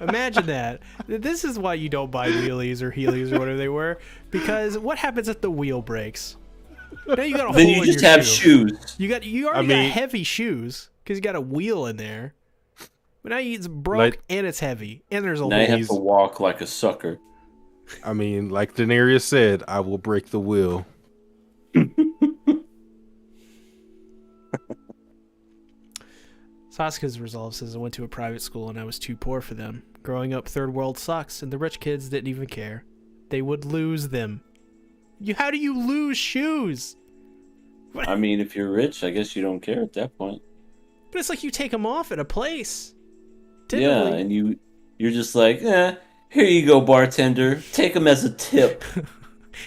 Imagine that. This is why you don't buy wheelies or heelys or whatever they were. Because what happens if the wheel breaks? Now you got a Then hole you in just your have shoe. shoes. You already got heavy shoes because you got a wheel in there. But now it's broke and it's heavy and there's a Now you hole. have to walk like a sucker. I mean, like Daenerys said, I will break the wheel. Sasuke's resolve says I went to a private school and I was too poor for them. Growing up third world sucks and the rich kids didn't even care. They would lose them. How do you lose shoes? I mean, if you're rich, I guess you don't care at that point. But it's like you take them off at a place. Yeah, Typically. and you're just like, here you go, bartender. Take them as a tip.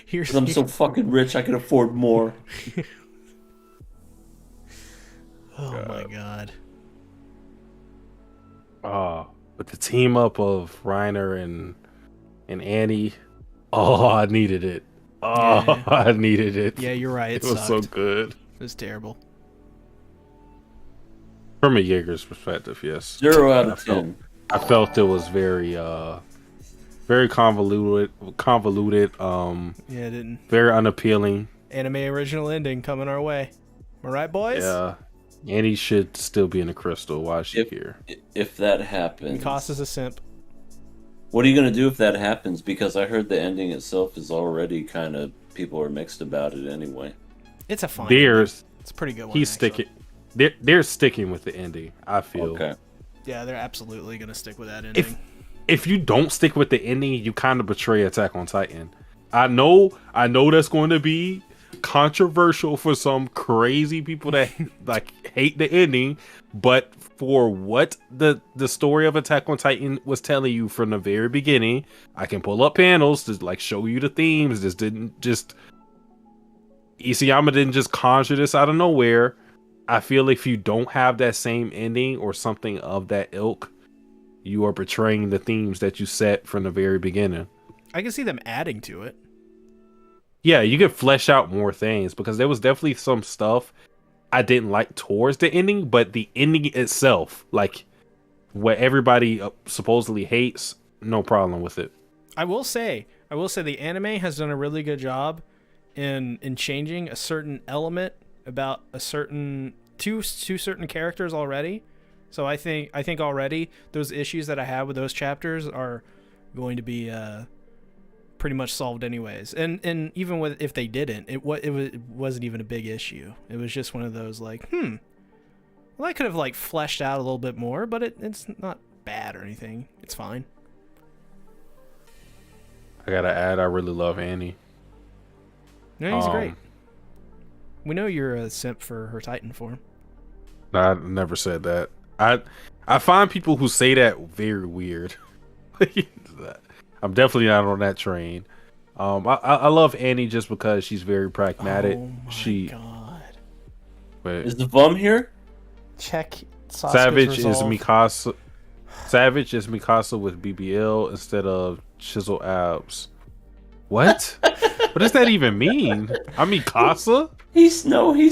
Here's 'Cause I'm so fucking rich, I can afford more. Oh my god. But the team up of Reiner and Annie, I needed it. Yeah. I needed it. Yeah, you're right. It was so sucked. good. It was terrible. From a Jaeger's perspective, yes. 0 out of 10. I felt it was very very convoluted, Yeah, it didn't. very unappealing. Anime original ending coming our way. Am I right, boys? Yeah. Annie should still be in the crystal. Why is she here? If that happens, Mikasa's a simp. what are you gonna do if that happens? Because I heard the ending itself is already kind of, people are mixed about it anyway. It's a fun ending. There's It's a pretty good one. he's actually. sticking. They're sticking with the ending. I feel. Okay. Yeah, they're absolutely gonna stick with that ending. If you don't stick with the ending, you kind of betray Attack on Titan. I know that's going to be controversial for some crazy people that like hate the ending, but for what the story of Attack on Titan was telling you from the very beginning, I can pull up panels to like show you the themes. This didn't just Isayama didn't just conjure this out of nowhere. I feel if you don't have that same ending or something of that ilk, you are betraying the themes that you set from the very beginning. I can see them adding to it. Yeah, you could flesh out more things because there was definitely some stuff I didn't like towards the ending, but the ending itself, like what everybody supposedly hates, no problem with it. I will say the anime has done a really good job in changing a certain element about a certain two certain characters already. So I think already those issues that I had with those chapters are going to be pretty much solved anyways. And even with if they didn't, it wasn't even a big issue. It was just one of those like, well, I could have like fleshed out a little bit more, but it's not bad or anything. It's fine. I gotta add, I really love Annie. No, he's great. We know you're a simp for her Titan form. I never said that. I find people who say that very weird. I'm definitely not on that train. I love Annie just because she's very pragmatic. Oh my god! Wait. Is the Vum here? Check Savage resolve. is Mikasa. Savage is Mikasa with BBL instead of chisel abs. What? What does that even mean? I'm Mikasa? He's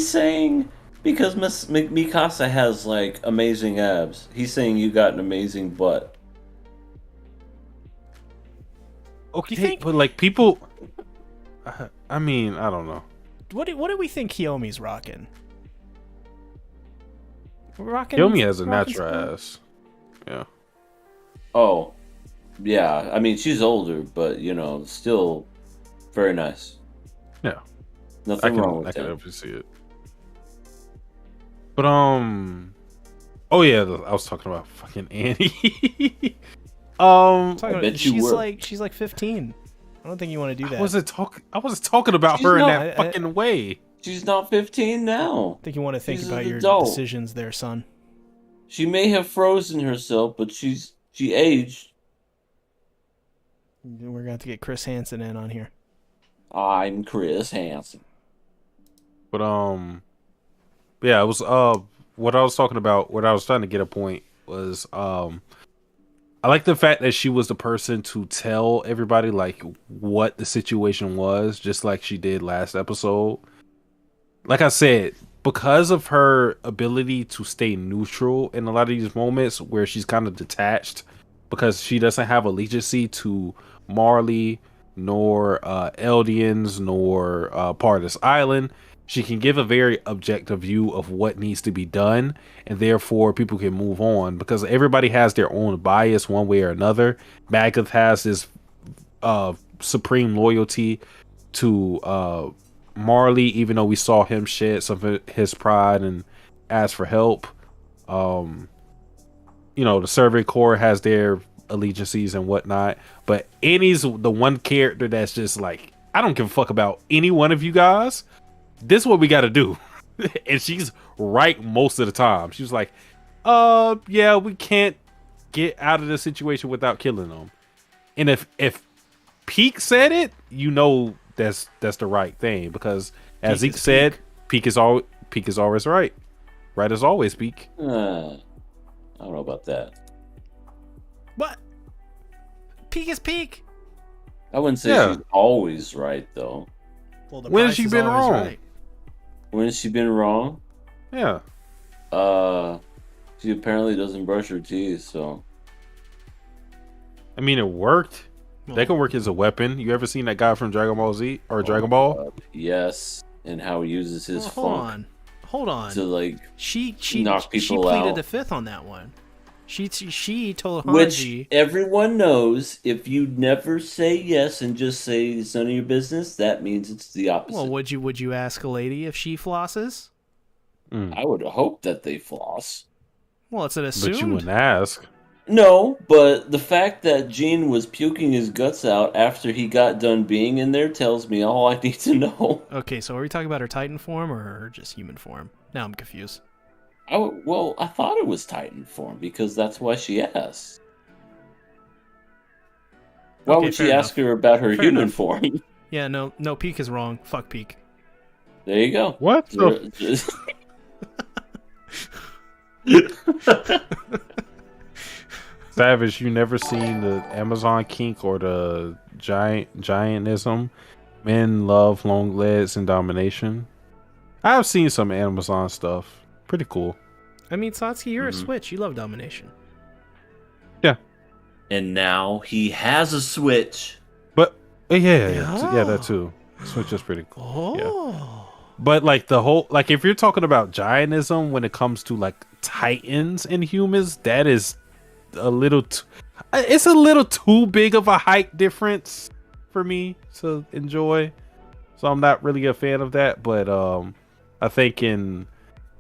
saying because Mikasa has like amazing abs. He's saying you got an amazing butt. Okay, but like people, I mean, I don't know. What do we think Kiyomi's rocking? Kiyomi has a natural ass. Yeah. Oh, yeah. I mean, she's older, but still very nice. Yeah. Nothing wrong with I that. can definitely see it. But oh yeah, I was talking about fucking Annie. I bet you were. She's like 15. I don't think you want to do that. I wasn't talking about her in that fucking way. She's not 15 now. I think you want to think She's about an your adult. decisions there, son. She may have frozen herself, but she aged. We're going to have to get Chris Hansen in on here. I'm Chris Hansen. But yeah, it was what I was talking about, what I was trying to get a point was I like the fact that she was the person to tell everybody like what the situation was, just like she did last episode. Like I said, because of her ability to stay neutral in a lot of these moments where she's kind of detached, because she doesn't have allegiance to Marley, nor Eldians, nor Partis Island, she can give a very objective view of what needs to be done, and therefore people can move on because everybody has their own bias one way or another. Magath has this supreme loyalty to Marley, even though we saw him shed some of his pride and ask for help. The Survey Corps has their allegiances and whatnot, but Annie's the one character that's just like, I don't give a fuck about any one of you guys. This is what we got to do. And she's right most of the time. She's like, yeah, we can't get out of the situation without killing them. And if Peak said it, that's the right thing, because as Zeke said, Peak is always right. Right as always, Peak. I don't know about that. What? Peak is peak. I wouldn't say she's always right though. Well, when has she been wrong? Right. When has she been wrong? Yeah. She apparently doesn't brush her teeth, so. I mean, it worked. That can work as a weapon. You ever seen that guy from Dragon Ball Z or Dragon Ball? Yes, and how he uses his funk. Hold on. To like she knock people pleaded out. the fifth on that one. She told Hanji. Which everyone knows, if you never say yes and just say it's none of your business, that means it's the opposite. Well, would you ask a lady if she flosses? I would hope that they floss. Well, it's an But you assumed. wouldn't ask. No, but the fact that Gene was puking his guts out after he got done being in there tells me all I need to know. Okay, so are we talking about her Titan form or just human form? Now I'm confused. Well, I thought it was Titan form because that's why she asked. Why Okay, would fair she ask enough. her about her Fair human enough. form? Yeah, no, Peak is wrong. Fuck Peak. There you go. What? Savage, you never seen the Amazon kink or the giantism? Men love long legs and domination. I've seen some Amazon stuff. Pretty cool. I mean, Satsuki, you're a Mhm. Switch. You love domination. Yeah. And now he has a Switch. But yeah, Yeah. that too. Switch is pretty cool. Yeah. Oh. But like the whole, like if you're talking about giantism when it comes to like titans and humans, that is a little it's a little too big of a height difference for me to enjoy. So I'm not really a fan of that, but I think in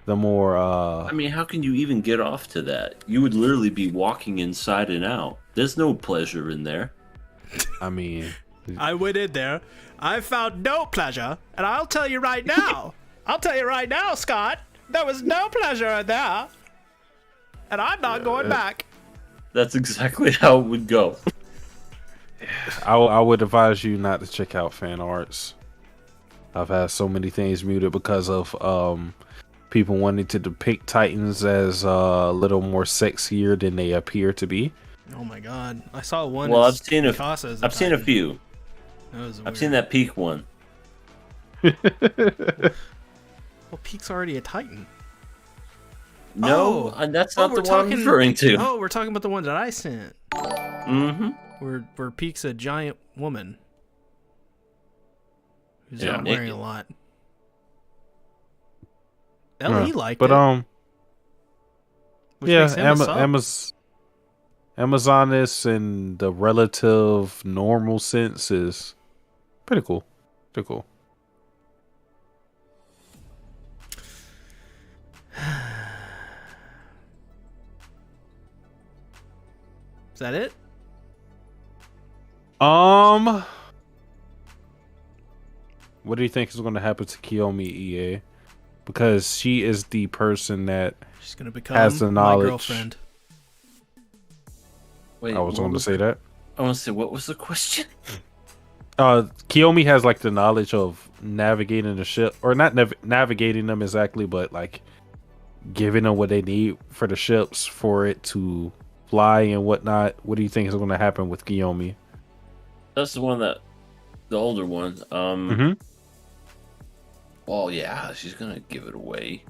the more I mean, how can you even get off to that? You would literally be walking inside and out. There's no pleasure in there. I mean, I went in there. I found no pleasure, and I'll tell you right now. Scott. There was no pleasure in there, and I'm not going back. That's exactly how it would go. I would advise you not to check out fan arts. I've had so many things muted because of people wanting to depict Titans as a little more sexier than they appear to be. Oh my god! I saw one. Well, as I've seen a Mikasa as I've seen a Titan. few. That was I've weird. seen that Peak one. Well, Peak's already a Titan. No, Oh. that's Oh, not we're the one I'm talking- referring to. Oh, we're talking about the one that I sent. Mm-hmm. Where Peak's a giant woman who's Yeah. not wearing a lot. LE Yeah. liked But it. Which yeah, makes him a sub. Amazoness in the relative normal sense is pretty cool. Pretty cool. Is that it? What do you think is going to happen to Kiyomi EA? Because she is the person that She's gonna become has the my knowledge. girlfriend. Wait, I was going to say that. I want to say, what was the question? Kiyomi has like the knowledge of navigating the ship, or not navigating them exactly, but like giving them what they need for the ships for it to fly and whatnot. What do you think is going to happen with Kiyomi? That's the one the older one. Mhm. Well, yeah, she's gonna give it away.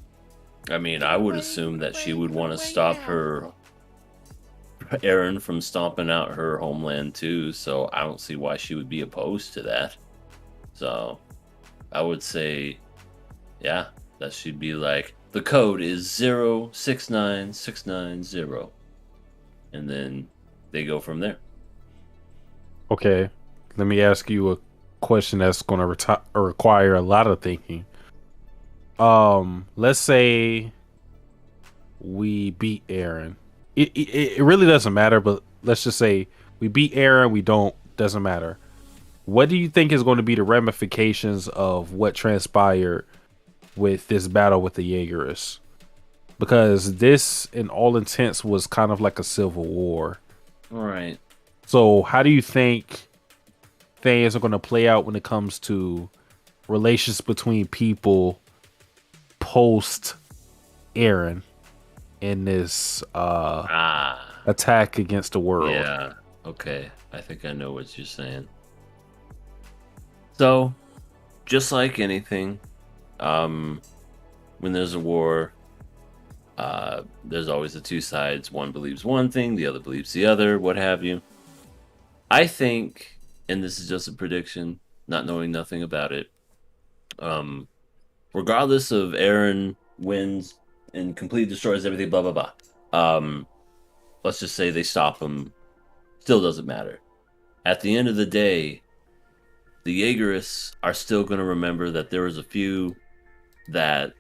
I mean, I would assume that she would want to stop her Eren from stomping out her homeland too. So I don't see why she would be opposed to that. So I would say, yeah, that she'd be like, the code is 069690, and then they go from there. Okay, let me ask you a question that's going to require a lot of thinking. Let's say we beat Eren. It really doesn't matter, but let's just say we beat Eren. We don't. Doesn't matter. What do you think is going to be the ramifications of what transpired with this battle with the Jaegerists? Because this, in all intents, was kind of like a civil war. All right. So how do you think things are going to play out when it comes to relations between people post Eren in this attack against the world? Yeah. Okay. I think I know what you're saying. So, just like anything, when there's a war, there's always the two sides. One believes one thing, the other believes the other, what have you. I think, and this is just a prediction, not knowing nothing about it, regardless of Eren wins and completely destroys everything, blah, blah, blah. Let's just say they stop him. Still doesn't matter. At the end of the day, the Jaegerists are still going to remember that there was a few that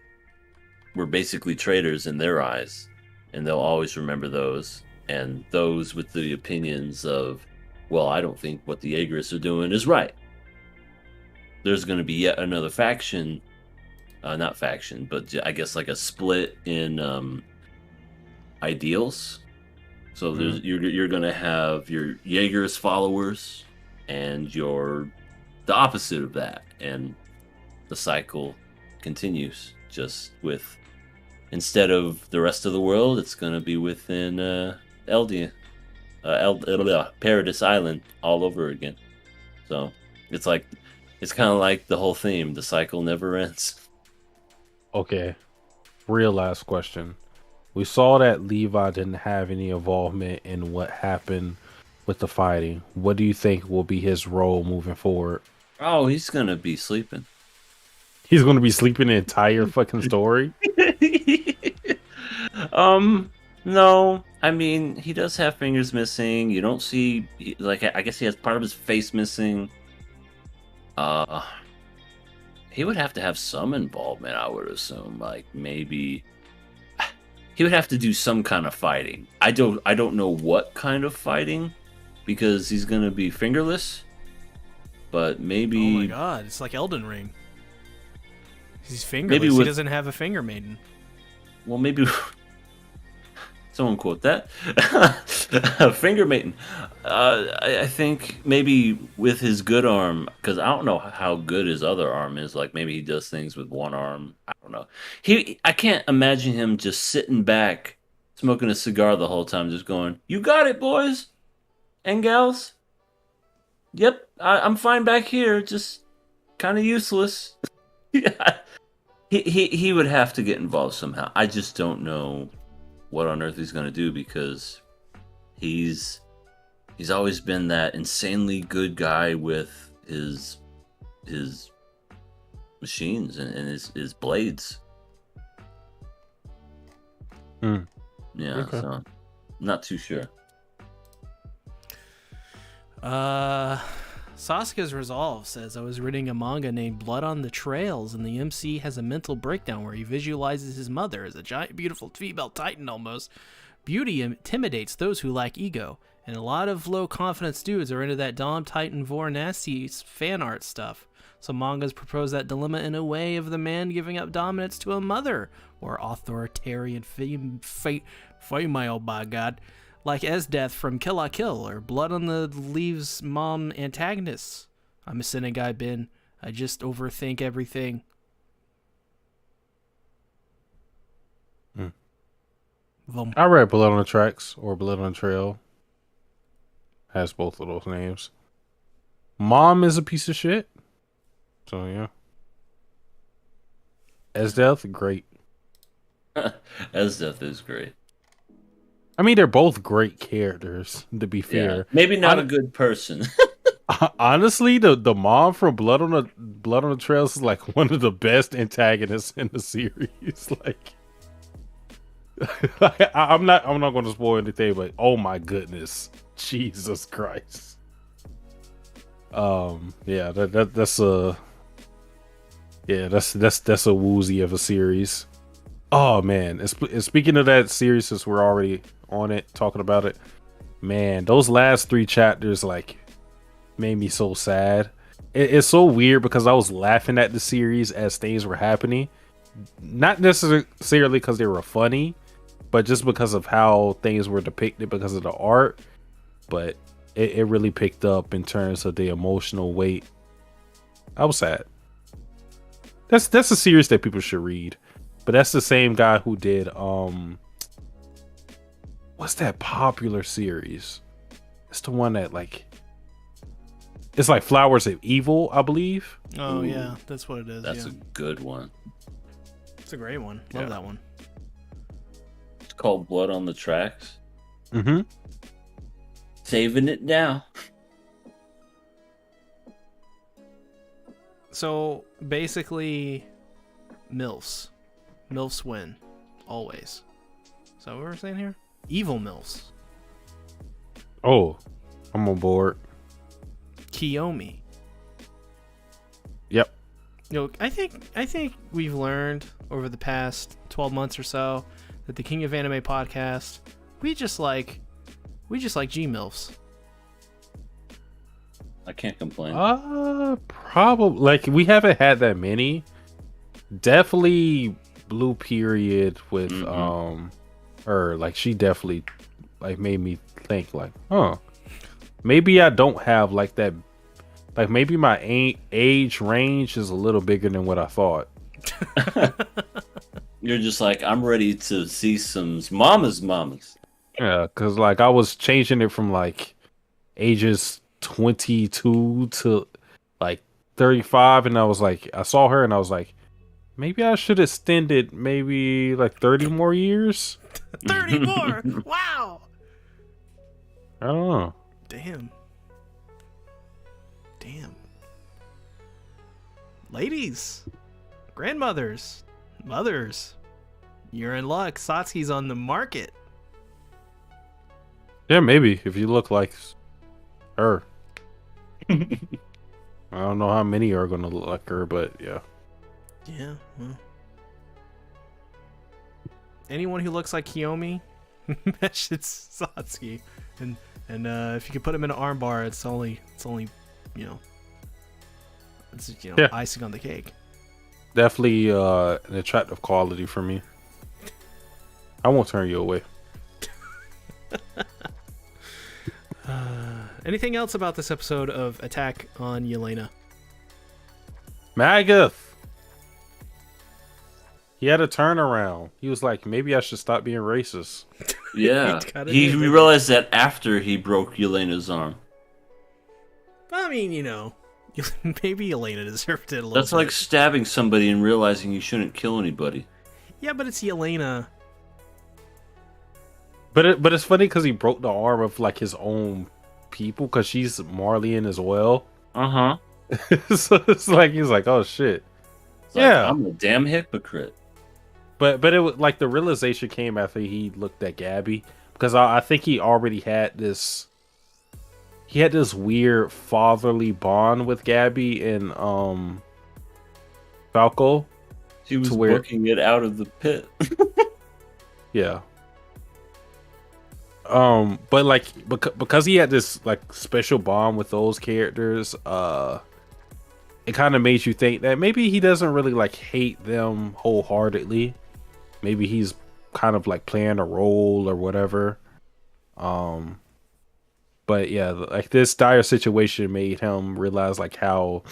were basically traitors in their eyes. and they'll always remember those. And those with the opinions of, well, I don't think what the Jaegerists are doing is right. There's going to be yet another faction, not faction, but I guess like a split in ideals. So you're going to have your Jaegerist followers and the opposite of that, and the cycle continues. Just with, instead of the rest of the world, it's going to be within Eldia. Paradise Island all over again. So it's kind of like the whole theme. The cycle never ends. Okay. Real last question. We saw that Levi didn't have any involvement in what happened with the fighting. What do you think will be his role moving forward? Oh, he's gonna be sleeping. He's going to be sleeping the entire fucking story? No. I mean, he does have fingers missing. You don't see, like, I guess he has part of his face missing. He would have to have some involvement, I would assume. Like, maybe he would have to do some kind of fighting. I don't know what kind of fighting, because he's gonna be fingerless. But maybe. Oh my god, it's like Elden Ring. He's fingerless. He doesn't have a finger maiden. Well, maybe. Someone quote that. Finger maiden. I think maybe with his good arm, because I don't know how good his other arm is. Like, maybe he does things with one arm. I don't know. I can't imagine him just sitting back, smoking a cigar the whole time, just going, "You got it, boys and gals. Yep, I'm fine back here. Just kind of useless." Yeah. He would have to get involved somehow. I just don't know what on earth he's going to do, because he's always been that insanely good guy with his machines and his blades. Yeah, okay. So not too sure. Sasuke's resolve says, I was reading a manga named Blood on the Trails, and the MC has a mental breakdown where he visualizes his mother as a giant, beautiful female titan almost. Beauty intimidates those who lack ego, and a lot of low-confidence dudes are into that Dom Titan Vor nasty fan art stuff. Some mangas propose that dilemma in a way of the man giving up dominance to a mother, or authoritarian female, by God, like Esdeath from Kill la Kill, or Blood on the Leaves mom antagonists. I'm a Senegai bin. I just overthink everything. I read Blood on the Tracks, or Blood on the Trail. Has both of those names. Mom is a piece of shit. So, yeah. Esdeath, great. Esdeath is great. I mean, they're both great characters, to be fair. Yeah. Maybe not a good person. Honestly, the mom from Blood on the Trails is like one of the best antagonists in the series. Like, I'm not going to spoil anything, but oh my goodness, Jesus Christ. Yeah, that's a woozy of a series. Oh man, and speaking of that series, since we're already on it, talking about it, man, those last 3 chapters like made me so sad. It's so weird because I was laughing at the series as things were happening, not necessarily because they were funny, but just because of how things were depicted because of the art. But it really picked up in terms of the emotional weight. I was sad. That's a series that people should read. But that's the same guy who did what's that popular series? It's the one that it's like Flowers of Evil, I believe. Oh yeah, that's what it is. That's a good one. It's a great one. Love that one. It's called Blood on the Tracks. Mm-hmm. Saving it now. So basically, MILFs win always. Is that what we're saying here? Evil MILFs. Oh, I'm on board. Kiyomi. Yep. I think we've learned over the past 12 months or so that the King of Anime podcast, we just like G-MILFs. I can't complain. Probably like we haven't had that many. Definitely Blue Period with her. Like she definitely like made me think like, maybe I don't have like that. Like maybe my age range is a little bigger than what I thought. You're just like, I'm ready to see some mamas. Yeah, because like I was changing it from like ages 22 to like 35, and I was like, I saw her and I was like, maybe I should extend it maybe like 30 more years. 30 more! Wow! I don't know. Damn. Ladies, grandmothers, mothers, you're in luck. Satsuki's on the market. Yeah, maybe if you look like her. I don't know how many are gonna look like her, but yeah. Yeah. Well. Anyone who looks like Kiyomi, it's Satsuki. And if you could put him in an armbar, it's only yeah. icing on the cake. Definitely an attractive quality for me. I won't turn you away. Anything else about this episode of Attack on Yelena? Magath. He had a turnaround. He was like, maybe I should stop being racist. Yeah. He realized that after he broke Yelena's arm. I mean, maybe Yelena deserved it a little That's bit. like stabbing somebody and realizing you shouldn't kill anybody. Yeah, but it's Yelena. But it's funny because he broke the arm of like his own people because she's Marleyan as well. Uh-huh. So it's like he's like, oh shit. It's like, I'm a damn hypocrite. But it was like the realization came after he looked at Gabby, because I think he already had this. He had this weird fatherly bond with Gabby and Falco. He was working it out of the pit. Yeah. But like because he had this like special bond with those characters, it kind of made you think that maybe he doesn't really like hate them wholeheartedly. Maybe he's kind of like playing a role or whatever. But yeah, like this dire situation made him realize like how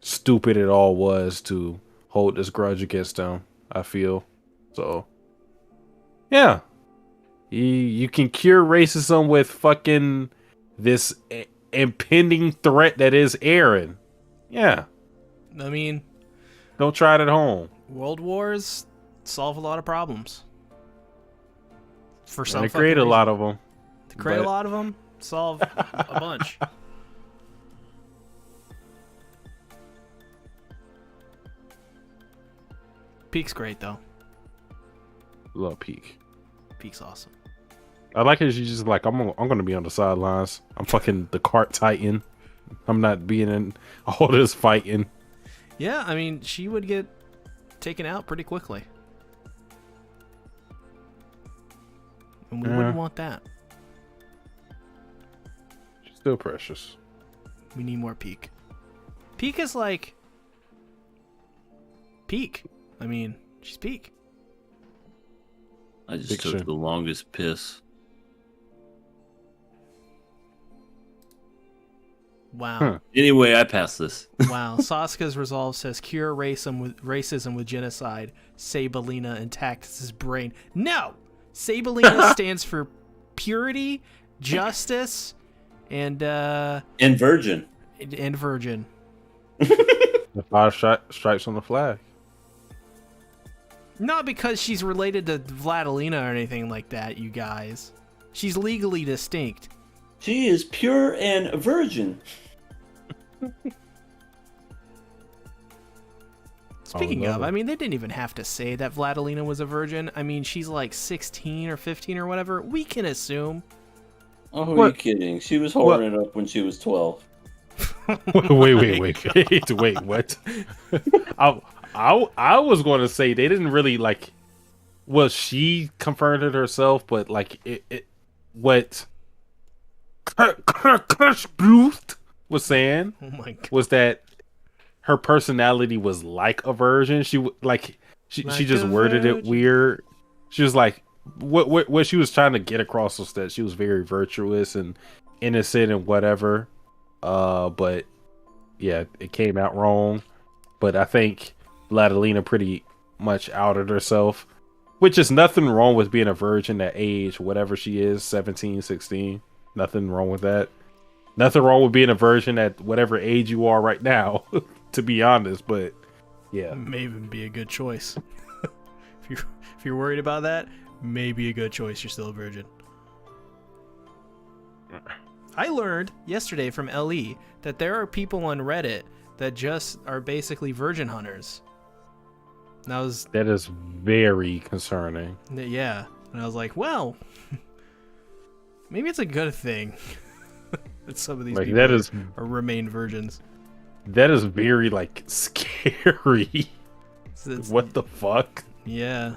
stupid it all was to hold this grudge against them, I feel. So yeah. You can cure racism with fucking this impending threat that is Eren. Yeah. I mean, don't try it at home. World wars solve a lot of problems. For some, they create a lot of them. To create a lot of them, solve a bunch. Peak's great though. Love Peak. Peak's awesome. I like it. She's just like, I'm gonna be on the sidelines. I'm fucking the cart titan. I'm not being in all this fighting. Yeah, I mean, she would get taken out pretty quickly. And we wouldn't want that. She's still precious. We need more Peak. Peak is like... Peak. I mean, she's Peak. I just took the longest piss. Wow. Anyway, I passed this. Wow. Sasuke's resolve says cure racism with genocide. Sabelina intacts his brain. No! Sabelina stands for purity, justice, and virgin. And virgin. The 5 stripes on the flag. Not because she's related to Vladilina or anything like that, you guys. She's legally distinct. She is pure and virgin. Speaking of, I mean, they didn't even have to say that Vladilina was a virgin. I mean, she's like 16 or 15 or whatever. We can assume. Oh, who are you kidding? She was holding it up when she was 12. Wait, what? I was going to say they didn't really like well, she confronted herself, but like what Bluth was saying Oh my god. was that her personality was like a virgin. She Like just a worded it virgin. weird. She was like what she was trying to get across was that she was very virtuous and innocent and whatever. But yeah, it came out wrong. But I think Ladalina pretty much outed herself, which is nothing wrong with being a virgin at age whatever she is, 17, 16. Nothing wrong with that. Nothing wrong with being a virgin at whatever age you are right now, to be honest. But yeah, May even be a good choice. if you're worried about that, maybe a good choice. You're still a virgin. I learned yesterday from LE that there are people on Reddit that just are basically virgin hunters. And that is very concerning. yeah. And I was like, well, maybe it's a good thing that some of these Like people that is remain virgins. that is very like scary. It's- What the fuck? Yeah.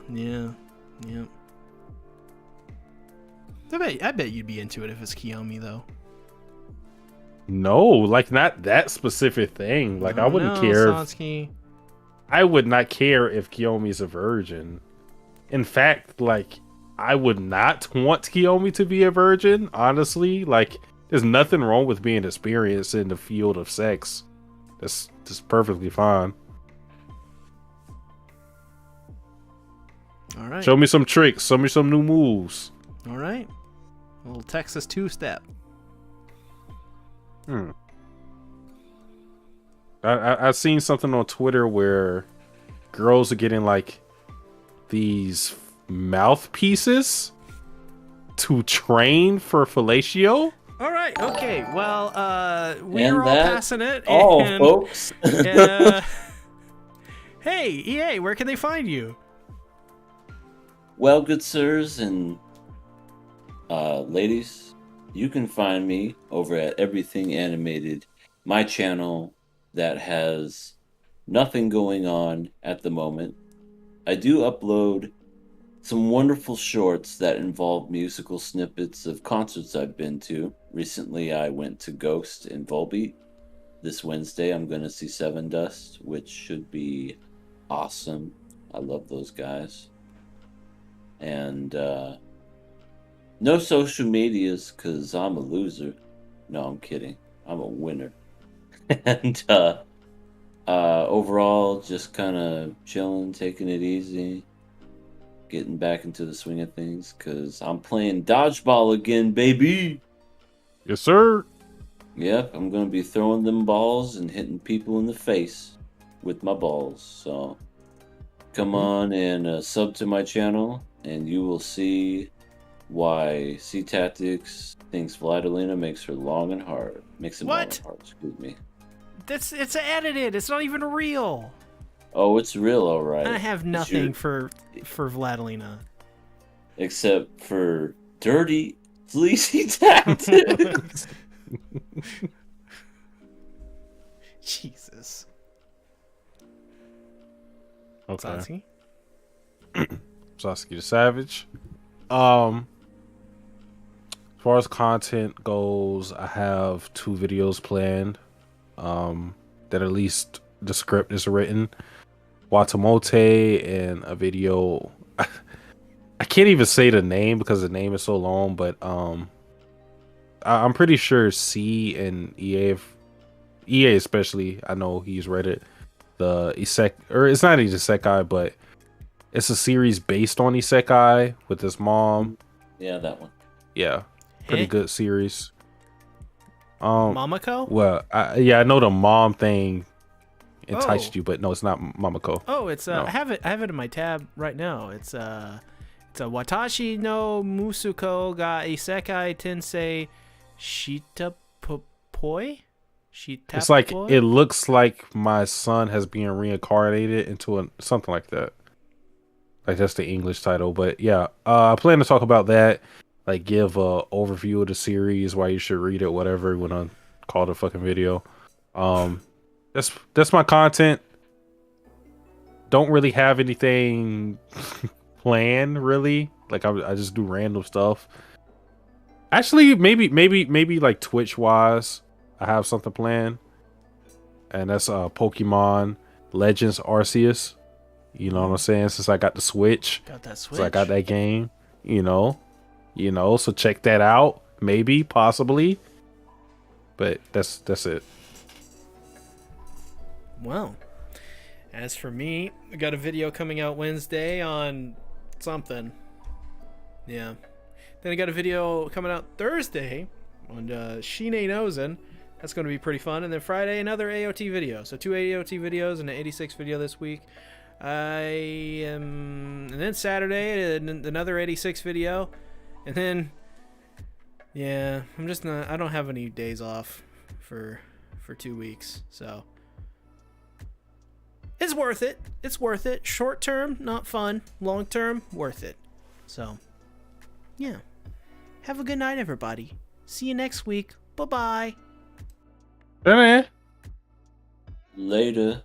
I bet you'd be into it if it's Kiyomi though. No, like not that specific thing. Like I wouldn't care. Satsuki. I would not care if Kiyomi's a virgin. In fact, like I would not want Kiyomi to be a virgin, honestly. Like there's nothing wrong with being experienced in the field of sex. That's just perfectly fine. All right. Show me some tricks, show me some new moves. All right. A little Texas two-step. I've seen something on Twitter where girls are getting like these mouthpieces to train for fellatio. All right. Okay. Well, we're And all that- passing it. Oh, and, folks. hey, EA, where can they find you? Well, good sirs and ladies, you can find me over at Everything Animated, my channel that has nothing going on at the moment. I do upload some wonderful shorts that involve musical snippets of concerts I've been to. Recently, I went to Ghost in Volbeat. This Wednesday, I'm going to see Seven Dust, which should be awesome. I love those guys. And no social medias because I'm a loser. No, I'm kidding. I'm a winner. And overall, just kind of chilling, taking it easy, getting back into the swing of things because I'm playing dodgeball again, baby. Yes, sir. Yep, I'm going to be throwing them balls and hitting people in the face with my balls. So come on and sub to my channel, and you will see why SeaTactics thinks Vladilena makes her long and hard. Makes him long What? and hard, excuse me. It's edited. It's not even real. Oh, it's real, all right. I have It's nothing your- for Vladilena. except for dirty, fleecy tactics. Jesus. Okay. Satsuki? Sasuke the Savage. As far as content goes, I have 2 videos planned. That at least the script is written. Watamote and a video. I can't even say the name because the name is so long, but I'm pretty sure C and EA especially, I know he's read it. The or it's not an isekai, but it's a series based on isekai with his mom. Yeah, that one. Yeah, pretty Heh? good series. Mamako? Well, I know the mom thing enticed Oh. you, but no, it's not Mamako. Oh, it's No. I have it in my tab right now. It's a Watashi no Musuko ga Isekai Tensei Shitapoi? It's like it looks like my son has been reincarnated into something like that. Like that's the English title, but yeah, I plan to talk about that. Like give a overview of the series, why you should read it, whatever. When I call the fucking video, that's my content. Don't really have anything plan really. Like I just do random stuff. Actually, maybe like Twitch wise, I have something planned, and that's Pokemon Legends Arceus. You know what I'm saying? Since I got the Switch, Got that Switch. so I got that game. So check that out. Maybe, possibly, but that's it. Well, as for me, I got a video coming out Wednesday on something. Yeah. Then I got a video coming out Thursday on Shine Nozen. That's going to be pretty fun. And then Friday, another AOT video. So 2 AOT videos and an 86 video this week. And then Saturday, another 86 video. And then, yeah, I don't have any days off for 2 weeks. So it's worth it. It's worth it. Short term, not fun. Long term, worth it. So, yeah. Have a good night, everybody. See you next week. Bye-bye. Hey, man. Later.